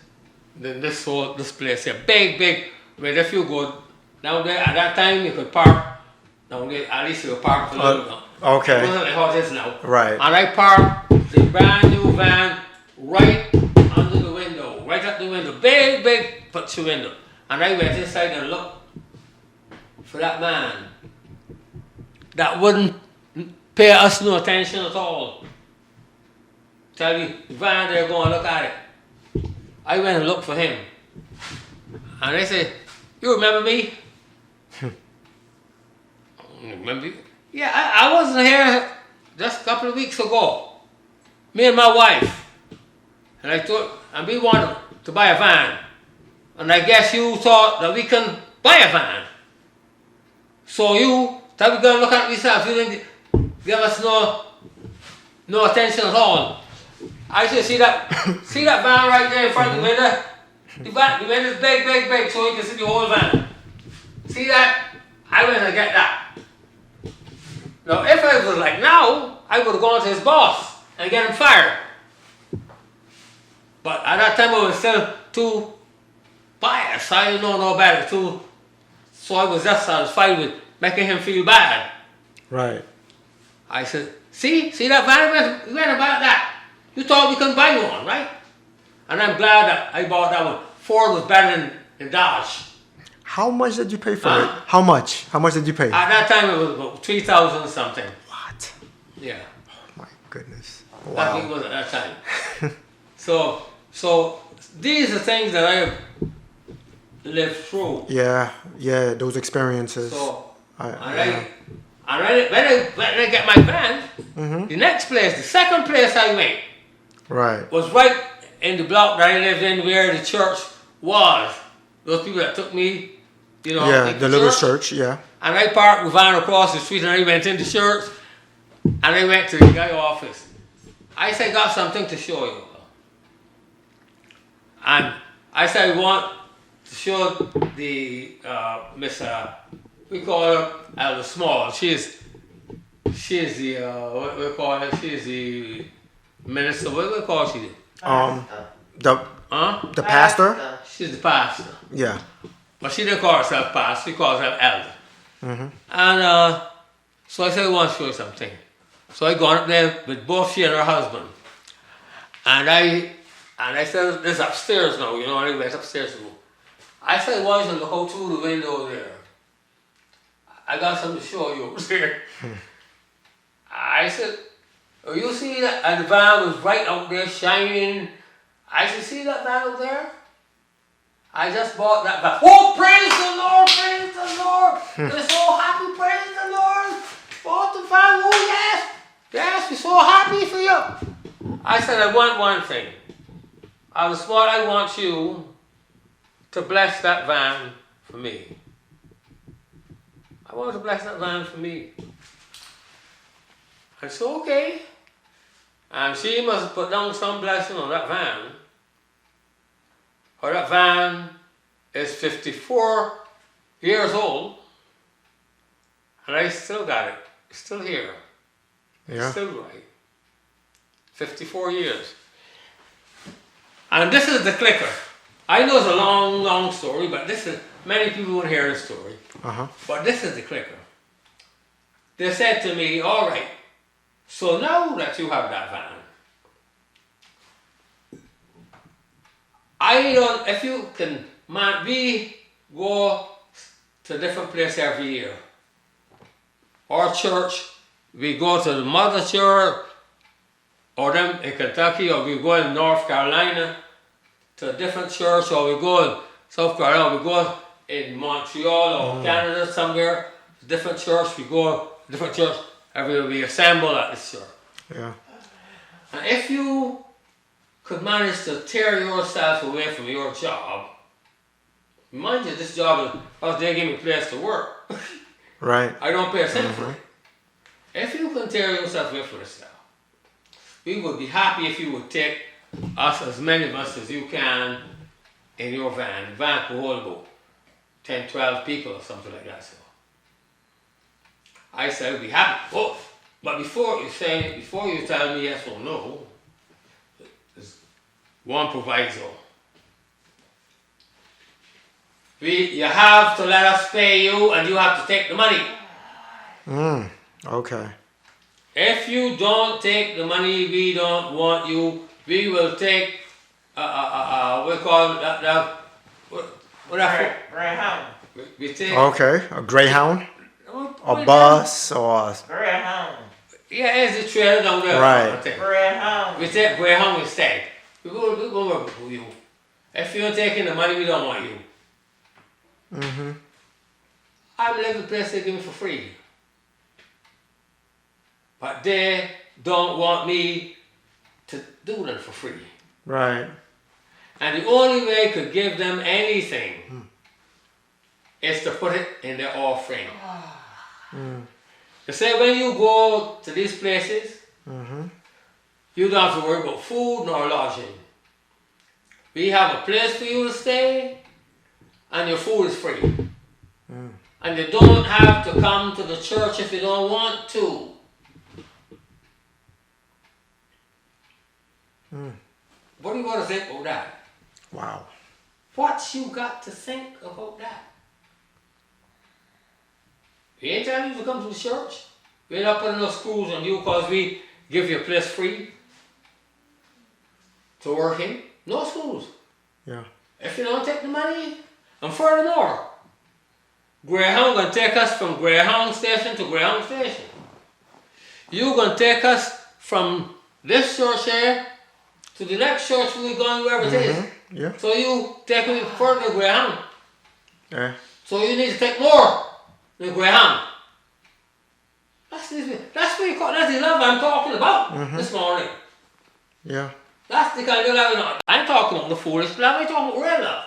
place here. Big, but if you go down there, at that time you could park down there, at least you could park for a little. Okay. It wasn't like how it is now. Right. And I parked the brand new van right under the window, right up the window, big picture window. And I went inside and looked for that man that wouldn't pay us no attention at all. Tell you, the van there, go and look at it. I went and looked for him. And they said, you remember me? Remember you? Yeah, I wasn't here just a couple of weeks ago. Me and my wife. And we wanted to buy a van. And I guess you thought that we can buy a van. So you thought we gonna look at yourself. You didn't give us no attention at all. I said, see that van right there in front of the window? The window is big, so you can see the whole van. See that? I went to get that. Now, if I was like now, I would have gone to his boss and get him fired. But at that time, I was still too biased. I didn't know no better. So I was just satisfied with making him feel bad. Right. I said, see that van? We went about that. You thought we couldn't buy one, right? And I'm glad that I bought that one. Ford was better than Dodge. How much did you pay for it? How much? How much did you pay? At that time, it was about 3,000 something. What? Yeah. Oh my goodness. I think it Wow. was at that time. So these are things that I have lived through. Yeah, those experiences. So, I- when I get my van, the next place, the second place I went, Right. was right in the block that I lived in where the church was. Those people that took me, Yeah, take the little church, yeah. And I parked the van across the street and I went in the church and I went to the guy's office. I said, I got something to show you. And I said, I want to show the Miss, we call her Elder Small. She's the, what we call her, she's the minister, what do we call she? The pastor? She's the pastor. Yeah. But she didn't call herself pastor, she calls herself elder. And so I said, I want to show you something. So I gone up there with both she and her husband. And I said, this is upstairs now, and I went upstairs to go. I said, why don't you look out through the window there? I got something to show you there. I said, oh, you see that? And the van was right out there shining. I said, see that van out there? I just bought that van. Oh, praise the Lord, praise the Lord. We're so happy, praise the Lord. Bought the van, oh yes. Yes, we're so happy for you. I said, I want one thing. I was smart, I want you to bless that van for me. I want to bless that van for me. I said, okay. And she must have put down some blessing on that van. Or that van is 54 years old. And I still got it. It's still here. It's Yeah. still right. 54 years. And this is the clicker. I know it's a long, long story, but this is, many people won't hear the story. Uh-huh. But this is the clicker. They said to me, all right, so now that you have that van, I don't, if you can, man, we go to different place every year. Our church, we go to the mother church, or them in Kentucky, or we go in North Carolina to a different church, or we go in South Carolina, we go in Montreal or Canada somewhere, different church, we go different church, every year we assemble at this church. Yeah. And if you could manage to tear yourself away from your job, mind you, this job is, oh, they give me a place to work. Right. I don't pay a cent for it. If you can tear yourself away from this job, we would be happy if you would take us, as many of us as you can, in your van. The van could hold about 10, 12 people or something like that. So I said I'd be happy. Oh, but before you tell me yes or no, there's one proviso. You have to let us pay you, and you have to take the money. Okay. If you don't take the money, we don't want you. We will take we call that Greyhound. we take Okay. A Greyhound? what A bus or Greyhound. Yeah, it's a trailer down there. Right. Greyhound. We take Greyhound instead. We go work for you. If you're taking the money, we don't want you. I'm living the place they give me for free. But they don't want me to do that for free. Right. And the only way I could give them anything is to put it in their offering. They say when you go to these places, you don't have to worry about food nor lodging. We have a place for you to stay, and your food is free. And you don't have to come to the church if you don't want to. What do you want to think about that? Wow. What you got to think about that? We ain't telling you to come to the church. We're not putting no screws on you because we give you a place free to work in. No screws. Yeah. If you don't take the money, and furthermore, Greyhound gonna take us from Greyhound station to Greyhound station. You gonna take us from this church here to the next church we're going wherever it is. Yeah. So you take me further than Greyhound. Yeah. So you need to take more than Greyhound. That's what you call, that's the love I'm talking about this morning. Yeah. That's the kind of love I'm talking about, the foolish love. I'm talking about real love.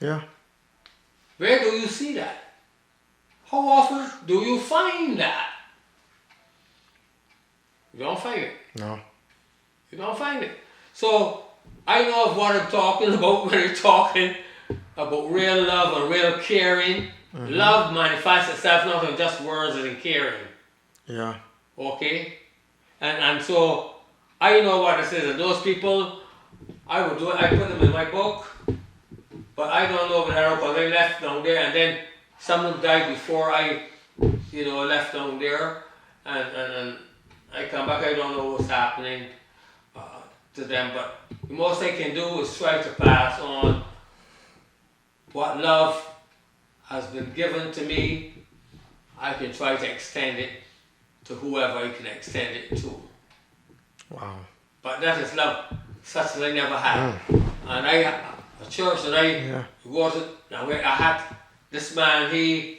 Yeah. Where do you see that? How often do you find that? You don't find it. No. You don't find it. So I know of what I'm talking about when you're talking about real love and real caring. Love manifests itself not in just words and in caring. Yeah. Okay? And so I know what this is. And those people, I would do it. I put them in my book. But I don't know what they're because they left down there, and then some of them died before I, left down there, and I come back. I don't know what's happening to them, but the most I can do is try to pass on what love has been given to me. I can try to extend it to whoever I can extend it to. Wow. But that is love, such as I never had. And a church that I wasn't. Now I had this man. He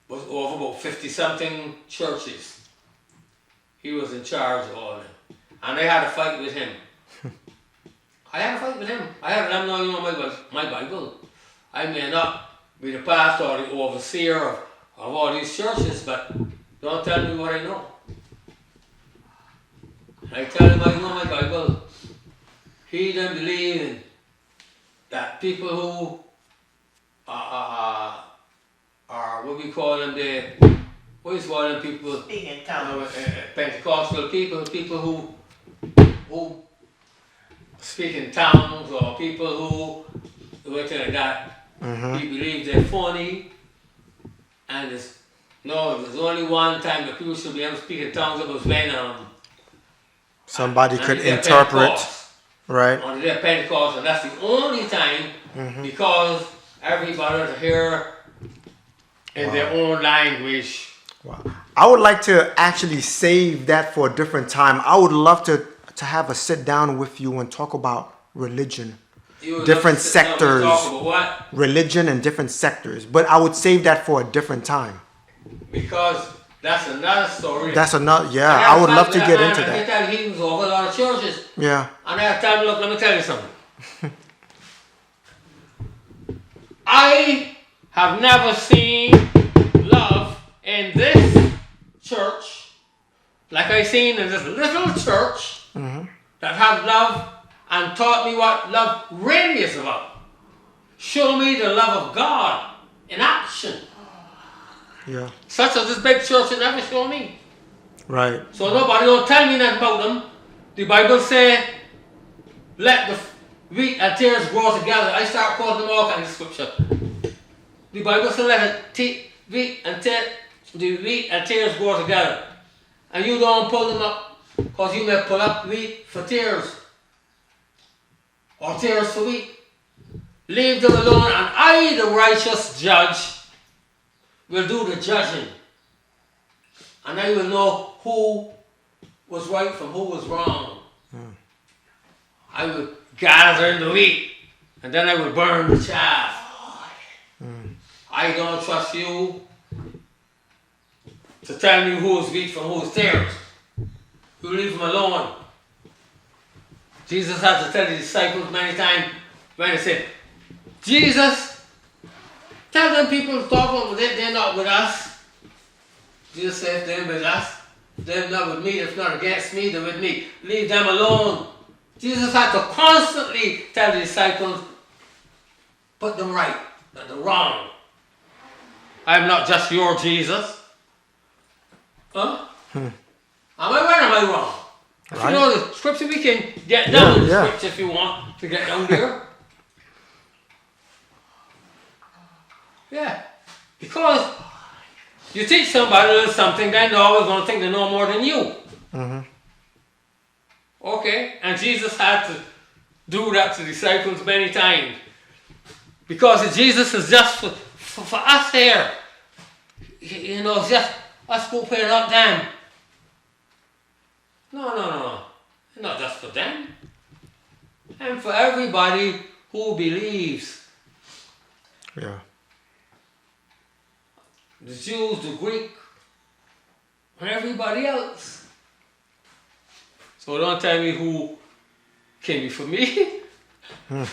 was over about 50-something churches. He was in charge of all of them, and I had a fight with him. I had a fight with him. I had to let him know, you know, my Bible. I may not be the pastor or the overseer of all these churches, but don't tell me what I know. I tell him I know my Bible. He doesn't believe in that people who are what we call them, what is call them people? Speak in tongues. Pentecostal people who speak in tongues, or people who anything like that. We believe they're phony, and there's only one time that people should be able to speak in tongues. It was when Somebody and could they're interpret, Pentecost. right? On their Pentecost, and that's the only time because everybody to hear in their own language. Wow. I would like to actually save that for a different time. I would love to have a sit down with you and talk about religion. Different sectors. Talk about what? Religion and different sectors. But I would save that for a different time. Because that's another story. That's another, yeah, I would love to get into that. I tell you, he was over a lot of churches. Yeah. And I tell him, look, let me tell you something. I have never seen love in this church like I seen in this little church that have love and taught me what love really is about. Show me the love of God in action. Yeah. Such as this big church will never show me. Right. So nobody don't tell me nothing about them. The Bible say, let the wheat and tares grow together. I start quoting them all kinds of scripture. The Bible says let the wheat and tares grow together. And you don't pull them up, because you may pull up wheat for tares, or tares for wheat. Leave them alone, and I, the righteous judge, will do the judging. And I will know who was right from who was wrong. I will gather in the wheat, and then I will burn the chaff. I don't trust you to tell me who is wheat from who is tares. You leave them alone. Jesus had to tell the disciples many times when he said, Jesus, tell them people to talk about they're not with us. Jesus said, they're with us. They're not with me. If not against me, they're with me. Leave them alone. Jesus had to constantly tell the disciples, put them right, not the wrong. I am not just your Jesus. Huh? Am I right or am I wrong? If Right. you know the scripture, we can get down to the Yeah. scripture if you want to get down there. Yeah. Because you teach somebody a little something, then they're always going to think they know more than you. Okay, and Jesus had to do that to disciples many times. Because Jesus is just for us here. You know, it's just us go here, not them. No. It's not just for them. And for everybody who believes. Yeah. The Jews, the Greek, and everybody else. So don't tell me who came before me. Yeah.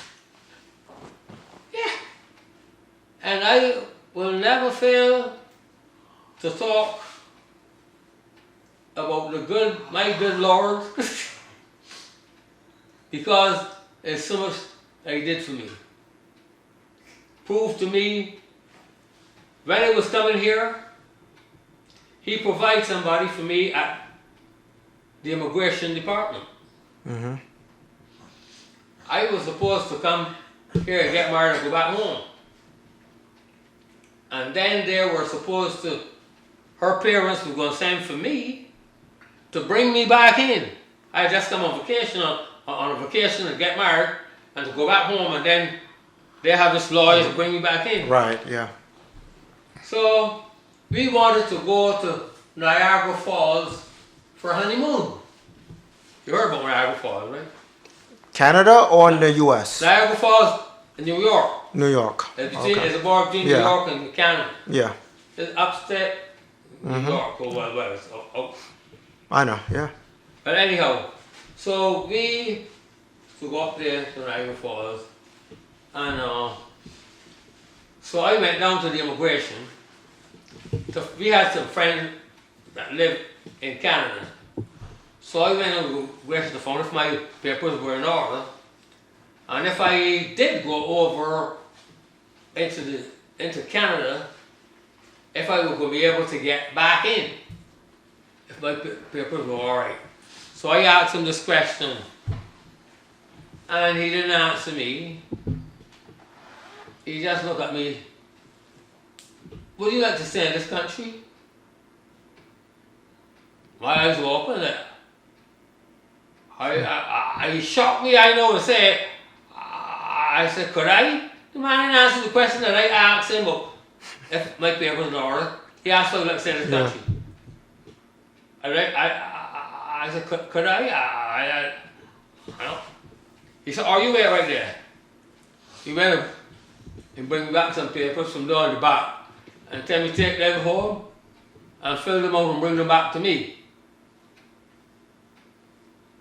And I will never fail to talk about my good Lord, because there's so much that He did for me. Proved to me when I was coming here, He provided somebody for me at the immigration department. I was supposed to come here and get married and go back home. And then they were supposed to, her parents were going to send for me to bring me back in. I had just come on vacation, on a vacation to get married and to go back home, and then they have this lawyer to bring me back in. Right, yeah. So we wanted to go to Niagara Falls for honeymoon. You heard about Niagara Falls, right? Canada or in the U.S.? Niagara Falls, New York. New York. It's Okay. a border between New Yeah. York and Canada. Yeah, It's upstate New York or whatever. I know. Yeah. But anyhow, so we to go up there to Niagara Falls, and so I went down to the immigration. We had some friends that live in Canada, so I went over to immigration to find if my papers were in order, and if I did go over into Canada, if I was going to be able to get back in, if my papers were all right. So I asked him this question, and he didn't answer me. He just looked at me. Would you like to stay in this country? My eyes were open. He shocked me, I know, to say. I said, could I? The man didn't answer the question that I asked him, but if my papers in order, he asked if I would like to stay in this Yeah. country. I said, could I? Well, he said, are you there right there? He went and bring me back some papers from down the back and tell me to take them home and fill them out and bring them back to me.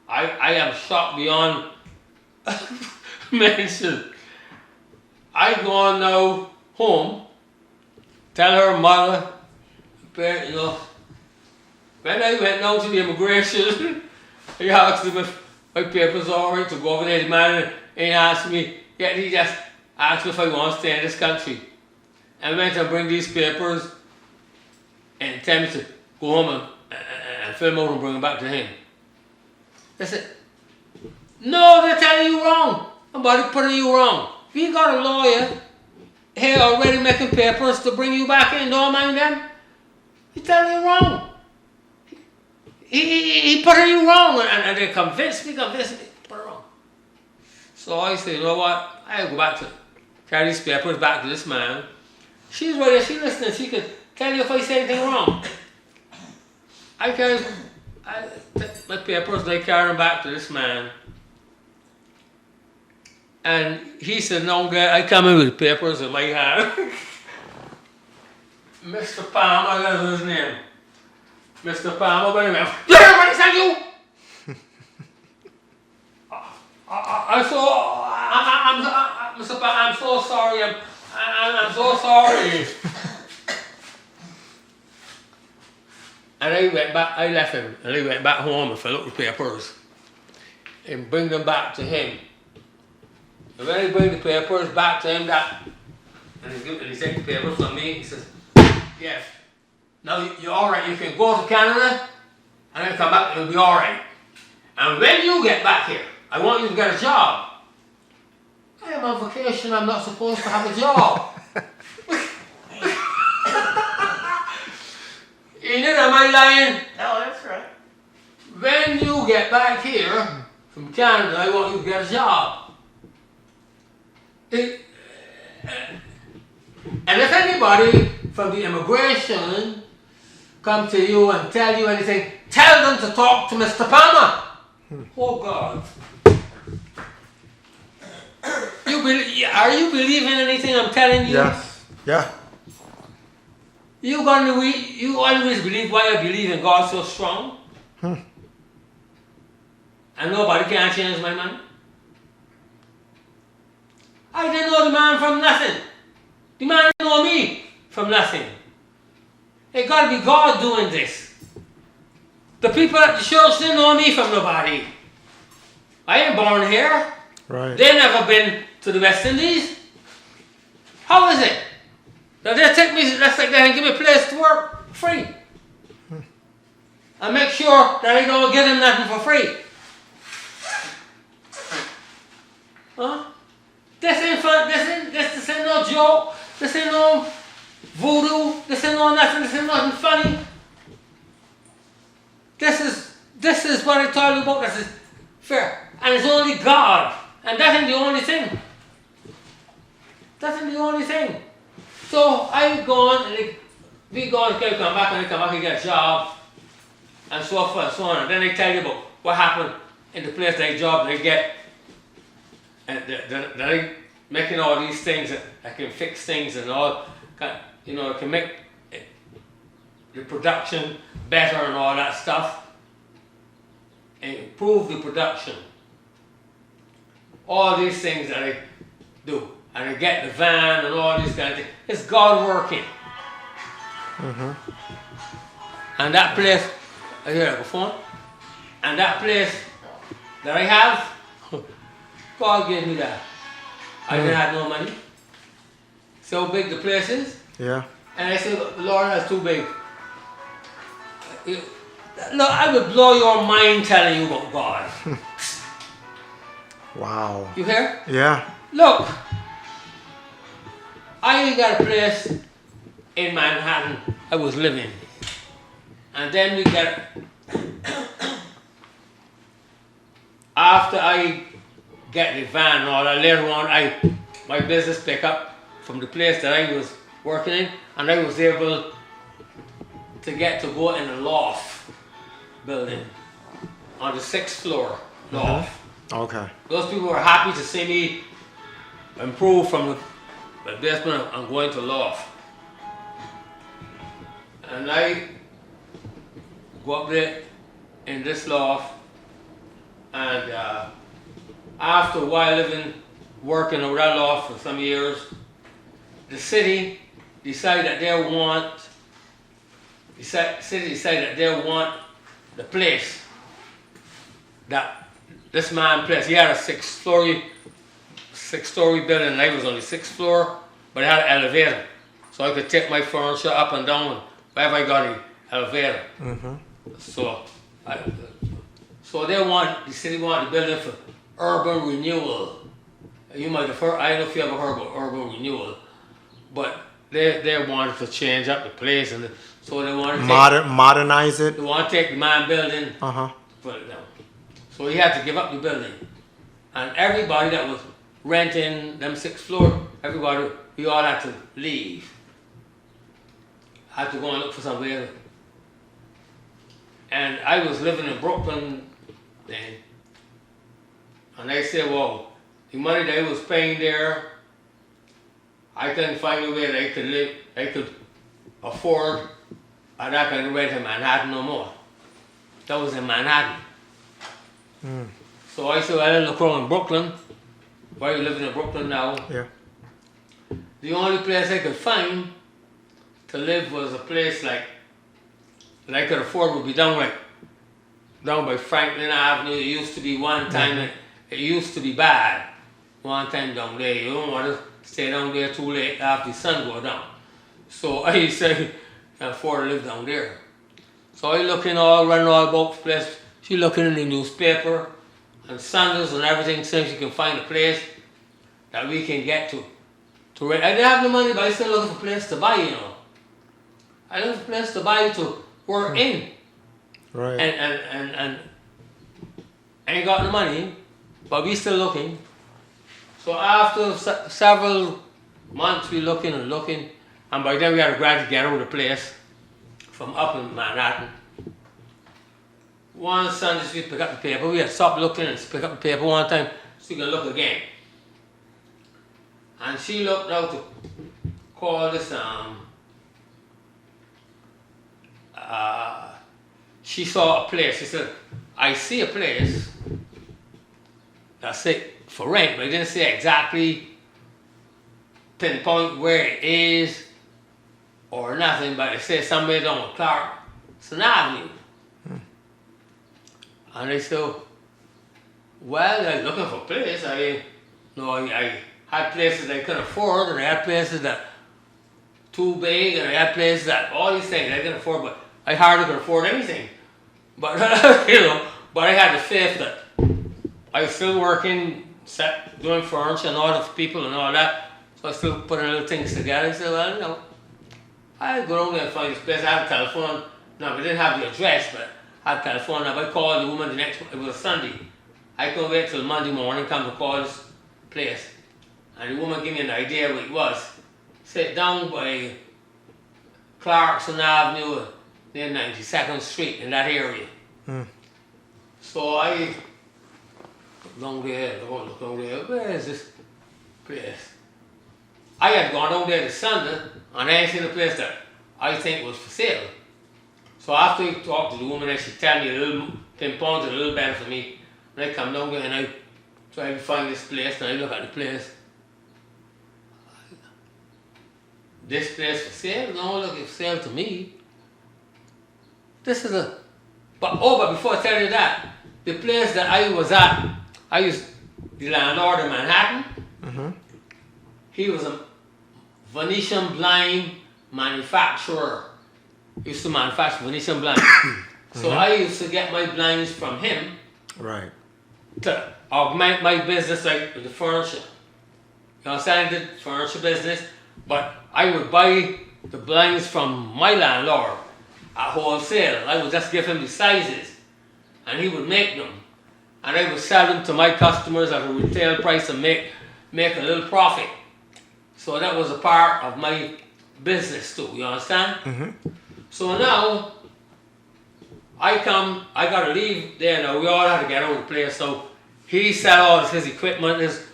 I am shocked beyond mention. I go on now home, tell her mother, you know, when I went down to the immigration, he asked him if my papers all right to go over there. The man ain't asked me, yet he just asked me if I want to stay in this country. And went and bring these papers and tell me to go home and fill them out and bring them back to him. I said, no, they're telling you wrong. Somebody putting you wrong. We got a lawyer here already making papers to bring you back in, don't mind them. He's telling you wrong. He put you wrong, and they convinced me, put it wrong. So I said, you know what, I'll go back to carry these papers back to this man. She's right there, she's listening, she could tell you if I say anything wrong. I carry my papers, they carry them back to this man. And he said, no, I come in with the papers in my hand. Mr. Palmer, that's his name. Mr. Palmer, wait a minute. What is that you? Mr. Palmer, I'm so sorry. I'm so sorry. And I left him, and I went back home and filled out the papers and bring them back to him. And when I bring the papers back to him, and he takes the papers from me, he says, yes. Now you're all right. You can go to Canada and then come back. It'll be all right. And when you get back here, I want you to get a job. I am on vacation. I'm not supposed to have a job. Am I lying? No, that's right. When you get back here from Canada, I want you to get a job. And if anybody from the immigration come to you and tell you anything, tell them to talk to Mr. Palmer. Oh God. Are you believing anything I'm telling you? Yes. Yeah. You always believe why I believe in God so strong? And nobody can change my mind? I didn't know the man from nothing. The man didn't know me from nothing. It got to be God doing this. The people at the church didn't know me from nobody. I ain't born here. Right. They never been to the West Indies. How is it that they take me just like that and give me a place to work free? And make sure that I don't give them nothing for free. Huh? This ain't fun. This ain't no joke. This ain't no voodoo. This ain't no nothing. This ain't nothing funny. This is what I told you about. This is fair. And it's only God. And that ain't the only thing. That ain't the only thing. So I go on and we go and come back and get a job and so forth and so on. And then they tell you about what happened in the place they job they get and that I making all these things that I can fix things and all, you know, I can make the production better and all that stuff, and improve the production. All these things that I do, and I get the van and all these kind of things. It's God working. And that place, I hear the phone, and that place that I have, God gave me that. I didn't have no money. See how big the place is? Yeah. And I said, Lord, that's too big. Look, I would blow your mind telling you about God. Wow. You hear? Yeah. Look, I got a place in Manhattan I was living. And then we got, after I get the van and all that, later on, my business pick up from the place that I was working in, and I was able to get to go in a loft building on the 6th floor loft. Okay. Those people were happy to see me improve from the basement and going to loft. And I go up there in this loft, and after a while working over that loft for some years, the city decided that they want the place that this man place. He had a six-story building, and I was on the 6th floor, but it had an elevator, so I could take my furniture up and down wherever I got an elevator. So the city wanted the building for urban renewal. You might have heard, I don't know if you ever heard about urban renewal, but they wanted to change up the place, and so they wanted to modernize it. they want to take the man building, put it down. So he had to give up the building, and everybody that was renting them 6th floor, we all had to leave. Had to go and look for somewhere. And I was living in Brooklyn then, and they said, well, the money they was paying there, I couldn't find a way that I could afford, and I couldn't rent in Manhattan no more. That was in Manhattan. So I said, well, I look around in Brooklyn. Why are you living in Brooklyn now? Yeah. The only place I could find to live was a place like that I could afford would be down by Franklin Avenue. It used to be one time, it used to be bad. One time down there, you don't want to stay down there too late after the sun go down. So I say, I can afford to live down there. So I running all about the place. She looking in the newspaper and Sanders and everything, saying she can find a place that we can get to rent. I didn't have the money, but I still looking for a place to buy, you know. I look for a place to buy to work in. Right. And I ain't got the money, but we still looking. So after several months we looking, and by then we had to gradually get out of the place from up in Manhattan. One Sunday we pick up the paper. We had stopped looking and pick up the paper one time so we can look again. And she looked out to call this she saw a place. She said, I see a place that's it for rent, but it didn't say exactly pinpoint where it is or nothing, but it said somewhere down Clarkson Avenue. And I said, well, I was looking for a place. I had places I couldn't afford, and I had places that too big, and I had places that all these things I couldn't afford, but I hardly could afford anything. But but I had the faith that I was still working, doing furniture and all the people and all that. So I was still putting little things together. I said, well, I'll go down there and find this place. I had a telephone. No, we didn't have the address, but I had a telephone number. I called the woman it was a Sunday. I couldn't wait till Monday morning, come to call this place. And the woman gave me an idea what it was. Sit down by Clarkson Avenue, near 92nd Street, in that area. So I down there, look down there, where is this place? I had gone down there this Sunday and I ain't seen a place that I think was for sale. So after I talked to the woman and she tell me pinpointed a little better for me, and I come down there and I try to find this place and I look at the place. This place for sale? No, look, it's for sale to me. This is but before I tell you that, the place that I was at, I was the landlord in Manhattan. Mm-hmm. He was a Venetian blind manufacturer. He used to manufacture Venetian blinds. So I used to get my blinds from him Right. to augment my business, like with the furniture. You understand? I did furniture business, but I would buy the blinds from my landlord at wholesale. I would just give him the sizes and he would make them. And I would sell them to my customers at a retail price and make a little profit. So that was a part of my business too, you understand? Mm-hmm. So now, I gotta leave there now. We all had to get out of the place. So he sell all his equipment, his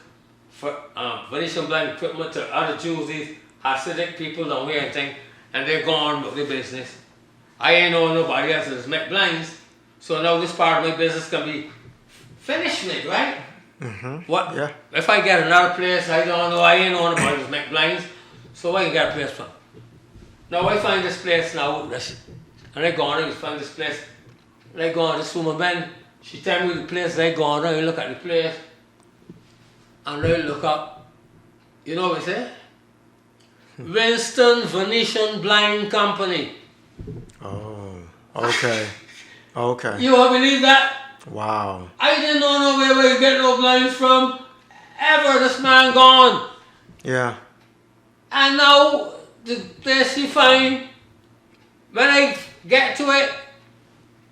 Venetian blind equipment to other Jews, these Hasidic people down here and thing, and they're gone with their business. I ain't know nobody else that's make blinds. So now this part of my business can be finished with, right? Mm-hmm. What? Yeah. If I get another place, I don't know, I ain't know nobody that's make blinds, so I can get a place from. Now I find this place now, and I go on and find this place, and I go on, this woman, man, she tell me the place, and I go on and I look at the place, and I look up, you know what I say? Winston Venetian Blind Company. Oh. Okay. Okay. You won't believe that? Wow. I didn't know where you get no blinds from, ever, this man gone. Yeah. And now, the place you find, when I get to it,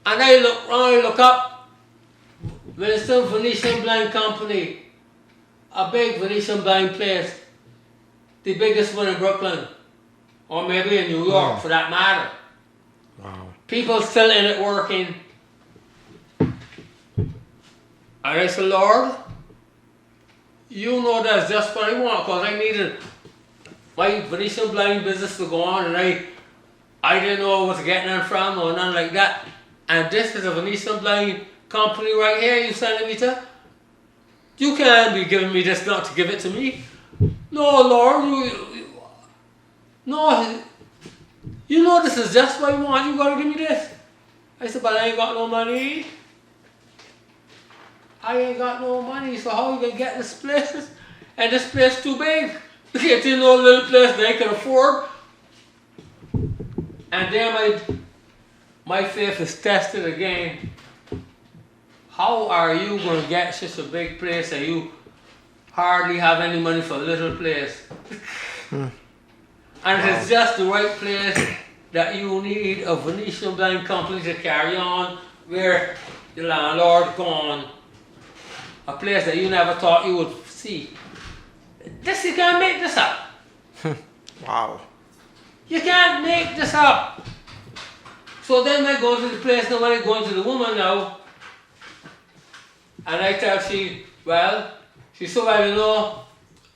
and I look up, Winston Venetian Blind Company, a big Venetian blind place, the biggest one in Brooklyn, or maybe in New York for that matter. Wow. People still in it working. And I said, Lord, you know that's just what I want, because I needed my Venetian blind business to go on, and I didn't know what to get them from or nothing like that. And this is a Venetian blind company right here you sending me to. You can't be giving me this not to give it to me. No, Lord, no, you know this is just what I want. You gotta give me this. I said, but I ain't got no money. I ain't got no money, so how you gonna get this place? And this place too big. You get in no little place that I can afford. And there my faith is tested again. How are you gonna get such a big place and you hardly have any money for a little place? And it's just the right place that you need a Venetian blind company to carry on where the landlord gone. A place that you never thought you would see. This, you can't make this up. Wow. You can't make this up. So then I go to the place, now when I go to the woman now, and I tell she, well, she said, well, you know,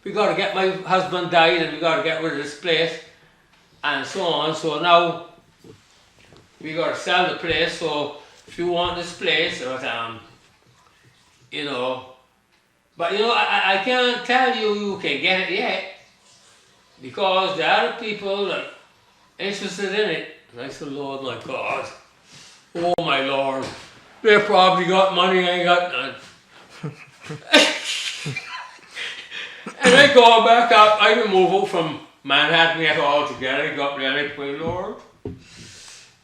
we got to get, my husband died and we got to get rid of this place, and so on. So now, we got to sell the place, so if you want this place, but, you know, but you know, I can't tell you can get it yet, because there are people that are interested in it. And I said, Lord, my God, oh my Lord, they probably got money, I ain't got none. And I go back up, I didn't move out from Manhattan yet altogether. I got there and I pray, Lord,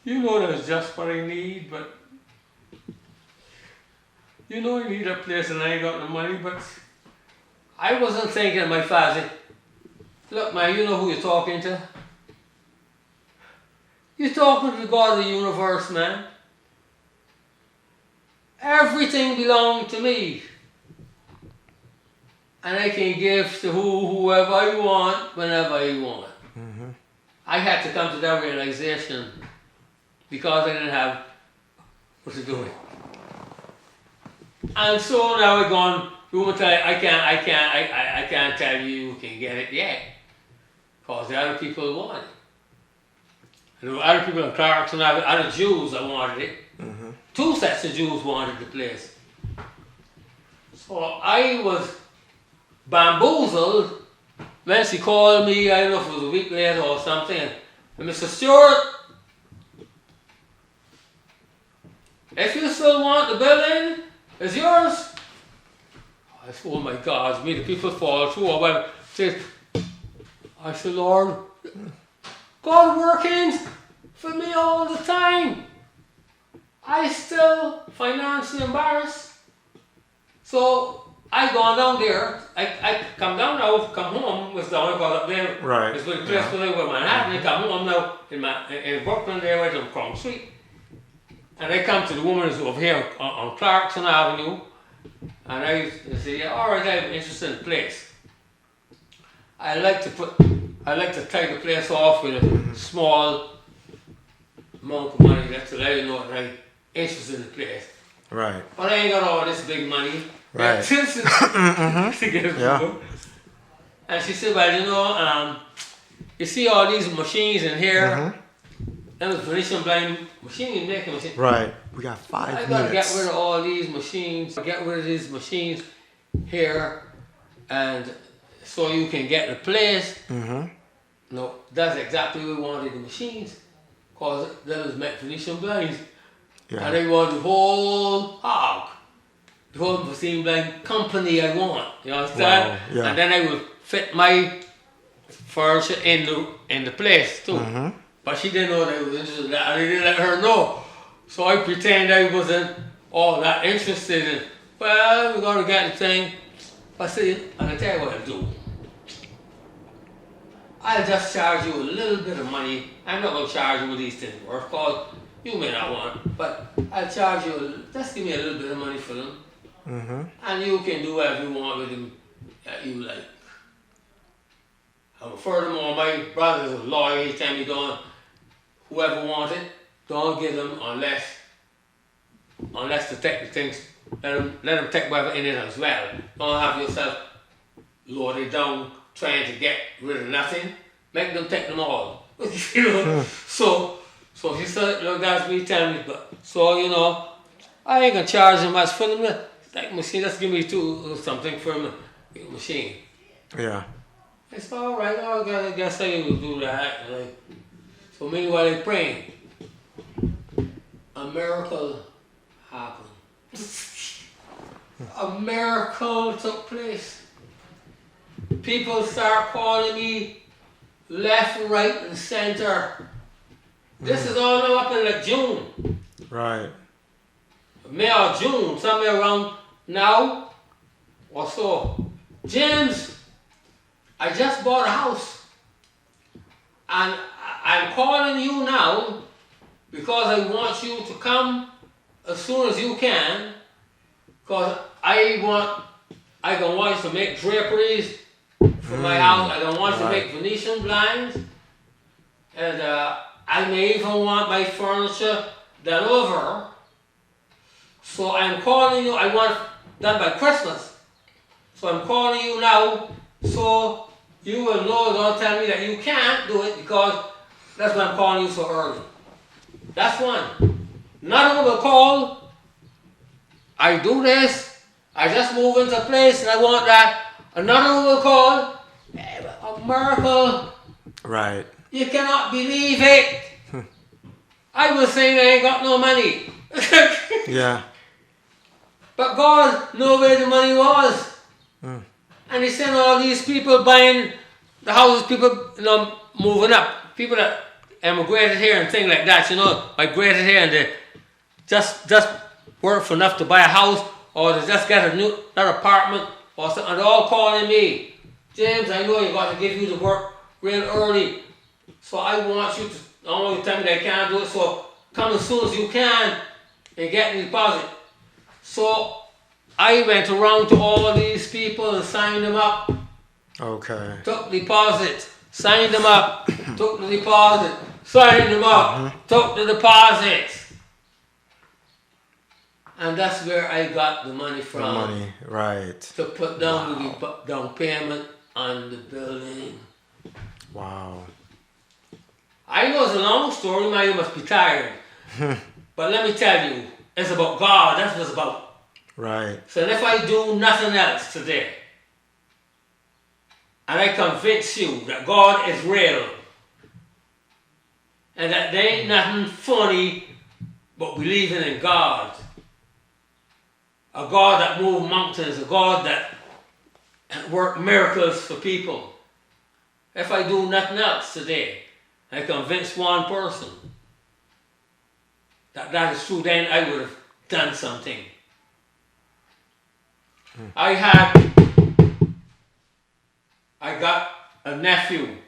you know that's just what I need, but you know I need a place and I ain't got no money, but I wasn't thinking, my father, look man, you know who you're talking to? You're talking to the God of the universe, man. Everything belongs to me. And I can give to whoever I want, whenever I want. Mm-hmm. I had to come to that realization because I didn't have what to do with. And so now we're going, we will tell you, I can't tell you can get it yet. Because the other people want it. And there were other people in Clarkson, other Jews that wanted it. Two sets of Jews wanted the place. So I was bamboozled when she called me, I don't know if it was a week later or something, and Mr. Stewart, if you still want the building, it's yours. I said, oh my God, me the people fall through. I said, Lord, God working for me all the time. I still financially embarrassed. So I gone down there. I come down now, come home, was down, got up there. Right. It's with place where Manhattan. I come home now in Brooklyn there, right on Crown Street. And I come to the woman who's over here on Clarkson Avenue. And I say, yeah, all right, I'm interested in the place. I like to take the place off with a small amount of money just to let you know that I'm interested in the place. Right. But I ain't got all this big money. Right. To get it Yeah. And she said, well, you know, you see all these machines in here? That was Venetian blind machine making machine. Right. We got 5 I minutes. gotta get rid of all these machines, get rid of these machines here, and so you can get the place. No, that's exactly what we wanted the machines, cause that was meant Venetian blinds. Yeah. And I want the whole hog, the whole Venetian blind company I want. You understand? Wow, yeah. And then I will fit my furniture in the place too. But she didn't know that I was interested in that, and I didn't let her know. So I pretend I wasn't all that interested in, well, we're going to get the thing. I said, and I tell you what I'll do. I'll just charge you a little bit of money. I'm not going to charge you what these things worth, because you may not want, but I'll charge you, just give me a little bit of money for them. And you can do whatever you want with them that you like. And furthermore, my brother's a lawyer, he tell me, whoever wants it, don't give them unless they take the things, let them take whatever in it as well. Don't have yourself loaded down trying to get rid of nothing. Make them take them all. You know? So she said, look, that's me telling me, but so you know, I ain't gonna charge them much for them. That machine, just give me something for the machine. Yeah. I said, all right, I guess I will do that. So meanwhile, they're praying. A miracle happened. A miracle took place. People start calling me left, right, and center. This is all now up in like June. Right. May or June, somewhere around now or so. James, I just bought a house. And I'm calling you now because I want you to come as soon as you can, because I don't want you to make draperies for my house. I don't want you to make Venetian blinds, and I may even want my furniture done over. So I'm calling you. I want it done by Christmas. So I'm calling you now, so you will know. Don't tell me that you can't do it, because that's why I'm calling you so early. That's one. Another one will call. I do this. I just move into place and I want that. Another one will call. A miracle. Right. You cannot believe it. I was saying I ain't got no money. Yeah. But God knew where the money was. And He sent all these people buying the houses, people, you know, moving up. People that emigrated here and things like that, you know, migrated here and they just work for enough to buy a house, or they just get another apartment or something. And they're all calling me, James, I know you got to give you the work real early. So I want you to, I don't want you to tell me that I can't do it, so come as soon as you can and get the deposit. So I went around to all these people and signed them up. Okay. Took deposit, signed them up, took the deposit, signed them up, took the deposits. And that's where I got the money The from money, right. to put down the down payment on the building. Wow. I know it's a long story, man, you must be tired. But let me tell you, it's about God, that's what it's about. Right. So if I do nothing else today, and I convince you that God is real, and that there ain't nothing funny but believing in God, a God that moved mountains, a God that worked miracles for people. If I do nothing else today, I convince one person that that is true, then I would have done something. I got a nephew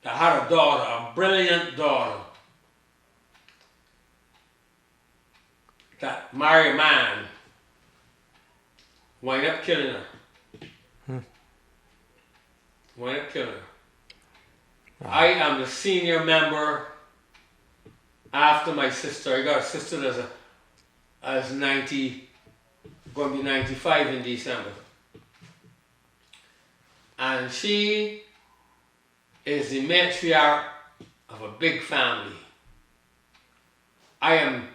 that had a daughter, a brilliant daughter, that married a man, wind up killing her. Wind up killing her. I am the senior member after my sister. I got a sister that's 90, going to be 95 in December. And she is the matriarch of a big family. I am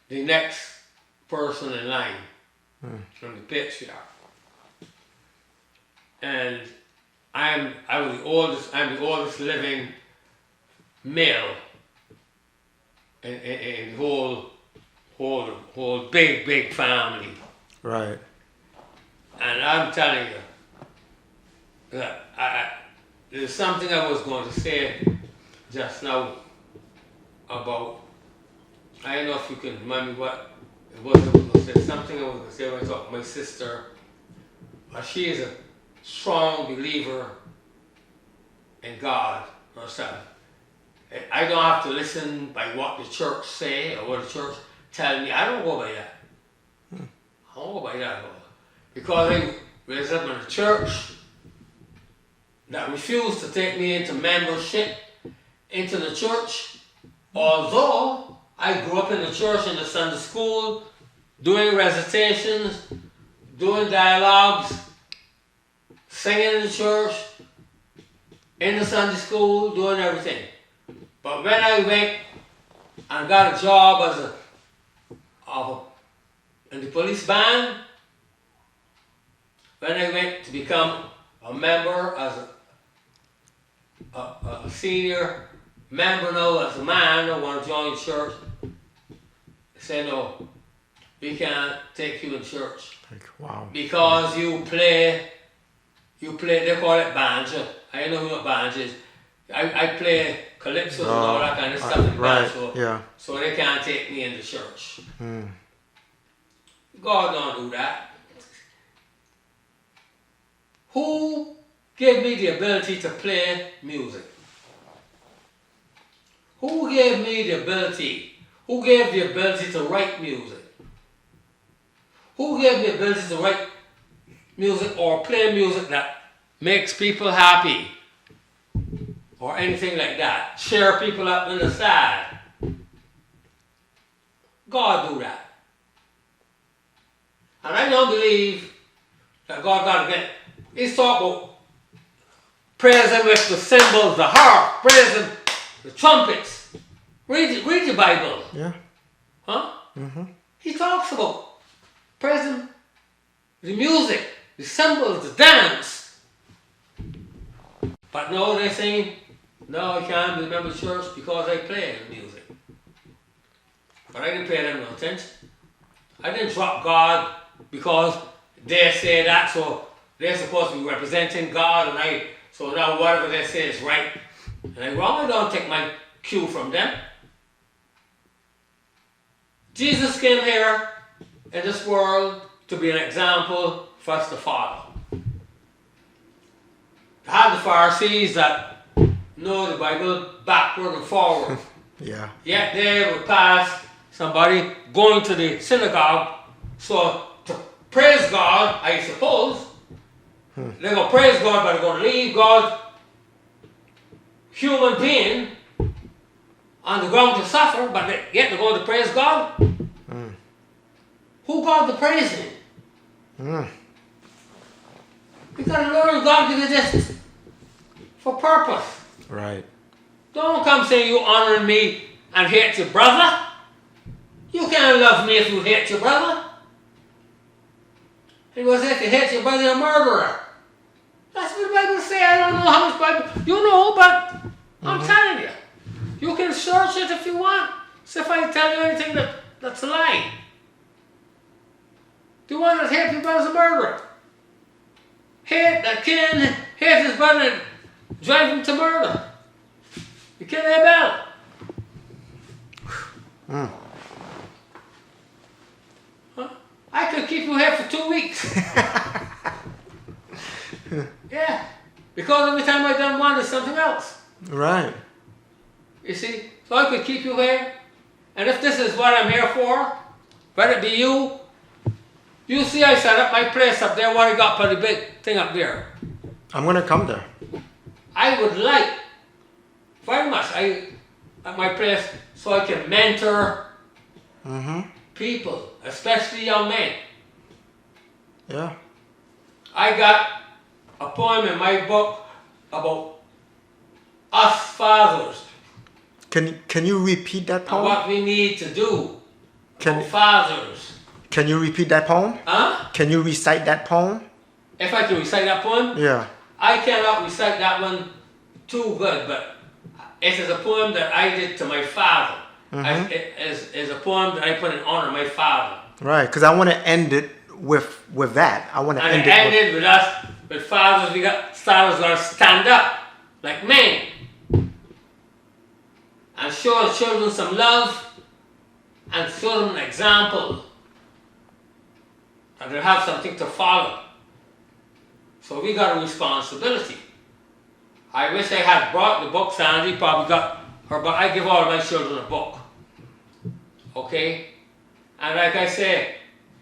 the next person in line. I'm the patriarch. And I'm the oldest living male in the whole big family. Right. And I'm telling you that there's something I was going to say just now about, I don't know if you can remind me what it was I was going to say. Something I was going to say when I talked to my sister. She is a strong believer in God herself. I don't have to listen by what the church say or what the church tell me. I don't go by that. I don't go by that at all. Because I raised up in a church that refused to take me into membership into the church, although I grew up in the church, in the Sunday school, doing recitations, doing dialogues, singing in the church, in the Sunday school, doing everything. But when I went and got a job in the police band, when I went to become a member as a senior member now, as a man, I want to join church, they said, no, we can't take you in church. Wow. Because you play, they call it banjo. I don't know what banjo is. I play calypso and all that kind of stuff in the band, so they can't take me in the church. God don't do that. Who gave me the ability to play music? Who gave me the ability? Who gave the ability to write music? Who gave the ability to write music or play music that makes people happy? Or anything like that. Cheer people up when they're sad. God do that. And I don't believe that God got to get. He's talking about praise Him with the cymbals, the harp, praise Him, the trumpets. Read the Bible. Yeah. Huh? He talks about praise Him, the music, the cymbals, the dance. But no, they're saying, no, I can't be a member of church because I play music. But I didn't pay them no attention. I didn't drop God because they say that, so they're supposed to be representing God, and so now whatever they say is right. And I don't take my cue from them. Jesus came here in this world to be an example for us to follow. To have the Pharisees that know the Bible backward and forward. Yeah. Yet they would pass somebody going to the synagogue. So to praise God, I suppose, they're going to praise God, but they're going to leave God's human being on the ground to suffer, but yet they're going to praise God. Who God the praising? Mm. You gotta learn God give you this for purpose. Right. Don't come saying you honoring me and hate your brother. You can't love me if you hate your brother. He was if you hate your brother, you're a murderer. That's what the Bible says. I don't know how much Bible you know, but I'm telling you. You can search it if you want. So if I tell you anything that's a lie. The one that hates your brother is a murderer. Hate that can hate his brother and drive him to murder. You kill Abel. Mm. Huh? I could keep you here for 2 weeks. Yeah. Because every time I done one, there's something else. Right. You see? So I could keep you here. And if this is what I'm here for, let it be you. You see I set up my place up there, what I got for the big thing up there. I'm gonna come there. I would like, very much, at my place, so I can mentor people, especially young men. Yeah. I got a poem in my book about us fathers Can you repeat that and poem? what we need to do Can for fathers. Can you repeat that poem? Huh? Can you recite that poem? If I can recite that poem, Yeah. I cannot recite that one too good, but it is a poem that I did to my father. It is a poem that I put in honor of my father. Right. Because I want to end it with that. I want to And end it it with. ended with us, with fathers, fathers gotta stand up like men and show the children some love and show them an example. And they'll have something to follow. So we got a responsibility. I wish I had brought the book. Sandy probably got her book. I give all my children a book. Okay? And like I say,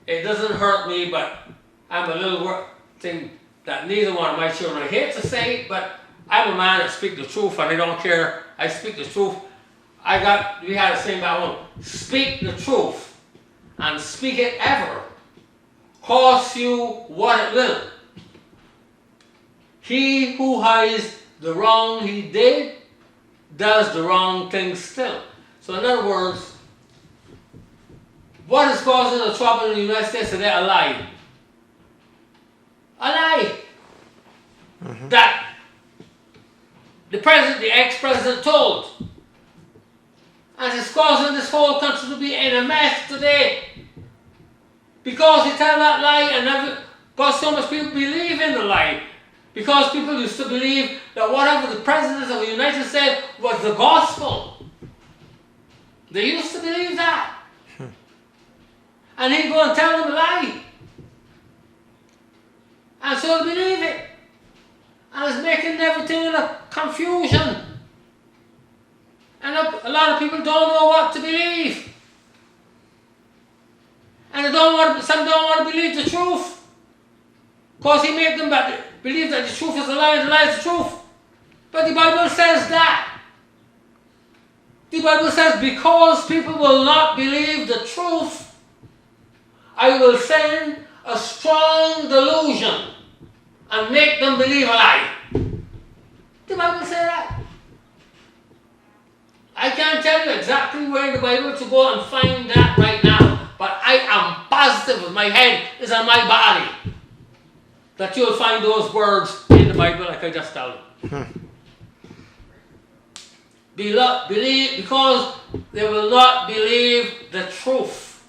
it doesn't hurt me, but I'm a little thing that neither one of my children, I hate to say it, but I'm a man that speaks the truth and I don't care. I speak the truth. We had a saying back home, speak the truth and speak it ever. Cost you what it will. He who hides the wrong he did does the wrong thing still. So in other words, what is causing the trouble in the United States today? A lie. A lie. That the ex-president told. And it's causing this whole country to be in a mess today. Because he tell that lie and because so much people believe in the lie. Because people used to believe that whatever the president of the United States was the gospel. They used to believe that. And he'd go and tell them a lie. And so they believe it. And it's making everything in a confusion. And a lot of people don't know what to believe. And some don't want to believe the truth. Because he made them believe that the truth is a lie and the lie is the truth. But the Bible says that. The Bible says, because people will not believe the truth, I will send a strong delusion and make them believe a lie. The Bible says that. I can't tell you exactly where in the Bible to go and find that right now, but I am positive with my head is on my body that you'll find those words in the Bible like I just told you. Believe, because they will not believe the truth.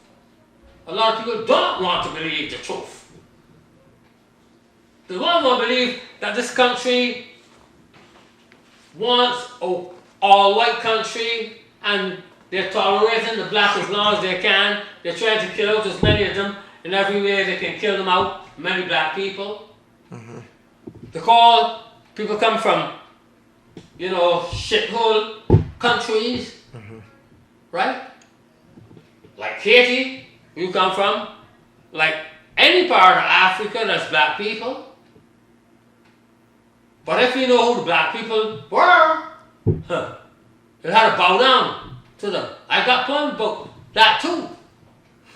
A lot of people don't want to believe the truth. They don't want to believe that this country wants an all-white country and they're tolerating the black as long as they can. They're trying to kill out as many of them in every way they can kill them out, many black people. They call people come from, shithole countries, right? Like Haiti, you come from, like any part of Africa that's black people. But if you know who the black people were, you had to bow down to them. I got poems about that too.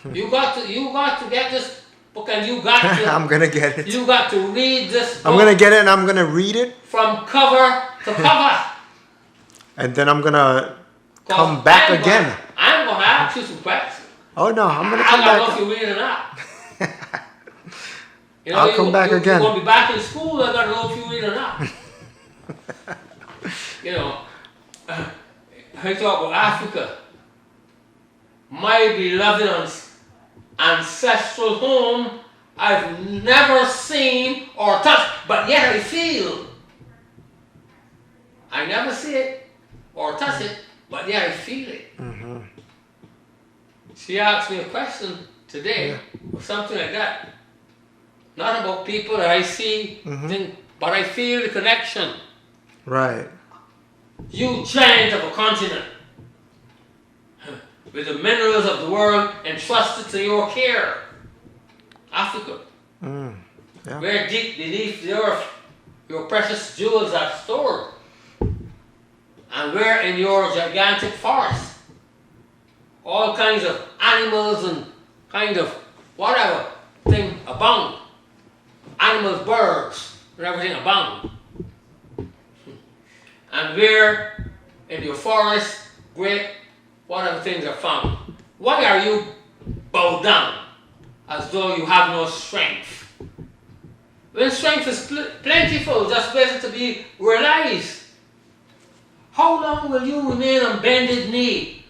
You got to get this book, and you got to I'm gonna get it. you got to read this book I'm gonna get it and I'm gonna read it, from cover to cover. and then I'm gonna 'Cause come back I'm again. I'm gonna ask you some questions. Oh no, I'm gonna I come don't know back. if you read it or not. You I'll come back again. You're gonna be back in school. I gotta know if you read or not. You know, I talk about Africa, my beloved ancestral home. I've never seen or touched, but yet I feel. I never see it or touch it, but yet I feel it. She asked me a question today, or something like that. Not about people that I see, but I feel the connection. Right. You giant of a continent, with the minerals of the world entrusted to your care. Africa, Yeah. where deep beneath the earth your precious jewels are stored, and where in your gigantic forest all kinds of animals and kind of whatever thing abound. Animals, birds, and everything abound. And where in your forest great whatever things are found. Why are you bowed down as though you have no strength? When strength is plentiful, just better to be realized. How long will you remain on bended knee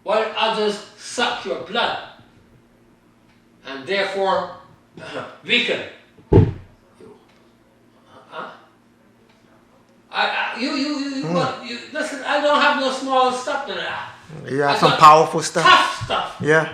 while others suck your blood and therefore weaken? Listen, I don't have no small stuff in that. You have I some got powerful stuff. tough stuff. Yeah.